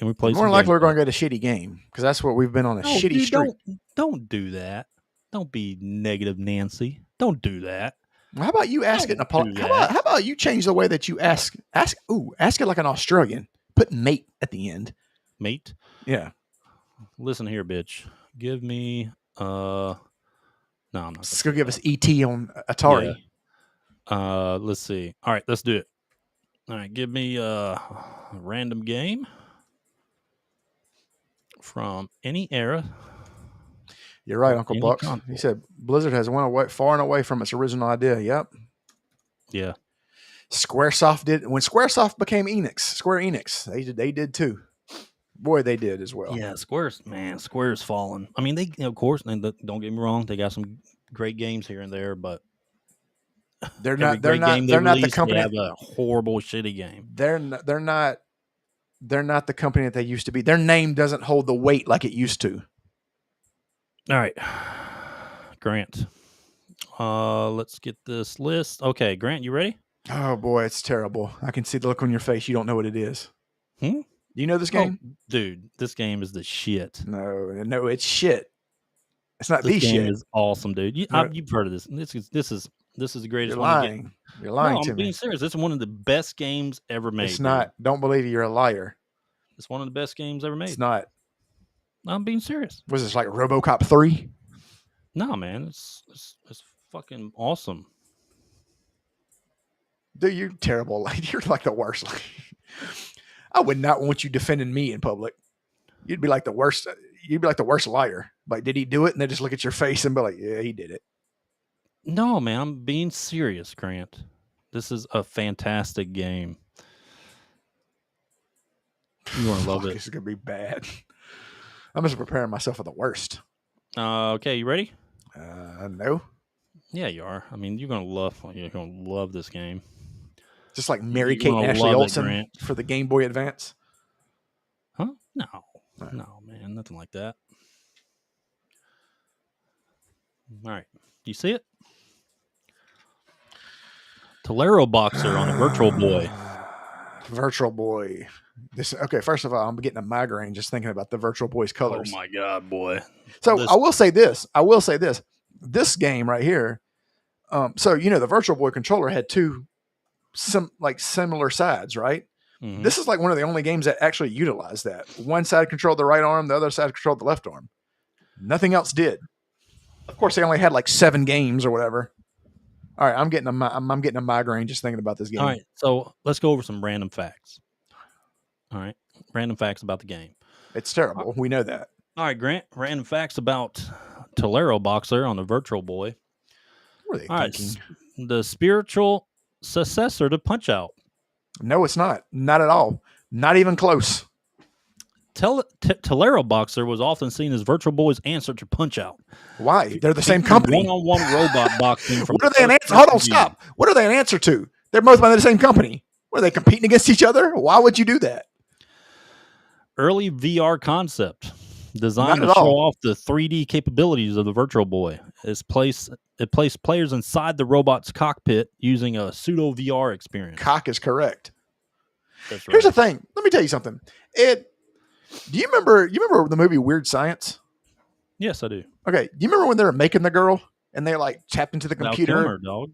Speaker 2: And we play
Speaker 1: More likely we're going to get a shitty game because that's what we've been on a shitty streak.
Speaker 2: Don't do that. Don't be negative, Nancy. Don't do that.
Speaker 1: Well, how about you ask it in a how about you change the way that you ask it like an Australian. Put mate at the end.
Speaker 2: Mate?
Speaker 1: Yeah.
Speaker 2: Listen here, bitch. Give me no, I'm not.
Speaker 1: It's gonna give us ET on Atari.
Speaker 2: Yeah. Let's see. All right, let's do it. All right, give me a random game from any era.
Speaker 1: You're right, Uncle Bucks. He said Blizzard has went away far and away from its original idea. Yep.
Speaker 2: Yeah.
Speaker 1: Squaresoft did when Squaresoft became Square Enix. They did too. Boy, they did as well.
Speaker 2: Yeah, Square's fallen. I mean, they of course. And don't get me wrong, they got some great games here and there, but
Speaker 1: they're not the company.
Speaker 2: They have a horrible, shitty game.
Speaker 1: They're not the company that they used to be. Their name doesn't hold the weight like it used to.
Speaker 2: All right, Grant. Let's get this list. Okay, Grant, you ready?
Speaker 1: Oh boy, it's terrible. I can see the look on your face. You don't know what it is. Do you know this game?
Speaker 2: Oh, dude, this game is the shit.
Speaker 1: No, it's shit. It's not the shit.
Speaker 2: This game is awesome, dude. You've heard of this. This is the greatest.
Speaker 1: You're lying. You're lying to me.
Speaker 2: I'm being serious. This is one of the best games ever made.
Speaker 1: It's not. Dude. Don't believe you. You're a liar.
Speaker 2: It's one of the best games ever made.
Speaker 1: It's not.
Speaker 2: I'm being serious.
Speaker 1: Was this like RoboCop 3?
Speaker 2: No, man. It's fucking awesome.
Speaker 1: Dude, you're terrible. You're like the worst. I would not want you defending me in public. You'd be like the worst. you'd be like the worst liar. Like, did he do it? And they just look at your face and be like, yeah, he did it.
Speaker 2: No, man, I'm being serious, Grant. This is a fantastic game. You're going to love it.
Speaker 1: This is going to be bad. I'm just preparing myself for the worst.
Speaker 2: Okay, you ready?
Speaker 1: No.
Speaker 2: Yeah, you are. I mean, you're going to love this game.
Speaker 1: Just like Mary
Speaker 2: You're
Speaker 1: Kate and
Speaker 2: gonna
Speaker 1: Ashley
Speaker 2: love it,
Speaker 1: Olsen
Speaker 2: Grant.
Speaker 1: for the Game Boy Advance.
Speaker 2: Huh? No, man, nothing like that. All right, you see it? Tolero Boxer on a Virtual Boy.
Speaker 1: Virtual Boy. Okay, first of all, I'm getting a migraine just thinking about the Virtual Boy's colors.
Speaker 2: Oh my God, boy.
Speaker 1: So I will say this. This game right here. So the Virtual Boy controller had two similar sides, right?
Speaker 2: Mhm.
Speaker 1: This is like one of the only games that actually utilized that. One side controlled the right arm, the other side controlled the left arm. Nothing else did. Of course, they only had like 7 games or whatever. All right, I'm getting a migraine just thinking about this game.
Speaker 2: All right, so let's go over some random facts. All right, random facts about the game.
Speaker 1: It's terrible. We know that.
Speaker 2: All right, Grant, random facts about Tolero Boxer on the Virtual Boy.
Speaker 1: What are they
Speaker 2: All right,
Speaker 1: thinking?
Speaker 2: the spiritual successor to Punch-Out.
Speaker 1: No, it's not. Not at all. Not even close.
Speaker 2: Tolero Boxer was often seen as Virtual Boy's answer to Punch-Out.
Speaker 1: Why? They're the same company.
Speaker 2: One-on-one robot boxing. From
Speaker 1: What are they an answer? Hold on, stop. What are they an answer to? They're both by the same company. What, are they competing against each other? Why would you do that?
Speaker 2: Early VR concept designed
Speaker 1: Not
Speaker 2: to
Speaker 1: at
Speaker 2: show
Speaker 1: all.
Speaker 2: off the 3D capabilities of the Virtual Boy. It placed players inside the robot's cockpit using a pseudo VR experience.
Speaker 1: Cock is correct.
Speaker 2: That's right.
Speaker 1: Here's the thing. Let me tell you something. Do you remember the movie Weird Science?
Speaker 2: Yes, I do.
Speaker 1: Okay. Do you remember when they were making the girl and they like tapped into the
Speaker 2: Val
Speaker 1: computer?
Speaker 2: Kilmer, dog.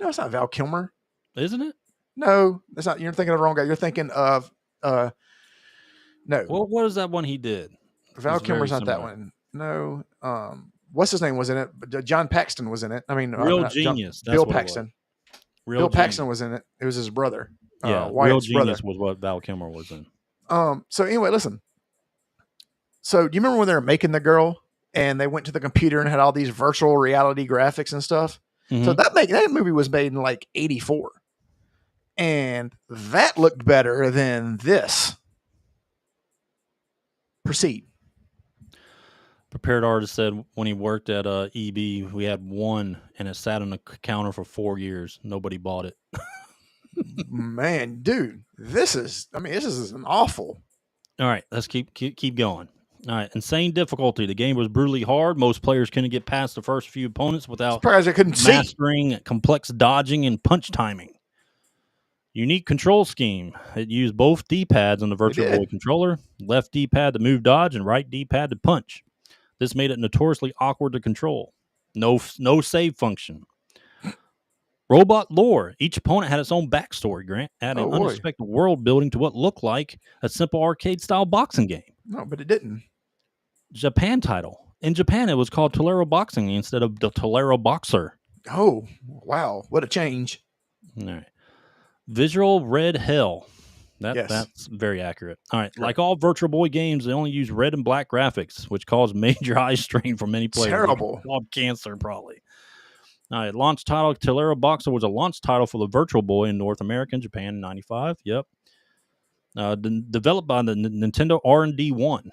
Speaker 1: No, it's not Val Kilmer.
Speaker 2: Isn't it?
Speaker 1: No, that's not. You're thinking of the wrong guy. You're thinking of no.
Speaker 2: Well, what is that one he did?
Speaker 1: Val
Speaker 2: It's very
Speaker 1: Kilmer's not that
Speaker 2: similar.
Speaker 1: one. No. What's his name was in it? John Paxton was in it. I mean,
Speaker 2: Real
Speaker 1: not John-
Speaker 2: Genius. That's
Speaker 1: Bill
Speaker 2: what it was.
Speaker 1: Paxton.
Speaker 2: Real
Speaker 1: Bill
Speaker 2: Genius.
Speaker 1: Paxton was in it. It was his brother.
Speaker 2: Yeah, Real
Speaker 1: Wyatt's
Speaker 2: Genius
Speaker 1: brother.
Speaker 2: was what Val Kilmer was in.
Speaker 1: So anyway, listen. So do you remember when they were making the girl and they went to the computer and had all these virtual reality graphics and stuff? So that movie was made in like 84. And that looked better than this. Proceed.
Speaker 2: Prepared artist said when he worked at EB, we had one and it sat on the counter for 4 years. Nobody bought it.
Speaker 1: Man, dude, this is an awful.
Speaker 2: All right, let's keep going. All right, insane difficulty. The game was brutally hard. Most players couldn't get past the first few opponents without
Speaker 1: Surprised I couldn't see.
Speaker 2: mastering complex dodging and punch timing. Unique control scheme. It used both D-pads on the Virtual
Speaker 1: did.
Speaker 2: Boy controller. Left D-pad to move dodge and right D-pad to punch. This made it notoriously awkward to control. No save function. Robot lore. Each opponent had its own backstory, Grant, adding
Speaker 1: Oh, boy.
Speaker 2: unexpected world building to what looked like a simple arcade-style boxing game.
Speaker 1: No, but it didn't.
Speaker 2: Japan title. In Japan, it was called Tolero Boxing instead of the Tolero Boxer.
Speaker 1: Oh, wow. What a change.
Speaker 2: All right. Visual red hell.
Speaker 1: Yes.
Speaker 2: That's very accurate. All right. Like all Virtual Boy games, they only use red and black graphics, which caused major eye strain for many players.
Speaker 1: Terrible.
Speaker 2: Called cancer, probably. All right. Launch title Tolero Boxer was a launch title for the Virtual Boy in North America and Japan in 95. Yep. Developed by the Nintendo R&D 1.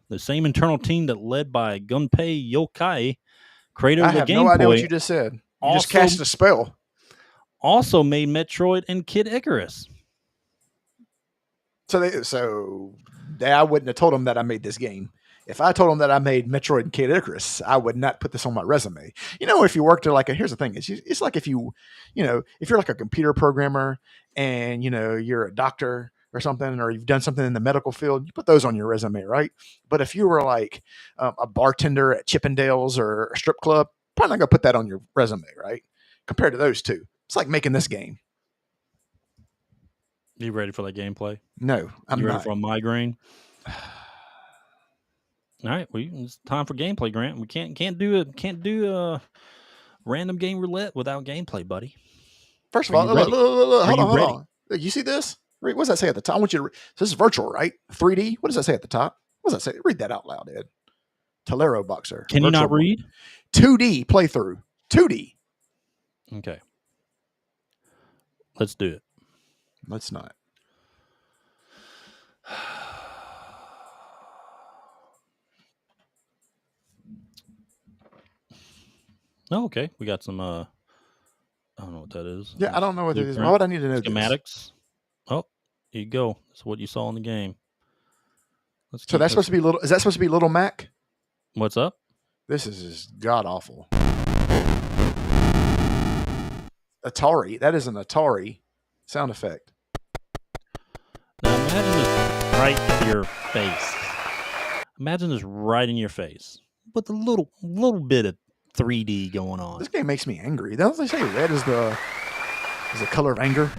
Speaker 2: The same internal team that led by Gunpei Yokai, creator
Speaker 1: I
Speaker 2: of the
Speaker 1: have
Speaker 2: Game
Speaker 1: no idea
Speaker 2: Boy,
Speaker 1: what you just said. You just
Speaker 2: also-
Speaker 1: cast a spell.
Speaker 2: also made Metroid and Kid Icarus.
Speaker 1: So I wouldn't have told them that I made this game. If I told them that I made Metroid and Kid Icarus, I would not put this on my resume. If you worked at here's the thing. It's like if you're like a computer programmer and, you're a doctor or something, or you've done something in the medical field, you put those on your resume, right? But if you were like a bartender at Chippendales or a strip club, probably not going to put that on your resume, right? Compared to those two. It's like making this game.
Speaker 2: You ready for that gameplay?
Speaker 1: No, I'm
Speaker 2: You ready
Speaker 1: not.
Speaker 2: for a migraine? All right, it's time for gameplay, Grant. We can't do a random game roulette without gameplay, buddy.
Speaker 1: First of
Speaker 2: Are
Speaker 1: all,
Speaker 2: you ready?
Speaker 1: look, hold
Speaker 2: you
Speaker 1: on,
Speaker 2: ready?
Speaker 1: hold on. Look, you see this? What does that say at the top? I want you to. So this is virtual, right? 3D. What does that say at the top? What does that say? Read that out loud, Ed. Tolero Boxer.
Speaker 2: Can you not
Speaker 1: Virtual
Speaker 2: read?
Speaker 1: 2D playthrough. 2D.
Speaker 2: Okay. Let's do it.
Speaker 1: Let's not.
Speaker 2: Oh, okay. We got some I don't know what that is.
Speaker 1: Yeah, I don't know what it is. Why
Speaker 2: Blueprint.
Speaker 1: would I need to know this?
Speaker 2: Schematics. Oh, here you go. That's what you saw in the game.
Speaker 1: So that's supposed to be little. Is that supposed to be Little Mac?
Speaker 2: What's up?
Speaker 1: This is just god awful. Atari. That is an Atari sound effect.
Speaker 2: Now imagine this right in your face. Imagine this right in your face with a little bit of 3D going on.
Speaker 1: This game makes me angry. Don't they say red is the color of anger?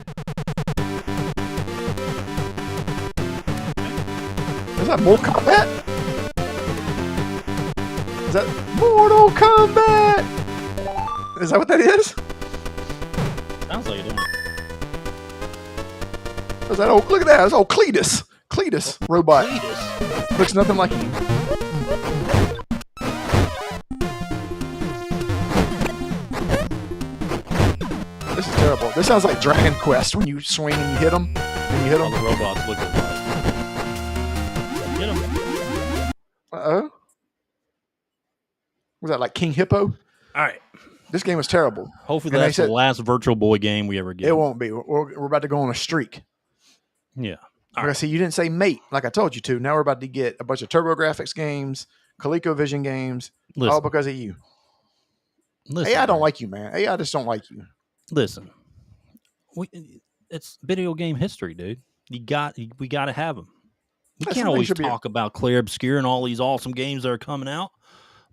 Speaker 1: Is that Mortal Kombat? Is that Mortal Kombat? Is that what that is?
Speaker 2: Sounds like it, doesn't it?
Speaker 1: Is that look at that? That's old Cletus robot.
Speaker 2: Cletus.
Speaker 1: Looks nothing like you. This is terrible. This sounds like Dragon Quest when you swing and you hit them.
Speaker 2: All the robots look alike. Get him.
Speaker 1: Uh-oh. Was that like King Hippo?
Speaker 2: All right.
Speaker 1: This game was terrible.
Speaker 2: Hopefully
Speaker 1: And they
Speaker 2: that's
Speaker 1: said-
Speaker 2: the last Virtual Boy game we ever get.
Speaker 1: It won't be. We're about to go on a streak.
Speaker 2: Yeah.
Speaker 1: Okay, see, you didn't say mate like I told you to. Now we're about to get a bunch of TurboGrafx games, ColecoVision games, all
Speaker 2: Listen.
Speaker 1: because of you.
Speaker 2: Listen,
Speaker 1: Hey, I don't like you, man. Hey, I just don't like you.
Speaker 2: Listen. It's video game history, dude. We got to have them. We
Speaker 1: That's
Speaker 2: can't
Speaker 1: something
Speaker 2: always
Speaker 1: should be-
Speaker 2: talk about 𝐶lair and all these awesome games that are coming out,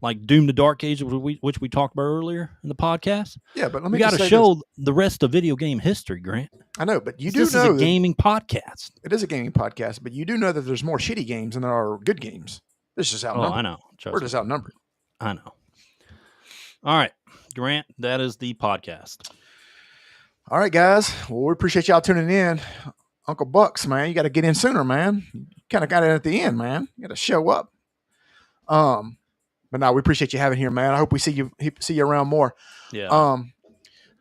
Speaker 2: like Doom: The Dark Age, which we talked about earlier in the podcast.
Speaker 1: Yeah, but let me
Speaker 2: We got
Speaker 1: just
Speaker 2: to
Speaker 1: say
Speaker 2: show
Speaker 1: this.
Speaker 2: the rest of video game history, Grant.
Speaker 1: I know, but you do
Speaker 2: This
Speaker 1: know
Speaker 2: is a
Speaker 1: that
Speaker 2: gaming podcast.
Speaker 1: it is a gaming podcast, but you do know that there's more shitty games than there are good games. This is just
Speaker 2: Oh,
Speaker 1: outnumbered.
Speaker 2: I know. Trust
Speaker 1: We're
Speaker 2: me.
Speaker 1: just outnumbered.
Speaker 2: I know. All right, Grant, that is the podcast.
Speaker 1: All right, guys. Well, we appreciate y'all tuning in. Uncle Bucks, man, you got to get in sooner, man. You kind of got it at the end, man. You got to show up. But no, we appreciate you having here, man. I hope we see you around more.
Speaker 2: Yeah.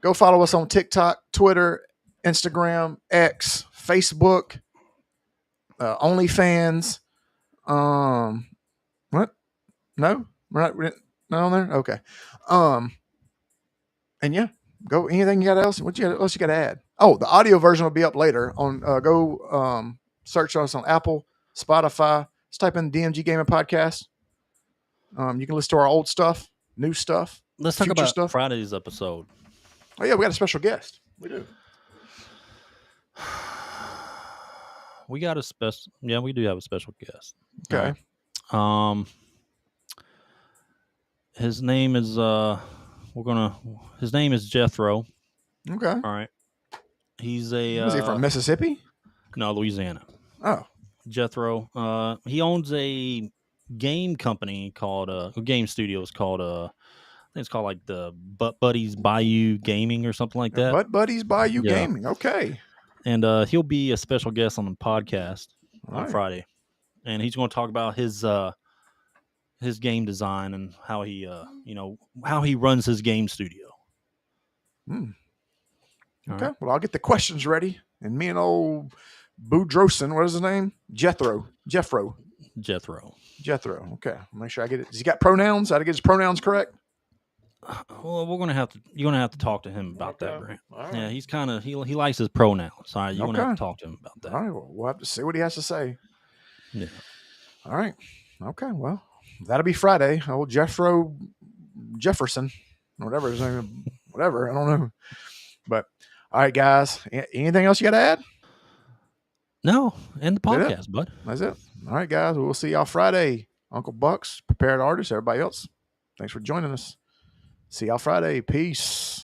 Speaker 1: Go follow us on TikTok, Twitter, Instagram, X, Facebook, OnlyFans. What? No, we're not on there. Okay. And yeah, go. Anything you got else? What else you got to add? Oh, the audio version will be up later. Go search us on Apple, Spotify. Just type in DMG Gaming Podcast. You can listen to our old stuff, new stuff.
Speaker 2: Let's talk
Speaker 1: future
Speaker 2: about
Speaker 1: stuff.
Speaker 2: Friday's episode.
Speaker 1: Oh yeah, we got a special guest. We do.
Speaker 2: We got a special. Yeah, we do have a special guest.
Speaker 1: Okay.
Speaker 2: His name is His name is Jethro.
Speaker 1: Okay.
Speaker 2: All right. He's a.
Speaker 1: Is he from Mississippi?
Speaker 2: No, Louisiana.
Speaker 1: Oh.
Speaker 2: Jethro. He owns a game company called game studios called I think it's called like the Butt Buddies Bayou Gaming or something like that.
Speaker 1: Butt Buddies Bayou
Speaker 2: Yeah.
Speaker 1: Gaming. Okay.
Speaker 2: And he'll be a special guest on the podcast on
Speaker 1: right.
Speaker 2: Friday, and he's going to talk about his game design and how he how he runs his game studio.
Speaker 1: Hmm.
Speaker 2: All
Speaker 1: Okay.
Speaker 2: right.
Speaker 1: Well, I'll get the questions ready, and me and old Boudrosin, what is his name? Jethro.
Speaker 2: Jethro.
Speaker 1: Okay. Make sure I get it. Does he got pronouns? I got to get his pronouns correct.
Speaker 2: Well, you're gonna have to talk to him about that,
Speaker 1: Okay.
Speaker 2: Grant.
Speaker 1: All right.
Speaker 2: Yeah, he's kind of he likes his pronouns. All right, you're gonna have
Speaker 1: Okay.
Speaker 2: to talk to him about that.
Speaker 1: All right. Well, we'll have to see what he has to say.
Speaker 2: Yeah.
Speaker 1: All right. Okay. Well, that'll be Friday. Old Jefferson, whatever his name, whatever. I don't know. But all right, guys. Anything else you got to add?
Speaker 2: No, end the
Speaker 1: That's it.
Speaker 2: podcast, bud.
Speaker 1: That's it. All right, guys. We'll see y'all Friday. Uncle Bucks, prepared artist, everybody else. Thanks for joining us. See y'all Friday. Peace.